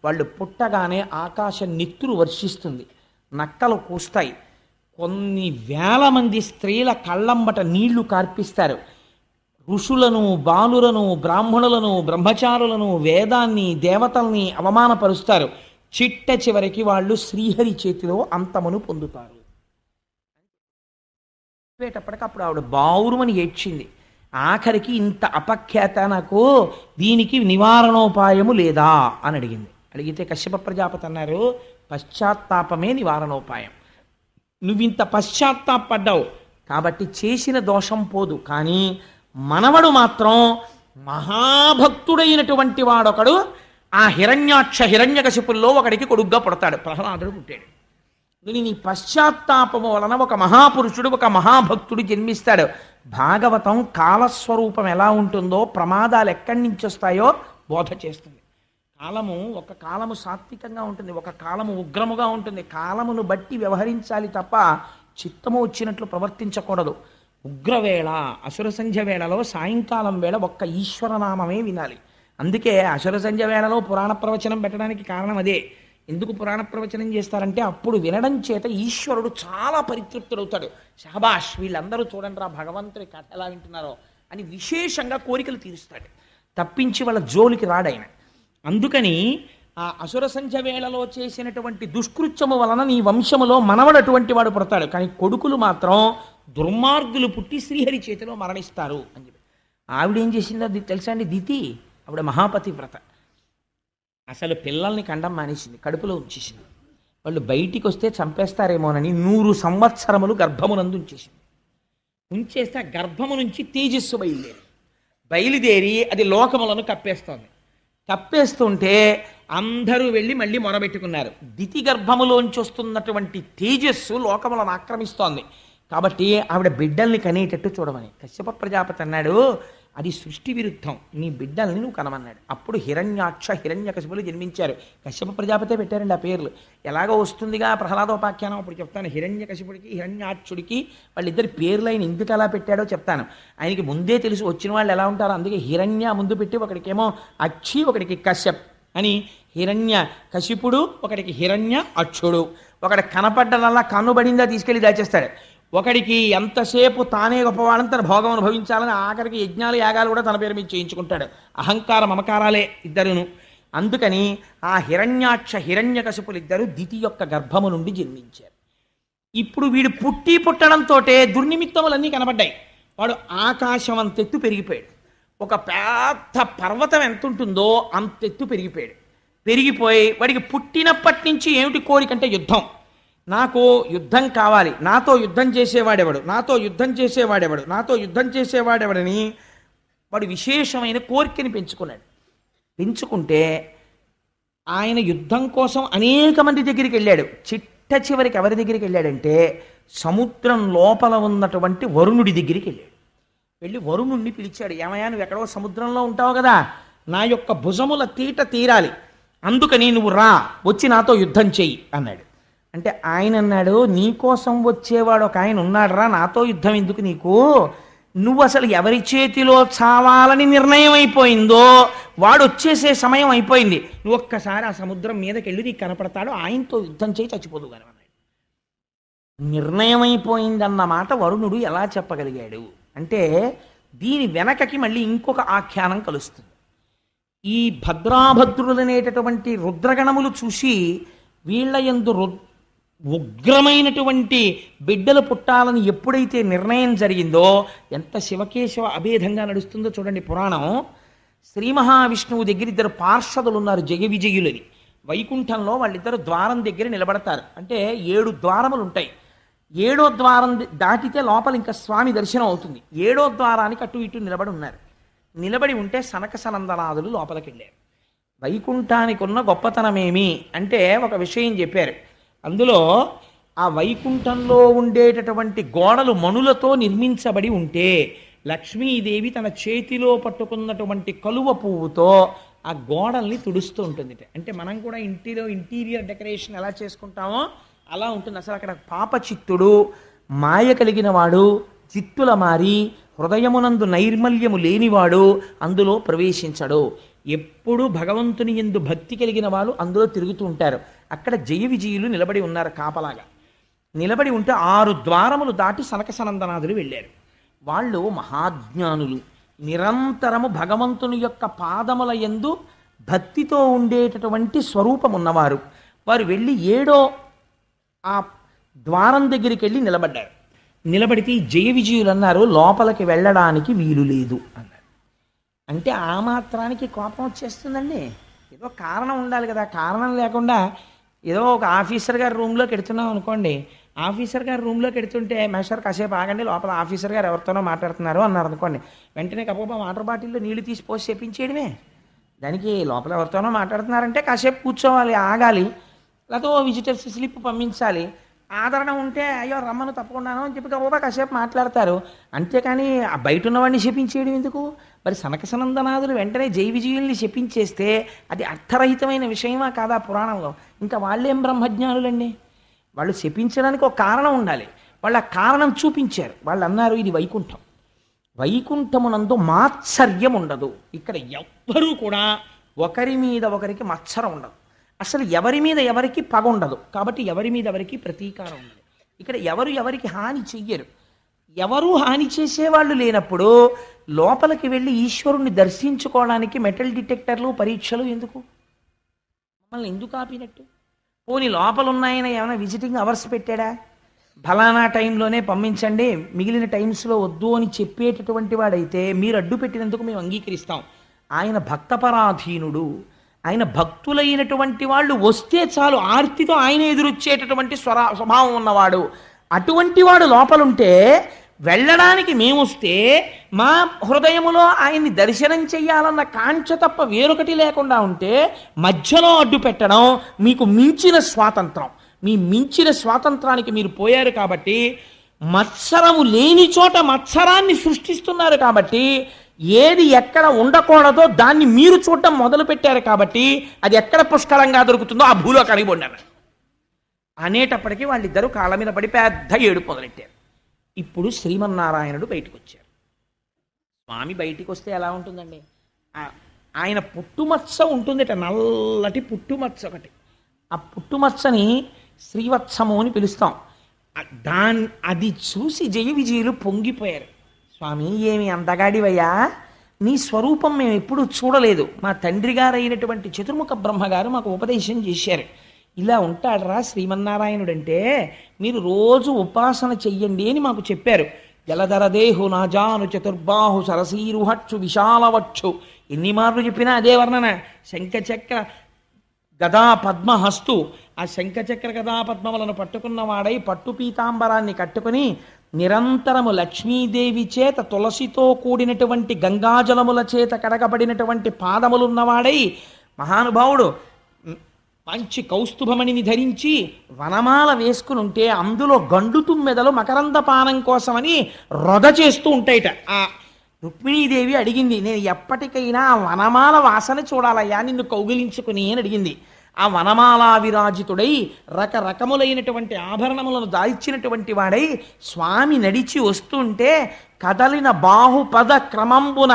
వాళ్ళు పుట్టగానే ఆకాశం నెత్తురు వర్షిస్తుంది, నక్కలు కూస్తాయి, కొన్ని వేల మంది స్త్రీల కళ్ళంబట నీళ్లు కార్పిస్తారు, ఋషులను, బాలులను, బ్రాహ్మణులను, బ్రహ్మచారులను, వేదాన్ని, దేవతల్ని అవమానపరుస్తారు. చిట్ట చివరికి వాళ్ళు శ్రీహరి చేతిలో అంతమును పొందుతారు. చెప్పేటప్పటికప్పుడు ఆవిడ బావురుమని ఏడ్చింది. ఆఖరికి ఇంత అపఖ్యాత నాకు, దీనికి నివారణోపాయము లేదా అని అడిగింది. అడిగితే కశ్యప ప్రజాపతి అన్నారు, పశ్చాత్తాపమే నివారణోపాయం. నువ్వింత పశ్చాత్తాపడ్డావు కాబట్టి చేసిన దోషం పోదు. కానీ మనవడు మాత్రం మహాభక్తుడైనటువంటి వాడొకడు ఆ హిరణ్యకశిపుల్లో ఒకడికి కొడుగ్గా పుడతాడు. ప్రహ్లాదుడు పుట్టాడు. నీ పశ్చాత్తాపము వలన ఒక మహాపురుషుడు, ఒక మహాభక్తుడు జన్మిస్తాడు. భాగవతం కాలస్వరూపం ఎలా ఉంటుందో, ప్రమాదాలు ఎక్కడి నుంచి వస్తాయో బోధ చేస్తుంది. కాలము ఒక కాలము సాత్వికంగా ఉంటుంది, ఒక కాలము ఉగ్రముగా ఉంటుంది. కాలమును బట్టి వ్యవహరించాలి తప్ప చిత్తము వచ్చినట్లు ప్రవర్తించకూడదు. ఉగ్రవేళ అసుర సంధ్య వేళలో సాయంకాలం వేళ ఒక్క ఈశ్వరనామమే వినాలి. అందుకే అసుర సంధ్య వేళలో పురాణ ప్రవచనం పెట్టడానికి కారణం అదే. ఎందుకు పురాణ ప్రవచనం చేస్తారంటే అప్పుడు వినడం చేత ఈశ్వరుడు చాలా పరితృప్తుడవుతాడు. షహబాష్, వీళ్ళందరూ చూడండి రా భగవంతుడి కథ ఎలా వింటున్నారో అని విశేషంగా కోరికలు తీరుస్తాడు. తప్పించి వాళ్ళ జోలికి రాడాయన. అందుకని ఆ అసుర సంధ్య వేళలో చేసినటువంటి దుష్కృత్యము వలన నీ వంశములో మనవడటువంటి వాడు పుడతాడు, కానీ కొడుకులు మాత్రం దుర్మార్గులు పుట్టి శ్రీహరి చేతిలో మరణిస్తారు అని చెప్పి. ఆవిడేం చేసిందో తెలుసా అండి? దితి ఆవిడ మహాపతివ్రత. అసలు పిల్లల్ని కండం మానేసింది, కడుపులో ఉంచేసింది. వాళ్ళు బయటికి వస్తే చంపేస్తారేమోనని 100 సంవత్సరములు గర్భమునందు ఉంచేసింది. ఉంచేస్తే ఆ గర్భము నుంచి తేజస్సు బయలుదేరి అది లోకములను కప్పేస్తోంది. కప్పేస్తుంటే అందరూ వెళ్ళి మళ్ళీ మొరబెట్టుకున్నారు. దితి గర్భములోంచి వస్తున్నటువంటి తేజస్సు లోకములను ఆక్రమిస్తోంది. కాబట్టి ఆవిడ బిడ్డల్ని కనేటట్టు చూడమని కశ్యప ప్రజాపతి అన్నాడు, అది సృష్టి విరుద్ధం, నీ బిడ్డల్ని నువ్వు కనమన్నాడు. అప్పుడు హిరణ్యాక్ష హిరణ్యకశిపులు జన్మించారు. కశ్యప ప్రజాపతే పెట్టారండి ఆ పేర్లు. ఎలాగో వస్తుందిగా ప్రహ్లాదోపాఖ్యానం, అప్పుడు చెప్తాను. హిరణ్యకశిపుడికి హిరణ్యాక్షుడికి వాళ్ళిద్దరి పేర్లు ఆయన ఎందుకు అలా పెట్టాడో చెప్తాను. ఆయనకి ముందే తెలుసు వచ్చిన వాళ్ళు ఎలా ఉంటారో, అందుకే హిరణ్య ముందు పెట్టి ఒకడికేమో అక్షి ఒకడికి కశ్యప్ అని హిరణ్య కశిపుడు, ఒకడికి హిరణ్య అక్షుడు. ఒకటి కనపడ్డనల్లా కన్నుబడిందా తీసుకెళ్ళి దాచేస్తాడు. ఒకడికి ఎంతసేపు తానే గొప్పవాడని తన భోగం అనుభవించాలని ఆఖరికి యజ్ఞాలు యాగాలు కూడా తన పేరు మీద చేయించుకుంటాడు. అహంకార మమకారాలే ఇద్దరును. అందుకని ఆ హిరణ్యాక్ష హిరణ్యకశిపులు ఇద్దరు దితి యొక్క గర్భము నుండి జన్మించారు. ఇప్పుడు వీడు పుట్టడంతో దుర్నిమిత్తములన్నీ కనబడ్డాయి. వాడు ఆకాశం అంతెత్తు పెరిగిపోయాడు. ఒక పెద్ద పర్వతం ఎంత ఉంటుందో అంతెత్తు పెరిగిపోయాడు. పెరిగిపోయి వాడికి పుట్టినప్పటి నుంచి ఏమిటి కోరికంటే యుద్ధం. నాకు యుద్ధం కావాలి, నాతో యుద్ధం చేసేవాడెవడు, నాతో యుద్ధం చేసేవాడెవడు, నాతో యుద్ధం చేసేవాడెవడని వాడు విశేషమైన కోరికని పెంచుకున్నాడు. పెంచుకుంటే ఆయన యుద్ధం కోసం అనేక మంది దగ్గరికి వెళ్ళాడు. చిట్ట చివరికి ఎవరి దగ్గరికి వెళ్ళాడంటే సముద్రం లోపల ఉన్నటువంటి వరుణుడి దగ్గరికి వెళ్ళాడు. వెళ్ళి వరుణుణ్ణి పిలిచాడు. ఏమయ్యా, నువ్వు ఎక్కడో సముద్రంలో ఉంటావు కదా, నా యొక్క భుజముల తీట తీరాలి, అందుకని నువ్వు రా, వచ్చి నాతో యుద్ధం చెయ్యి అన్నాడు. అంటే ఆయన అన్నాడు, నీకోసం వచ్చేవాడు ఒక ఆయన ఉన్నాడు రా, నాతో యుద్ధం ఎందుకు నీకు, నువ్వు అసలు ఎవరి చేతిలో చావాలని నిర్ణయం అయిపోయిందో వాడు వచ్చేసే సమయం అయిపోయింది, నువ్వు ఒక్కసారి ఆ సముద్రం మీదకి వెళ్ళి నీకు కనపడతాడు, ఆయనతో యుద్ధం చేయి, చచ్చిపోదు కానీ అన్నాడు. నిర్ణయం అయిపోయిందన్నమాట వరుణుడు ఎలా చెప్పగలిగాడు అంటే దీని వెనకకి మళ్ళీ ఇంకొక ఆఖ్యానం కలుస్తుంది. ఈ భద్రాభద్రులనేటటువంటి రుద్రగణములు చూసి వీళ్ళ యందు ఉగ్రమైనటువంటి బిడ్డలు పుట్టాలని ఎప్పుడైతే నిర్ణయం జరిగిందో, ఎంత శివకేశవ అభేదంగా నడుస్తుందో చూడండి పురాణం. శ్రీ మహావిష్ణువు దగ్గర ఇద్దరు పార్షదులు ఉన్నారు, జయ విజయులని. వైకుంఠంలో వాళ్ళిద్దరు ద్వారం దగ్గర నిలబడతారు. అంటే 7 ద్వారములు ఉంటాయి. 7వ ద్వారం దాటితే లోపల ఇంకా స్వామి దర్శనం అవుతుంది. 7వ ద్వారానికి అటు ఇటు నిలబడి ఉన్నారు. నిలబడి ఉంటే సనక సనందనాదులు లోపలికి వెళ్ళారు. వైకుంఠానికి ఉన్న గొప్పతనమేమి అంటే ఒక విషయం చెప్పారు. అందులో ఆ వైకుంఠంలో ఉండేటటువంటి గోడలు మణులతో నిర్మించబడి ఉంటే లక్ష్మీదేవి తన చేతిలో పట్టుకున్నటువంటి కలువ పువ్వుతో ఆ గోడల్ని తుడుస్తూ ఉంటుంది. అంటే మనం కూడా ఇంటిలో ఇంటీరియర్ డెకరేషన్ ఎలా చేసుకుంటామో అలా ఉంటుంది. అసలు అక్కడ పాపచిత్తుడు, మాయ కలిగిన వాడు, చిత్తుల మారి హృదయమునందు నైర్మల్యము లేనివాడు అందులో ప్రవేశించడు. ఎప్పుడు భగవంతుని యందు భక్తి కలిగిన వాళ్ళు అందులో తిరుగుతూ ఉంటారు. అక్కడ జయ విజయులు నిలబడి ఉన్నారు కాపలాగా. నిలబడి ఉంటే 6 ద్వారములు దాటి సనక సనందనాదులు వెళ్ళారు. వాళ్ళు మహాజ్ఞానులు, నిరంతరము భగవంతుని యొక్క పాదముల యందు భక్తితో ఉండేటటువంటి స్వరూపం ఉన్నవారు. వారు వెళ్ళి 7వ ఆ ద్వారం దగ్గరికి వెళ్ళి నిలబడ్డారు. నిలబడితే జయ విజయులు అన్నారు, లోపలికి వెళ్ళడానికి వీలు లేదు అన్నారు. అంటే ఆ మాత్రానికి కోపం వచ్చేస్తుందండి. ఏదో కారణం ఉండాలి కదా. కారణం లేకుండా ఏదో ఒక ఆఫీసర్ గారి రూమ్లోకి ఎడుతున్నాం అనుకోండి, ఆఫీసర్ గారి రూమ్లోకి ఎడుతుంటే మేషర్ కాసేపు ఆగండి, లోపల ఆఫీసర్ గారు ఎవరితోనో మాట్లాడుతున్నారు అన్నారు అనుకోండి, వెంటనే కప్ప వాటర్ బాటిల్లో నీళ్లు తీసి పోసి చెప్పించేయడమే. దానికి లోపల ఎవరితోనో మాట్లాడుతున్నారంటే కాసేపు కూర్చోవాలి, ఆగాలి, లేకపోతే విజిటర్స్ స్లిప్ పంపించాలి. ఆదరణ ఉంటే అయ్యో రమ్మను తప్పకుండాను అని చెప్పి గొప్ప కాసేపు మాట్లాడతారు. అంతేకాని ఆ బయట ఉన్నవాడిని శపించేయడం ఎందుకు? మరి సనక సనందనాథులు వెంటనే జై విజయుల్ని శపించేస్తే అది అర్థరహితమైన విషయమా కాదా పురాణంలో? ఇంకా వాళ్ళేం బ్రహ్మజ్ఞానులండి? వాళ్ళు శపించడానికి ఒక కారణం ఉండాలి. వాళ్ళు ఆ కారణం చూపించారు. వాళ్ళు అన్నారు ఇది వైకుంఠం, వైకుంఠమునందు మాత్సర్యం ఉండదు, ఇక్కడ ఎవ్వరూ కూడా ఒకరి మీద ఒకరికి మత్సరం ఉండదు, అసలు ఎవరి మీద ఎవరికి పగ ఉండదు, కాబట్టి ఎవరి మీద ఎవరికి ప్రతీకారం ఉండదు, ఇక్కడ ఎవరు ఎవరికి హాని చెయ్యరు. ఎవరూ హాని చేసేవాళ్ళు లేనప్పుడు లోపలికి వెళ్ళి ఈశ్వరుణ్ణి దర్శించుకోవడానికి మెటల్ డిటెక్టర్లు పరీక్షలు ఎందుకు? మమ్మల్ని ఎందుకు ఆపినట్టు? పోనీ లోపల ఉన్నాయన ఏమైనా విజిటింగ్ అవర్స్ పెట్టాడా? ఫలానా టైంలోనే పంపించండి, మిగిలిన టైమ్స్లో వద్దు అని చెప్పేటటువంటి వాడైతే మీరు అడ్డు పెట్టినందుకు మేము అంగీకరిస్తాం. ఆయన భక్తపరాధీనుడు, ఆయన భక్తులైనటువంటి వాళ్ళు వస్తే చాలు ఆర్తితో ఆయన ఎదురొచ్చేటటువంటి స్వభావం ఉన్నవాడు. అటువంటి వాడు లోపలుంటే వెళ్ళడానికి మేమొస్తే మా హృదయములో ఆయన్ని దర్శనం చెయ్యాలన్న కాంక్ష తప్ప వేరొకటి లేకుండా ఉంటే మధ్యలో అడ్డు పెట్టడం మీకు మించిన స్వాతంత్రం. మీ మించిన స్వాతంత్రానికి మీరు పోయారు కాబట్టి, మత్సరము లేని చోట మత్సరాన్ని సృష్టిస్తున్నారు కాబట్టి, ఏది ఎక్కడ ఉండకూడదో దాన్ని మీరు చూడటం మొదలు పెట్టారు కాబట్టి అది ఎక్కడ పుష్కలంగా దొరుకుతుందో ఆ భూలోకానికి పొండారు అనేటప్పటికీ వాళ్ళిద్దరూ కాళ్ళ మీద పడి పెద్ద ఏడుపు మొదలెట్టారు. ఇప్పుడు శ్రీమన్నారాయణుడు బయటకు వచ్చారు. స్వామి బయటికి వస్తే ఎలా ఉంటుందండి? ఆయన పుట్టుమచ్చ ఉంటుందిట, నల్లటి పుట్టుమచ్చ ఒకటి. ఆ పుట్టుమచ్చని శ్రీవత్సము అని పిలుస్తాం. అది చూసి జయ విజయులు పొంగిపోయారు. స్వామి ఏమి అందగాడివయ్యా, నీ స్వరూపం మేము ఎప్పుడూ చూడలేదు. మా తండ్రి గారు అయినటువంటి చతుర్ముఖ బ్రహ్మగారు మాకు ఉపదేశం చేశారు. ఇలా ఉంటాడరా శ్రీమన్నారాయణుడంటే, మీరు రోజు ఉపాసన చెయ్యండి అని మాకు చెప్పారు. జలధరదేహు నాజాను చతుర్బాహు సరసీరుహక్షు విశాలవక్షు, ఎన్ని మార్లు చెప్పినా అదే వర్ణన. శంఖచక్ర గదా పద్మహస్తు, ఆ శంఖచక్ర గదా పద్మములను పట్టుకున్నవాడై పట్టు పీతాంబరాన్ని కట్టుకుని నిరంతరము లక్ష్మీదేవి చేత తులసితో కూడినటువంటి గంగాజలముల చేత కడగబడినటువంటి పాదములున్నవాడై మహానుభావుడు మంచి కౌస్తుభమణిని ధరించి వనమాల వేసుకుని ఉంటే అందులో గండు తుమ్మెదలు మకరంద పానం కోసమని రొద చేస్తూ ఉంటాయిట. ఆ రుక్మిణీదేవి అడిగింది, నేను ఎప్పటికైనా ఆ వనమాల వాసన చూడాలయ్యా నిన్ను కౌగిలించుకుని అని అడిగింది. ఆ వనమాలా విరాజితుడై రకరకములైనటువంటి ఆభరణములను దాల్చినటువంటి వాడై స్వామి నడిచి వస్తుంటే కదలిన బాహుపద క్రమంబున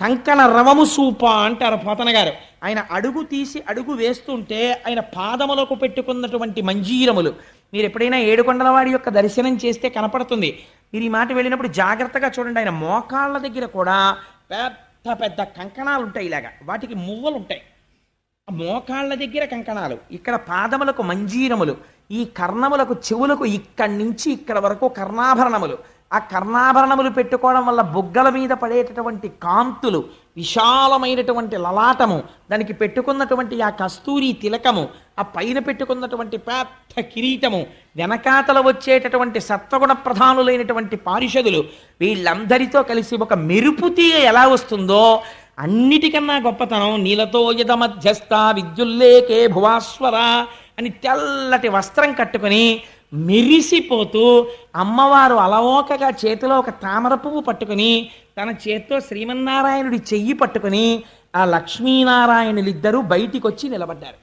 కంకణ రవము సూప అంటారు పోతన గారు. ఆయన అడుగు తీసి అడుగు వేస్తుంటే ఆయన పాదములకు పెట్టుకున్నటువంటి మంజీరములు మీరు ఎప్పుడైనా ఏడుకొండలవాడి యొక్క దర్శనం చేస్తే కనపడుతుంది. మీరు ఈ మాట వెళ్ళినప్పుడు జాగ్రత్తగా చూడండి. ఆయన మోకాళ్ళ దగ్గర కూడా పెద్ద పెద్ద కంకణాలు ఉంటాయి, ఇలాగా వాటికి మువ్వలు ఉంటాయి. ఆ మోకాళ్ళ దగ్గర కంకణాలు, ఇక్కడ పాదములకు మంజీరములు, ఈ కర్ణములకు చెవులకు ఇక్కడి నుంచి ఇక్కడ వరకు కర్ణాభరణములు. ఆ కర్ణాభరణములు పెట్టుకోవడం వల్ల బుగ్గల మీద పడేటటువంటి కాంతులు, విశాలమైనటువంటి లలాటము, దానికి పెట్టుకున్నటువంటి ఆ కస్తూరి తిలకము, ఆ పైన పెట్టుకున్నటువంటి పెద్ద కిరీటము, వెనకాతల వచ్చేటటువంటి సత్వగుణ ప్రధానులైనటువంటి పారిషదులు, వీళ్ళందరితో కలిసి ఒక మెరుపు తీగ ఎలా వస్తుందో అన్నిటికన్నా గొప్పతనం నీలతో యద మధ్యస్థ విద్యుల్లేకే భువాస్వర అని తెల్లటి వస్త్రం కట్టుకుని మెరిసిపోతూ అమ్మవారు అలవోకగా చేతిలో ఒక తామర పువ్వు పట్టుకుని తన చేత్తో శ్రీమన్నారాయణుడి చెయ్యి పట్టుకుని ఆ లక్ష్మీనారాయణులిద్దరూ బయటికి వచ్చి నిలబడ్డారు.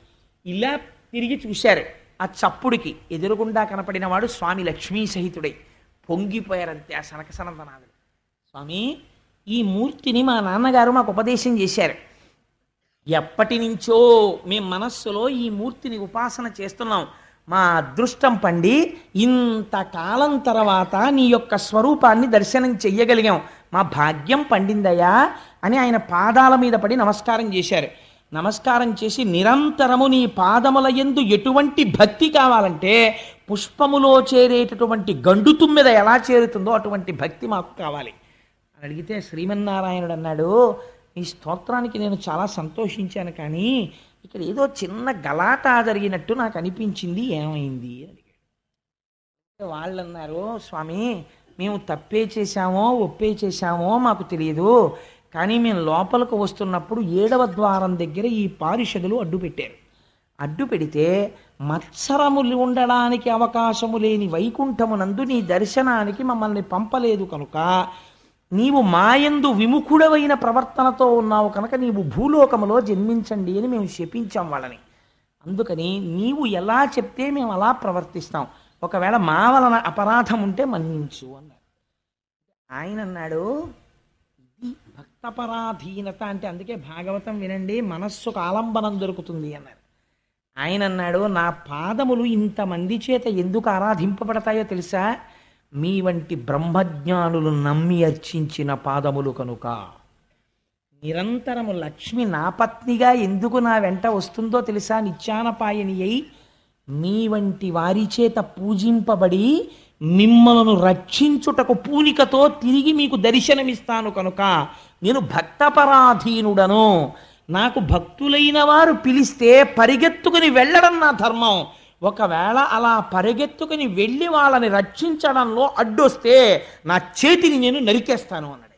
ఇలా తిరిగి చూశారు. ఆ చప్పుడికి ఎదురుగుండా కనపడిన వాడు స్వామి లక్ష్మీ సహితుడై పొంగిపోయారంతే ఆ సనక సనందనాథుడు. స్వామి, ఈ మూర్తిని మా నాన్నగారు మాకు ఉపదేశం చేశారు. ఎప్పటి నుంచో మేము మనస్సులో ఈ మూర్తిని ఉపాసన చేస్తున్నాం. మా అదృష్టం పండి ఇంతకాలం తర్వాత నీ యొక్క స్వరూపాన్ని దర్శనం చెయ్యగలిగాం, మా భాగ్యం పండిందయ్యా అని ఆయన పాదాల మీద పడి నమస్కారం చేశారు. నమస్కారం చేసి నిరంతరము నీ పాదముల యందు ఎటువంటి భక్తి కావాలంటే పుష్పములో చేరేటటువంటి గండు తుమ్మెద ఎలా చేరుతుందో అటువంటి భక్తి మాకు కావాలి అని అడిగితే శ్రీమన్నారాయణుడు అన్నాడు, ఈ స్తోత్రానికి నేను చాలా సంతోషించాను, కానీ ఇక్కడ ఏదో చిన్న గలాటా జరిగినట్టు నాకు అనిపించింది, ఏమైంది అని అడిగాడు. వాళ్ళు అన్నారు, స్వామి మేము తప్పే చేశామో ఒప్పే చేశామో మాకు తెలియదు, కానీ మేము లోపలికి వస్తున్నప్పుడు 7వ ద్వారం దగ్గర ఈ పారిషదులు అడ్డు పెట్టారు. అడ్డు పెడితే మత్సరములు ఉండడానికి అవకాశము లేని వైకుంఠమునందు నీ దర్శనానికి మమ్మల్ని పంపలేదు కనుక నీవు మాయందు విముఖుడవైన ప్రవర్తనతో ఉన్నావు కనుక నీవు భూలోకములో జన్మించండి అని మేము శపించాం వాళ్ళని. అందుకని నీవు ఎలా చెప్తే మేము అలా ప్రవర్తిస్తాం. ఒకవేళ మా వలన అపరాధం ఉంటే మన్నించు అన్నారు. ఆయన అన్నాడు, ఇది భక్తపరాధీనత అంటే. అందుకే భాగవతం వినండి, మనస్సుకు ఆలంబనం దొరుకుతుంది అన్నారు. ఆయన అన్నాడు, నా పాదములు ఇంతమంది చేత ఎందుకు ఆరాధింపబడతాయో తెలుసా? మీ వంటి బ్రహ్మజ్ఞానులు నమ్మి అర్చించిన పాదములు కనుక. నిరంతరము లక్ష్మి నా పత్నిగా ఎందుకు నా వెంట వస్తుందో తెలుసా? నిత్యానపాయని అయి మీ వంటి వారి చేత పూజింపబడి మిమ్మలను రక్షించుటకు పూనికతో తిరిగి మీకు దర్శనమిస్తాను కనుక నేను భక్తపరాధీనుడను. నాకు భక్తులైన వారు పిలిస్తే పరిగెత్తుకుని వెళ్ళడం నా ధర్మం. ఒకవేళ అలా పరిగెత్తుకుని వెళ్ళి వాళ్ళని రక్షించడంలో అడ్డొస్తే నా చేతిని నేను నరికేస్తాను అన్నాడు.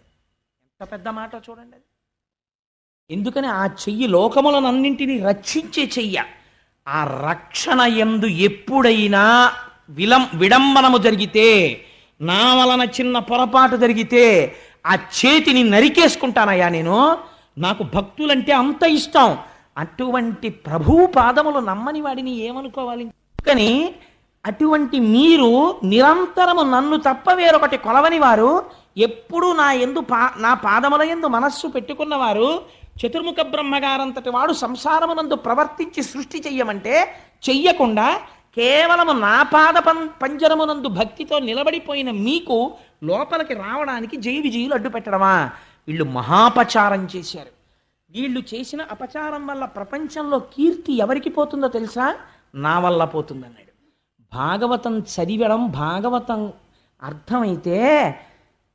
ఎంత పెద్ద మాట చూడండి అది. ఎందుకని ఆ చెయ్యి లోకములనన్నింటినీ రక్షించే చెయ్య. ఆ రక్షణ యందు ఎప్పుడైనా విడంబనము జరిగితే, నా వలన చిన్న పొరపాటు జరిగితే ఆ చేతిని నరికేసుకుంటానయ్యా నేను. నాకు భక్తులంటే అంత ఇష్టం. అటువంటి ప్రభువు పాదములు నమ్మని వాడిని ఏమనుకోవాలి? కానీ అటువంటి మీరు నిరంతరము నన్ను తప్ప వేరొకటి కొలవని వారు, ఎప్పుడూ నా పాదముల యందు మనస్సు పెట్టుకున్నవారు, చతుర్ముఖ బ్రహ్మగారంతటి వాడు సంసారమునందు ప్రవర్తించి సృష్టి చెయ్యమంటే చెయ్యకుండా కేవలము నా పాద పంజరమునందు భక్తితో నిలబడిపోయిన మీకు లోపలికి రావడానికి జయ విజయులు అడ్డు పెట్టడమా? వీళ్ళు మహాపచారం చేశారు. వీళ్ళు చేసిన అపచారం వల్ల ప్రపంచంలో కీర్తి ఎవరికి పోతుందో తెలుసా? నా వల్ల పోతుందన్నాడు. భాగవతం చదివడం, భాగవతం అర్థమైతే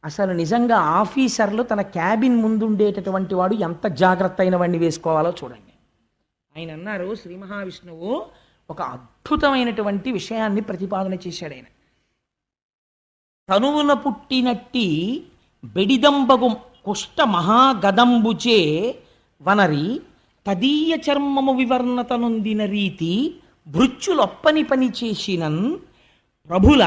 అసలు నిజంగా ఆఫీసర్లు తన క్యాబిన్ ముందుండేటటువంటి వాడు ఎంత జాగ్రత్త అయిన వాడిని వేసుకోవాలో చూడండి. ఆయన అన్నారు, శ్రీ మహావిష్ణువు ఒక అద్భుతమైనటువంటి విషయాన్ని ప్రతిపాదన చేశాడు. ఆయన తనువున పుట్టినట్టి బెడిదంబగు కుష్ట మహాగదంబుచే వనరి తదీయ చర్మము వివర్ణత నొందిన రీతి భృత్యులొప్పని పని చేసినన్ ప్రభుల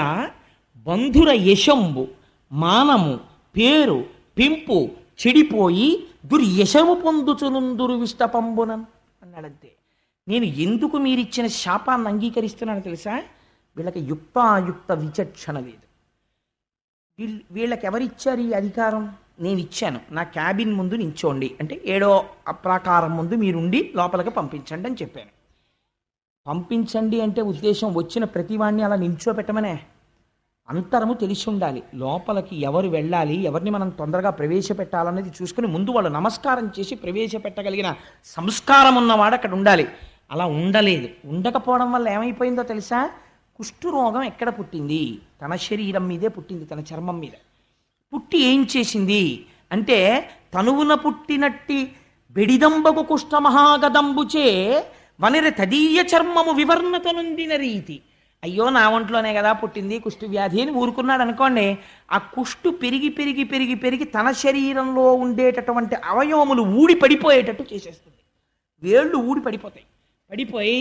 బంధుర యశంబు మానము పేరు పెంపు చెడిపోయి దుర్యశము పొందుచునుందురు విష్టపంబునన్ అన్నాడంతే. నేను ఎందుకు మీరిచ్చిన శాపాన్ని అంగీకరిస్తున్నాను తెలుసా? వీళ్ళకి యుక్తాయుక్త విచక్షణ లేదు. వీళ్ళకి ఎవరిచ్చారు ఈ అధికారం? నేను ఇచ్చాను. నా క్యాబిన్ ముందు నించోండి అంటే 7వ ప్రాకారం ముందు మీరుండి లోపలికి పంపించండి అని చెప్పాను. పంపించండి అంటే ఉద్దేశం వచ్చిన ప్రతివాణ్ణి అలా నించోపెట్టమనే. అంతరము తెలిసి ఉండాలి. లోపలికి ఎవరు వెళ్ళాలి, ఎవరిని మనం తొందరగా ప్రవేశపెట్టాలనేది చూసుకుని ముందు వాళ్ళు నమస్కారం చేసి ప్రవేశపెట్టగలిగిన సంస్కారం ఉన్నవాడు అక్కడ ఉండాలి. అలా ఉండలేదు. ఉండకపోవడం వల్ల ఏమైపోయిందో తెలుసా? కుష్ఠరోగం ఎక్కడ పుట్టింది? తన శరీరం మీదే పుట్టింది, తన చర్మం మీద పుట్టి ఏం చేసింది అంటే, తనువున పుట్టినట్టి బెడిదంబకు కుష్ఠ మహాగదంబుచే వనిర తదీయ చర్మము వివర్ణత నొందిన రీతి. అయ్యో నా ఒంట్లోనే కదా పుట్టింది కుష్టు వ్యాధి అని ఊరుకున్నాడు అనుకోండి. ఆ కుష్టు పెరిగి పెరిగి పెరిగి పెరిగి తన శరీరంలో ఉండేటటువంటి అవయవములు ఊడి పడిపోయేటట్టు చేసేస్తుంది. వేళ్ళు ఊడి పడిపోతాయి. పడిపోయి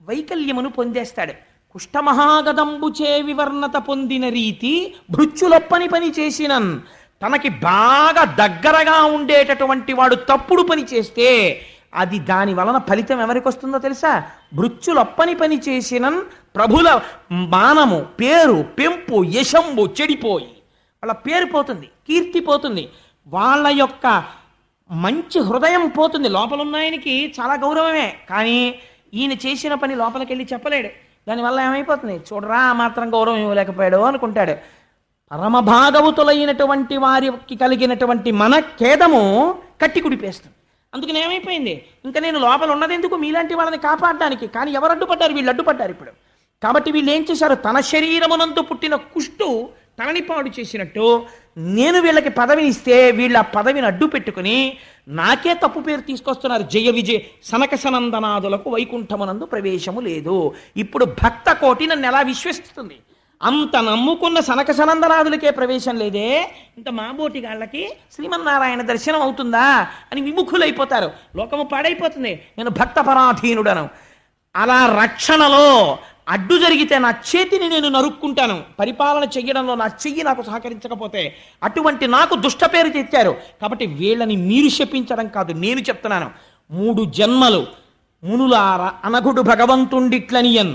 వైకల్యమును పొందేస్తాడు. కుష్ఠమహాగదంబుచే వివర్ణత పొందిన రీతి భృత్యులొప్పని పని చేసినన్. తనకి బాగా దగ్గరగా ఉండేటటువంటి వాడు తప్పుడు పని చేస్తే అది దాని వలన ఫలితం ఎవరికి వస్తుందో తెలుసా? భృత్యులొప్పని పని చేసినన్ ప్రభుల మానము పేరు పెంపు యశంబు చెడిపోయి వాళ్ళ పేరు పోతుంది, కీర్తి పోతుంది, వాళ్ళ యొక్క మంచి హృదయం పోతుంది. లోపల ఉన్న ఆయనకి చాలా గౌరవమే, కానీ ఈయన చేసిన పని లోపలికి వెళ్ళి చెప్పలేడు. దానివల్ల ఏమైపోతుంది? చూడరా ఆ మాత్రం గౌరవం ఇవ్వలేకపోయాడు అనుకుంటాడు. పరమభాగవతులైనటువంటి వారికి కలిగినటువంటి మన ఖేదము కట్టి కుడిపేస్తుంది. అందుకని ఏమైపోయింది? ఇంకా నేను లోపల ఉన్నది ఎందుకు? మీలాంటి వాళ్ళని కాపాడడానికి. కానీ ఎవరు అడ్డుపడ్డారు? వీళ్ళు అడ్డుపడ్డారు ఇప్పుడు. కాబట్టి వీళ్ళు ఏం చేశారు? తన శరీరమునందు పుట్టిన కుష్టు తనని పాడు చేసినట్టు నేను వీళ్ళకి పదవిని ఇస్తే వీళ్ళ పదవిని అడ్డు పెట్టుకుని నాకే తప్పు పేరు తీసుకొస్తున్నారు. జయ విజయ సనక సనందనాదులకు వైకుంఠమునందు ప్రవేశము లేదు. ఇప్పుడు భక్త కోటి నన్ను ఎలా విశ్వసిస్తుంది? అంత నమ్ముకున్న సనక సనందనాదులకే ప్రవేశం లేదే, ఇంత మాబోటి గాళ్ళకి శ్రీమన్నారాయణ దర్శనం అవుతుందా అని విముఖులైపోతారు. లోకము పాడైపోతుంది. నేను భక్త పరాధీనుడను. అలా రక్షణలో అడ్డు జరిగితే నా చేతిని నేను నరుక్కుంటాను, పరిపాలన చెయ్యడంలో నా చెయ్యి నాకు సహకరించకపోతే. అటువంటి నాకు దుష్ట పేరు తెచ్చారు కాబట్టి వీళ్ళని మీరు శపించడం కాదు, నేను చెప్తున్నాను. 3 జన్మలు మునులార అనఘుడు భగవంతుండిట్లనియన్.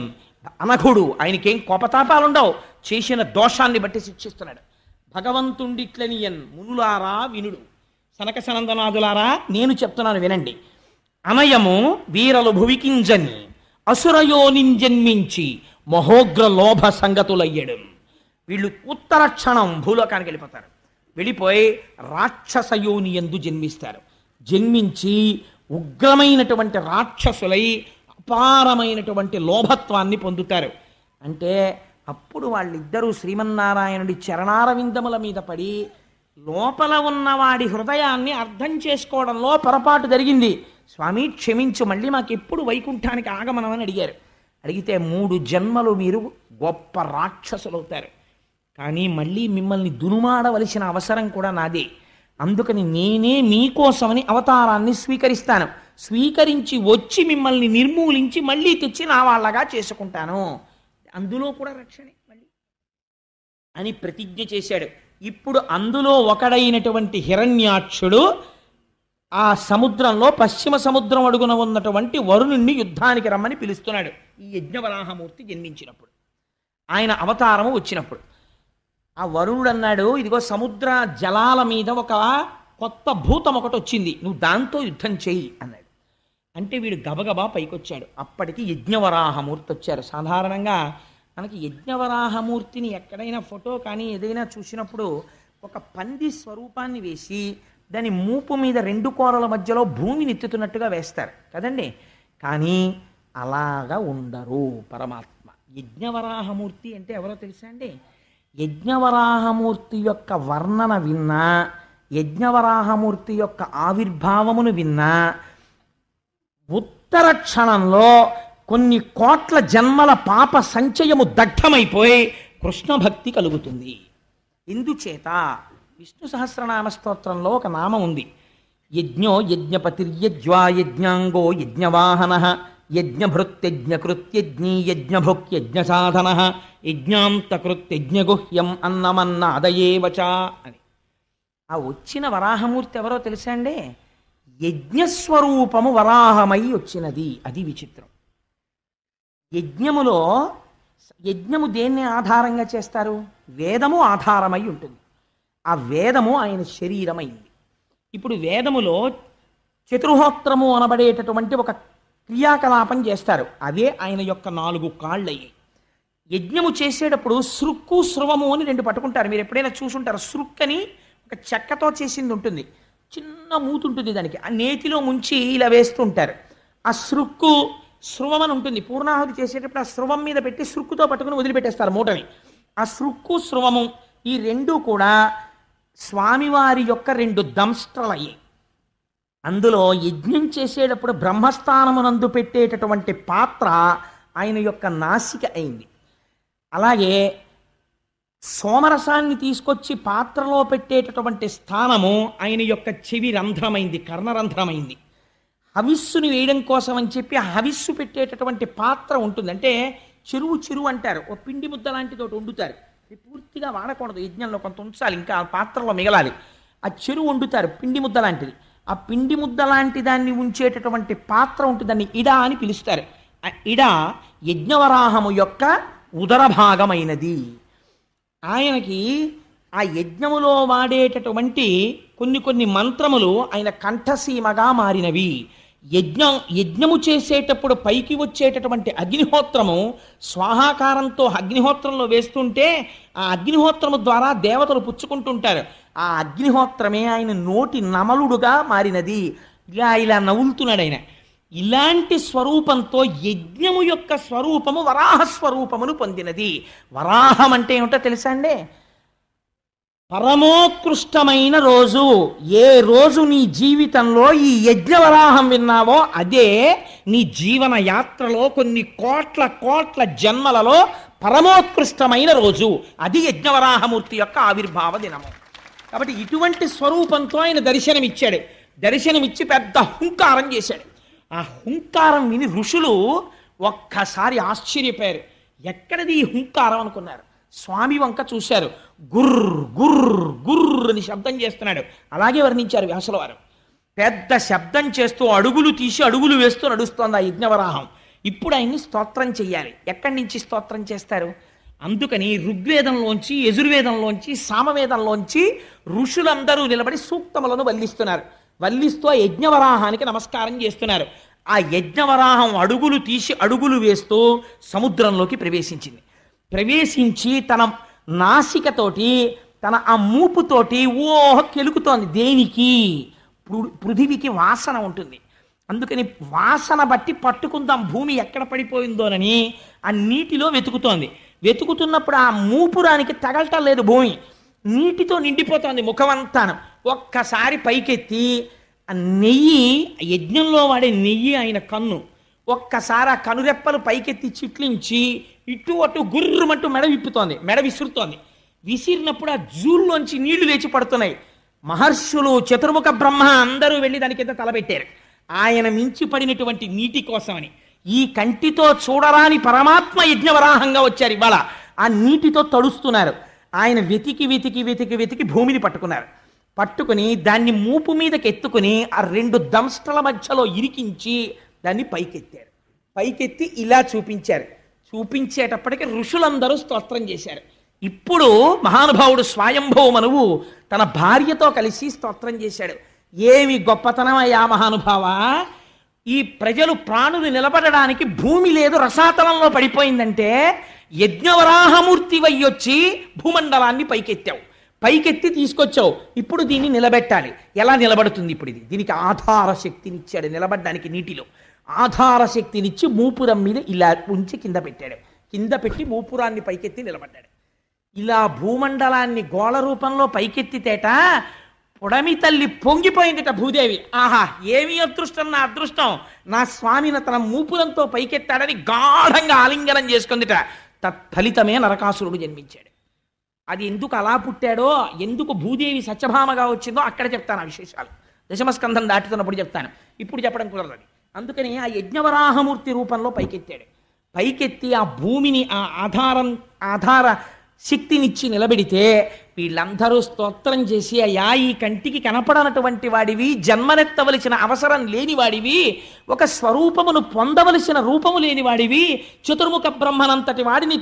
అనఘుడు, ఆయనకేం కోపతాపాలుండవు, చేసిన దోషాన్ని బట్టి శిక్షిస్తున్నాడు. భగవంతుండిట్లనియన్ మునులారా వినుడు, సనక సనందనాథులారా నేను చెప్తున్నాను వినండి. అనయము వీరలు భువికింజని అసురయోనింజన్మించి మహోగ్ర లోభ సంగతులయ్యడు. వీళ్ళు ఉత్తర క్షణం భూలోకానికి వెళ్ళిపోతారు. వెళ్ళిపోయి రాక్షసయోని యందు జన్మిస్తారు. జన్మించి ఉగ్రమైనటువంటి రాక్షసులై అపారమైనటువంటి లోభత్వాన్ని పొందుతారు. అంటే అప్పుడు వాళ్ళిద్దరూ శ్రీమన్నారాయణుడి చరణారవిందముల మీద పడి లోపల ఉన్నవాడి హృదయాన్ని అర్థం చేసుకోవడంలో పొరపాటు జరిగింది, స్వామి క్షమించు, మళ్ళీ మాకెప్పుడు వైకుంఠానికి ఆగమనమని అడిగారు. అడిగితే 3 జన్మలు మీరు గొప్ప రాక్షసులు అవుతారు, కానీ మళ్ళీ మిమ్మల్ని దునుమాడవలసిన అవసరం కూడా నాదే. అందుకని నేనే మీకోసమని అవతారాన్ని స్వీకరిస్తాను, స్వీకరించి వచ్చి మిమ్మల్ని నిర్మూలించి మళ్ళీ తెచ్చి నా వాళ్ళగా చేసుకుంటాను, అందులో కూడా రక్షణే మళ్ళీ అని ప్రతిజ్ఞ చేశాడు. ఇప్పుడు అందులో ఒకడైనటువంటి హిరణ్యాక్షుడు ఆ సముద్రంలో పశ్చిమ సముద్రం అడుగున ఉన్నటువంటి వరుణుణ్ణి యుద్ధానికి రమ్మని పిలుస్తున్నాడు. ఈ యజ్ఞవరాహమూర్తి జన్మించినప్పుడు, ఆయన అవతారము వచ్చినప్పుడు ఆ వరుణుడు అన్నాడు, ఇదిగో సముద్ర జలాల మీద ఒక కొత్త భూతం ఒకటి వచ్చింది, నువ్వు దాంతో యుద్ధం చెయ్యి అన్నాడు. అంటే వీడు గబగబా పైకొచ్చాడు. అప్పటికి యజ్ఞవరాహమూర్తి వచ్చారు. సాధారణంగా మనకి యజ్ఞవరాహమూర్తిని ఎక్కడైనా ఫోటో కానీ ఏదైనా చూసినప్పుడు ఒక పంది స్వరూపాన్ని వేసి దాని మూపు మీద 2 కోరల మధ్యలో భూమిని ఎత్తుతున్నట్టుగా వేస్తారు కదండి. కానీ అలాగా ఉండరు పరమాత్మ. యజ్ఞవరాహమూర్తి అంటే ఎవరో తెలుసా అండి? యజ్ఞవరాహమూర్తి యొక్క వర్ణన విన్నా, యజ్ఞవరాహమూర్తి యొక్క ఆవిర్భావమును విన్నా ఉత్తర క్షణంలో కొన్ని కోట్ల జన్మల పాప సంచయము దగ్ధమైపోయి కృష్ణ భక్తి కలుగుతుంది. ఎందుచేత విష్ణు సహస్రనామ స్తోత్రంలో ఒక నామం ఉంది, యజ్ఞో యజ్ఞపతిర్యజ్వా యజ్ఞాంగో యజ్ఞవాహన యజ్ఞభృత్యజ్ఞకృత్యజ్ఞీ యజ్ఞభుక్యజ్ఞసాధన యజ్ఞాంతకృత్యజ్ఞగుహ్యం అన్నమన్నాదయేవచ అని. ఆ వచ్చిన వరాహమూర్తి ఎవరో తెలుసా అండి? యజ్ఞస్వరూపము వరాహమై వచ్చినది. అది విచిత్రం. యజ్ఞము దేన్ని ఆధారంగా చేస్తారు? వేదము ఆధారమై ఉంటుంది. ఆ వేదము ఆయన శరీరమైంది. ఇప్పుడు వేదములో చతుర్హోత్రము అనబడేటటువంటి ఒక క్రియాకలాపం చేస్తారు, అదే ఆయన యొక్క 4 కాళ్ళయ్యాయి. యజ్ఞము చేసేటప్పుడు సృక్కు స్రవము అని 2 పట్టుకుంటారు. మీరు ఎప్పుడైనా చూసుంటారు. సృక్కని ఒక చెక్కతో చేసింది ఉంటుంది, చిన్న మూతి ఉంటుంది దానికి, ఆ నేతిలో ముంచి ఇలా వేస్తుంటారు. ఆ సృక్కు స్రువం అని ఉంటుంది. పూర్ణాహుతి చేసేటప్పుడు ఆ స్రువం మీద పెట్టి సృక్కుతో పట్టుకుని వదిలిపెట్టేస్తారు మూటని. ఆ సృక్కు స్రువము ఈ 2 కూడా స్వామివారి యొక్క 2 దంష్ట్రలయ్యాయి. అందులో యజ్ఞం చేసేటప్పుడు బ్రహ్మస్థానమునందు పెట్టేటటువంటి పాత్ర ఆయన యొక్క నాసిక అయింది. అలాగే సోమరసాన్ని తీసుకొచ్చి పాత్రలో పెట్టేటటువంటి స్థానము ఆయన యొక్క చెవి రంధ్రమైంది, కర్ణరంధ్రమైంది. హవిస్సుని వేయడం కోసం అని చెప్పి హవిస్సు పెట్టేటటువంటి పాత్ర ఉంటుంది. అంటే చెరువు అంటారు, ఓ పిండి ముద్ద లాంటిది ఒకటి వండుతారు. ఇది పూర్తిగా వాడకూడదు, యజ్ఞంలో కొంత ఉంచాలి, ఇంకా ఆ పాత్రలో మిగలాలి. ఆ చెరువు వండుతారు, పిండి ముద్ద లాంటిది. ఆ పిండి ముద్ద లాంటి దాన్ని ఉంచేటటువంటి పాత్ర ఉంటుంది, దాన్ని ఇడా అని పిలుస్తారు. ఆ ఇడా యజ్ఞవరాహము యొక్క ఉదర భాగమైనది. ఆయనకి ఆ యజ్ఞములో వాడేటటువంటి కొన్ని మంత్రములు ఆయన కంఠసీమగా మారినవి. యజ్ఞము చేసేటప్పుడు పైకి వచ్చేటటువంటి అగ్నిహోత్రము స్వాహాకారంతో అగ్నిహోత్రంలో వేస్తుంటే ఆ అగ్నిహోత్రము ద్వారా దేవతలు పుచ్చుకుంటుంటారు. ఆ అగ్నిహోత్రమే ఆయన నోటి నమలుడుగా మారినది. ఇలా నవ్వులుతున్నాడు ఆయన. ఇలాంటి స్వరూపంతో యజ్ఞము యొక్క స్వరూపము వరాహ స్వరూపమును పొందినది. వరాహం అంటే ఏమిటో తెలుసా అండి? పరమోత్కృష్టమైన రోజు. ఏ రోజు నీ జీవితంలో ఈ యజ్ఞవరాహం విన్నావో అదే నీ జీవన యాత్రలో కొన్ని కోట్ల జన్మలలో పరమోత్కృష్టమైన రోజు. అది యజ్ఞవరాహమూర్తి యొక్క ఆవిర్భావ దినము. కాబట్టి ఇటువంటి స్వరూపంతో ఆయన దర్శనమిచ్చాడు. దర్శనమిచ్చి పెద్ద హుంకారం చేశాడు. ఆ హుంకారం విని ఋషులు ఒక్కసారి ఆశ్చర్యపోయారు. ఎక్కడిది ఈ హుంకారం అనుకున్నారు. స్వామి వంక చూశారు. గుర్ర్ గుర్ర్ గుర్ర్ అని శబ్దం చేస్తున్నాడు. అలాగే వర్ణించారు వ్యాసుల వారు. పెద్ద శబ్దం చేస్తూ అడుగులు తీసి అడుగులు వేస్తూ నడుస్తోంది ఆ యజ్ఞవరాహం. ఇప్పుడు ఆయన్ని స్తోత్రం చెయ్యాలి. ఎక్కడి నుంచి స్తోత్రం చేస్తారు? అందుకని ఋగ్వేదంలోంచి, యజుర్వేదంలోంచి, సామవేదంలోంచి ఋషులందరూ నిలబడి సూక్తములను వల్లిస్తున్నారు. వల్లిస్తూ ఆ యజ్ఞవరాహానికి నమస్కారం చేస్తున్నారు. ఆ యజ్ఞవరాహం అడుగులు తీసి అడుగులు వేస్తూ సముద్రంలోకి ప్రవేశించింది. ప్రవేశించి తన నాసికతోటి, తన ఆ మూపుతోటి కెలుకుతోంది. దేనికి? పృథివికి వాసన ఉంటుంది. అందుకని వాసన బట్టి పట్టుకుందాం భూమి ఎక్కడ పడిపోయిందోనని ఆ నీటిలో వెతుకుతోంది. వెతుకుతున్నప్పుడు ఆ మూపురానికి తగలటం లేదు. భూమి నీటితో నిండిపోతోంది ముఖమంతాను. ఒక్కసారి పైకెత్తి ఆ నెయ్యి, యజ్ఞంలో వాడే నెయ్యి ఆయన కన్ను, ఒక్కసారి ఆ కనురెప్పలు పైకెత్తి చిట్లించి ఇటు అటు గుర్రమంటూ మెడ విప్పుతోంది. మెడ విసురుతోంది. విసిరినప్పుడు ఆ జూల్లోంచి నీళ్లు లేచి పడుతున్నాయి. మహర్షులు, చతుర్ముఖ బ్రహ్మ అందరూ వెళ్ళి దాని కింద తలపెట్టారు. ఆయన మించి పడినటువంటి నీటి కోసమని. ఈ కంటితో చూడరాని పరమాత్మ యజ్ఞవరాహంగా వచ్చారు ఇవాళ. ఆ నీటితో తడుస్తున్నారు. ఆయన వెతికి వెతికి వెతికి వెతికి భూమిని పట్టుకున్నారు. పట్టుకుని దాన్ని మూపు మీదకి ఎత్తుకుని ఆ రెండు దంష్టల మధ్యలో ఇరికించి దాన్ని పైకెత్తారు. పైకెత్తి ఇలా చూపించారు. చూపించేటప్పటికి ఋషులందరూ స్తోత్రం చేశారు. ఇప్పుడు మహానుభావుడు స్వయంభవ మనువు తన భార్యతో కలిసి స్తోత్రం చేశాడు. ఏమి గొప్పతనమయ్యా మహానుభావ! ఈ ప్రజలు ప్రాణులు నిలబడడానికి భూమి లేదు, రసాతలంలో పడిపోయిందంటే యజ్ఞవరాహమూర్తి వయ్యొచ్చి భూమండలాన్ని పైకెత్తావు, పైకెత్తి తీసుకొచ్చావు. ఇప్పుడు దీన్ని నిలబెట్టాలి. ఎలా నిలబడుతుంది ఇప్పుడు ఇది? దీనికి ఆధార శక్తినిచ్చాడు. నిలబడ్డానికి నీటిలో ఆధార శక్తినిచ్చి మూపురం మీద ఇలా ఉంచి కింద పెట్టాడు. కింద పెట్టి మూపురాన్ని పైకెత్తి నిలబడ్డాడు. ఇలా భూమండలాన్ని గోళ రూపంలో పైకెత్తితేట పొడమి తల్లి పొంగిపోయిందిట భూదేవి. ఆహా, ఏమి అదృష్టం! నా అదృష్టం! నా స్వామిని తన మూపురంతో పైకెత్తాడని గాఢంగా ఆలింగనం చేసుకుందిట. తత్ఫలితమే నరకాసురుడు జన్మించాడు. అది ఎందుకు అలా పుట్టాడో, ఎందుకు భూదేవి సత్యభామగా వచ్చిందో అక్కడ చెప్తాను ఆ విశేషాలు. దశమస్కంధం దాటుతున్నప్పుడు చెప్తాను. ఇప్పుడు చెప్పడం కుదరదు. అందుకని ఆ యజ్ఞవరాహమూర్తి రూపంలో పైకెత్తాడు. పైకెత్తి ఆ భూమిని ఆ ఆధార శక్తినిచ్చి నిలబెడితే వీళ్ళందరూ స్తోత్రం చేసి, అయ్యా ఈ కంటికి కనపడనటువంటి వాడివి, జన్మనెత్తవలసిన అవసరం లేని వాడివి, ఒక స్వరూపమును పొందవలసిన రూపము లేని వాడివి, చతుర్ముఖ బ్రహ్మనంతటి వాడిని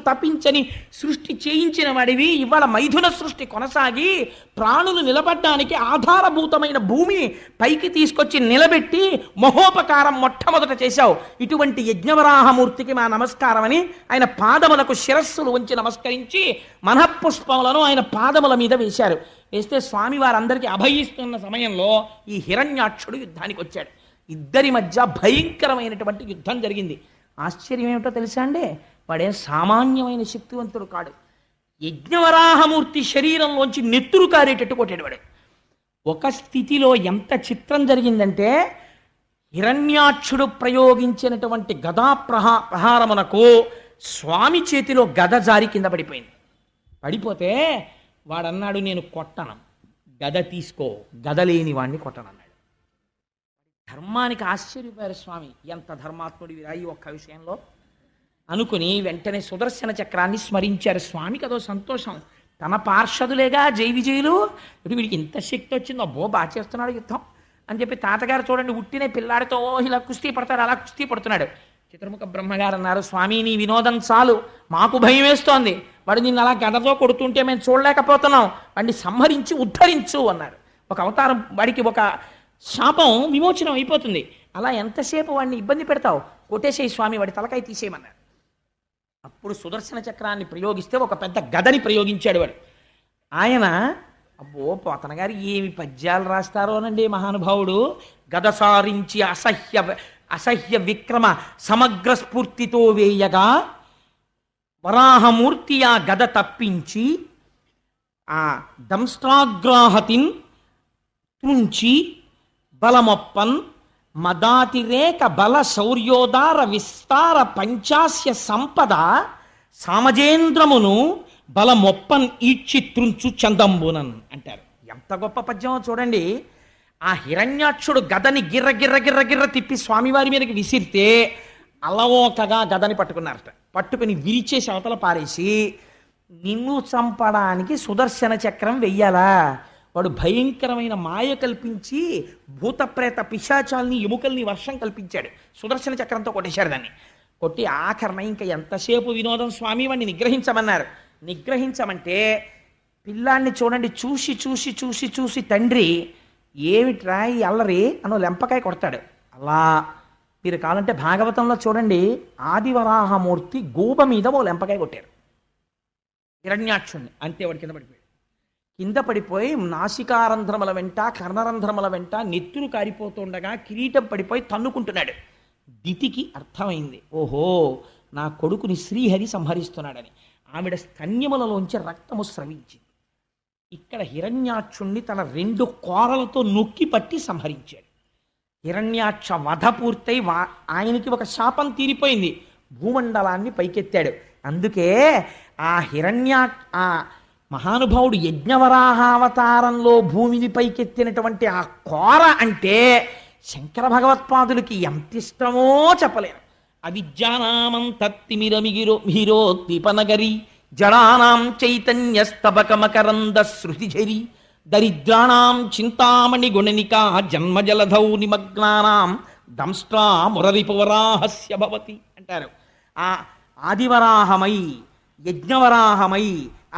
తపించని సృష్టి చేయించిన వాడివి, ఇవాళ మైథున సృష్టి కొనసాగి ప్రాణులు నిలబడ్డానికి ఆధారభూతమైన భూమిని పైకి తీసుకొచ్చి నిలబెట్టి మహోపకారం మొట్టమొదట చేశావు. ఇటువంటి యజ్ఞవరాహమూర్తికి మా నమస్కారం అని ఆయన పాదములకు శిరస్సులు ఉంచి నమస్కరించి మనఃపుష్పములను ఆయన పాదముల మీద వేశారు. వేస్తే స్వామి వారందరికీ అభయిస్తున్న సమయంలో ఈ హిరణ్యాక్షుడు యుద్ధానికి వచ్చాడు. ఇద్దరి మధ్య భయంకరమైనటువంటి యుద్ధం జరిగింది. ఆశ్చర్యం ఏమిటో తెలుసా అండి? వాడేం సామాన్యమైన శక్తివంతుడు కాడు. యజ్ఞవరాహమూర్తి శరీరంలోంచి నెత్తురు కారేటట్టు కొట్టాడు వాడు. ఒక స్థితిలో ఎంత చిత్రం జరిగిందంటే, హిరణ్యాక్షుడు ప్రయోగించినటువంటి గదా ప్రహారమునకు స్వామి చేతిలో గద జారి కింద పడిపోయింది. పడిపోతే వాడన్నాడు, నేను కొట్టను, గద తీసుకో, గద లేని వాడిని కొట్టనన్నాడు. ధర్మానికి ఆశ్చర్యపోయారు స్వామి. ఎంత ధర్మాత్ముడివి రా ఈ ఒక్క విషయంలో అనుకుని వెంటనే సుదర్శన చక్రాన్ని స్మరించారు. స్వామికి అదో సంతోషం. తన పార్షదులేగా జై విజయులు, ఇప్పుడు వీడికి ఇంత శక్తి వచ్చిందో, అబ్బో బాగా చేస్తున్నాడు యుద్ధం అని చెప్పి తాతగారు చూడండి ఉట్టినే పిల్లాడితో ఇలా కుస్తీ పడతాడు, అలా కుస్తీ పడుతున్నాడు. చతుర్ముఖ బ్రహ్మగారు అన్నారు, స్వామి నీ వినోదం చాలు, మాకు భయం వేస్తోంది. వాడు నిన్ను అలా గదతో కొడుతుంటే మేము చూడలేకపోతున్నాం, వాడిని సంహరించి ఉద్ధరించు అన్నారు. ఒక అవతారం, వాడికి ఒక శాపం విమోచనం అయిపోతుంది. అలా ఎంతసేపు వాడిని ఇబ్బంది పెడతావు, కొట్టేసేయి స్వామి, వాడి తలకాయ తీసేయమన్నారు. అప్పుడు సుదర్శన చక్రాన్ని ప్రయోగిస్తే ఒక పెద్ద గదని ప్రయోగించాడు వాడు. ఆయన అబ్బో పోతన గారు ఏమి పద్యాలు రాస్తారోనండి మహానుభావుడు. గద సారించి అసహ్య విక్రమ సమగ్ర స్ఫూర్తితో వేయగా వరాహమూర్తి ఆ గద తప్పించి ఆ దంష్ట్రాగ్రాహతిన్ తుంచి బలమొప్పన్ మదాతిరేక బల శౌర్యోదార విస్తార పంచాస్య సంపద సామజేంద్రమును బలమొప్పన్ ఈడ్చి త్రుంచు చందంబునన్ అంటారు. ఎంత గొప్ప పద్యమో చూడండి. ఆ హిరణ్యాక్షుడు గదని గిర్ర గిర్ర గిర్ర గిర్ర తిప్పి స్వామివారి మీదకి విసిరితే అలవోకగా గదని పట్టుకున్నారట. పట్టుకుని విరిచేసి అవతల పారేసి, నిన్ను చంపడానికి సుదర్శన చక్రం వెయ్యాలా? వాడు భయంకరమైన మాయ కల్పించి భూతప్రేత పిశాచాల్ని ఎముకల్ని వర్షం కల్పించాడు. సుదర్శన చక్రంతో కొట్టేశాడు దాన్ని. కొట్టి ఆఖరణ ఇంకా ఎంతసేపు వినోదం స్వామి, వాడిని నిగ్రహించమన్నారు. నిగ్రహించమంటే పిల్లాన్ని చూడండి, చూసి చూసి చూసి చూసి తండ్రి ఏమిట్రా ఈ అల్లరి అనో లెంపకాయ కొడతాడు. అలా మీరు కావాలంటే భాగవతంలో చూడండి, ఆదివరాహమూర్తి గూబ మీద ఓ లెంపకాయ కొట్టారు హిరణ్యాక్షుణ్ణి. అంతే వాడు కింద పడిపోయాడు. కింద పడిపోయి నాసికారంధ్రముల వెంట కర్ణరంధ్రముల వెంట నెత్తురు కారిపోతుండగా కిరీటం పడిపోయి తన్నుకుంటున్నాడు. దితికి అర్థమైంది, ఓహో నా కొడుకుని శ్రీహరి సంహరిస్తున్నాడని. ఆవిడ స్తన్యములలోంచి రక్తము స్రవించింది. ఇక్కడ హిరణ్యాక్షుణ్ణి తన 2 కోరలతో నొక్కి పట్టి సంహరించాడు. హిరణ్యాక్ష వధ పూర్తయి ఆయనకి ఒక శాపం తీరిపోయింది, భూమండలాన్ని పైకెత్తాడు. అందుకే ఆ మహానుభావుడు యజ్ఞవరాహావతారంలో భూమిని పైకెత్తినటువంటి ఆ కోర అంటే శంకర భగవత్పాదులకి ఎంత ఇష్టమో చెప్పలేను. అవిద్యానామం తత్తిమిరమిగిరో మిహిరోద్దీపనగరి జడానాం చైతన్యస్తబకమకరంద శృతిఝరి దరిద్రాణం చింతామణి గుణనికా జన్మజలధౌ నిమగ్నానాం దంష్ట్రా మురరిపువరాహస్య భవతి అంటారు. ఆ ఆదివరాహమై యజ్ఞవరాహమై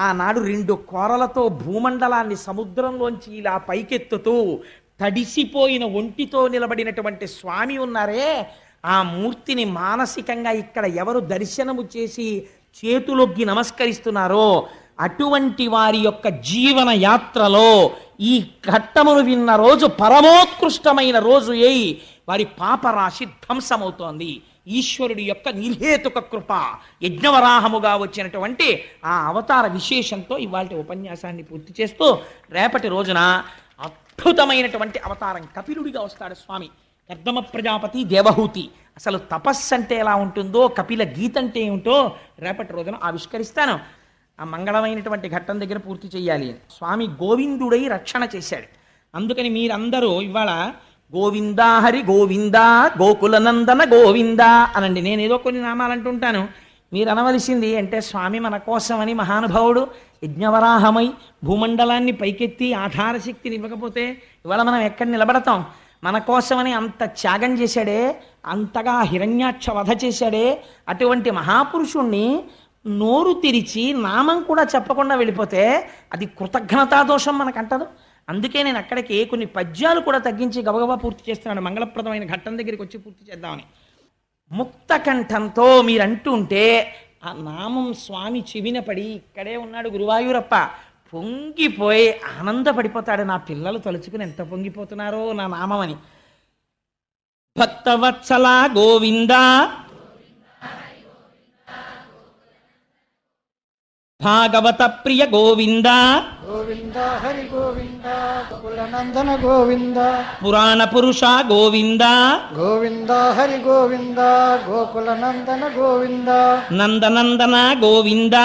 ఆనాడు 2 కోరలతో భూమండలాన్ని సముద్రంలోంచి ఇలా పైకెత్తుతూ తడిసిపోయిన ఒంటితో నిలబడినటువంటి స్వామి ఉన్నారే, ఆ మూర్తిని మానసికంగా ఇక్కడ ఎవరు దర్శనము చేసి చేతులొగ్గి నమస్కరిస్తున్నారో అటువంటి వారి యొక్క జీవన యాత్రలో ఈ ఘట్టమును విన్న రోజు పరమోత్కృష్టమైన రోజు అయి వారి పాపరాశి ధ్వంసమవుతోంది. ఈశ్వరుడి యొక్క నిర్హేతుక కృప యజ్ఞవరాహముగా వచ్చినటువంటి ఆ అవతార విశేషంతో ఇవాళ ఉపన్యాసాన్ని పూర్తి చేస్తూ రేపటి రోజున అద్భుతమైనటువంటి అవతారం కపిలుడిగా వస్తాడు స్వామి. కర్దమ ప్రజాపతి దేవహూతి. అసలు తపస్సు అంటే ఎలా ఉంటుందో, కపిల గీత అంటే ఏమిటో రేపటి రోజున ఆవిష్కరిస్తాను. ఆ మంగళమైనటువంటి ఘట్టం దగ్గర పూర్తి చేయాలి. స్వామి గోవిందుడై రక్షణ చేశాడు. అందుకని మీరందరూ ఇవాళ గోవిందా హరి గోవిందా గోకుల నందన గోవిందా అనండి. నేను ఏదో కొన్ని నామాలు అంటుంటాను, మీరు అనవలసింది అంటే స్వామి మన కోసమని మహానుభావుడు యజ్ఞవరాహమై భూమండలాన్ని పైకెత్తి ఆధార శక్తిని ఇవ్వకపోతే ఇవాళ మనం ఎక్కడ నిలబడతాం? మన కోసమని అంత త్యాగం చేశాడే, అంతగా హిరణ్యాక్ష వధ చేశాడే, అటువంటి మహాపురుషుణ్ణి నోరు తెరిచి నామం కూడా చెప్పకుండా వెళ్ళిపోతే అది కృతజ్ఞతా దోషం మనకంటదు. అందుకే నేను అక్కడికి కొన్ని పద్యాలు కూడా తగ్గించి గబగబా పూర్తి చేస్తున్నాను. మంగళప్రదమైన ఘట్టం దగ్గరికి వచ్చి పూర్తి చేద్దామని. ముక్త కంఠంతో మీరు అంటుంటే ఆ నామం స్వామి చెవిన పడి, ఇక్కడే ఉన్నాడు గురువాయూరప్ప, పొంగిపోయి ఆనందపడిపోతాడు. నా పిల్లలు తలుచుకుని ఎంత పొంగిపోతున్నారో నా నామమని. భక్తవత్సల గోవింద భాగవత ప్రియ గోవింద గోవింద హరి గోవింద కులనందన గోవింద పురాణ పురుష గోవింద గోవింద హరి గోవింద గోకులనందన గోవింద నందనందన గోవింద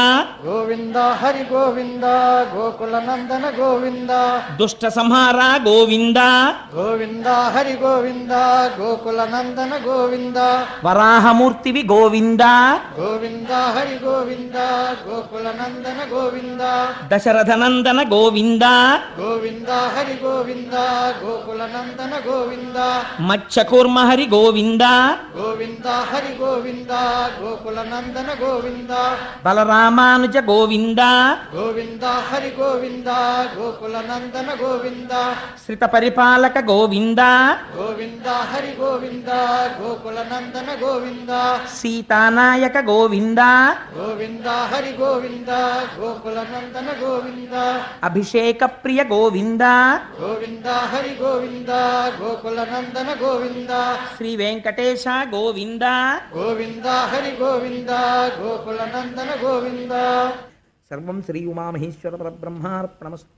గోవింద హరి గోవింద గోకులనందన గోవింద దుష్ట సంహార గోవింద గోవింద హరి గోవింద గోకులనందన గోవింద వరాహమూర్తివి గోవింద గోవింద హరి గోవింద గోకులనందన గోవింద దశరథనందన గోవింద గోవింద హరి గోవింద గోకులనందన గోవింద మత్స్యకూర్మ హరి గోవింద గోవింద హరి గోవింద గోకులనందన గోవింద బలరామానుజ గోవింద గోవింద హరి గోవింద గోకులనందన గోవింద శ్రిత పరిపాలక గోవింద గోవింద హరి గోవింద గోకులనందన గోవింద సీతానాయక గోవింద గోవింద హరి గోవింద గోకులనందన గోవింద అభిషేక ప్రియ గోవింద గోవింద హరి గోవింద గోకులనందన గోవింద శ్రీ వెంకటేశ గోవింద గోవింద హరి గోవింద గోకులనందన గోవింద సర్వం శ్రీ ఉమామహేశ్వర పరబ్రహ్మార్పణమస్తు.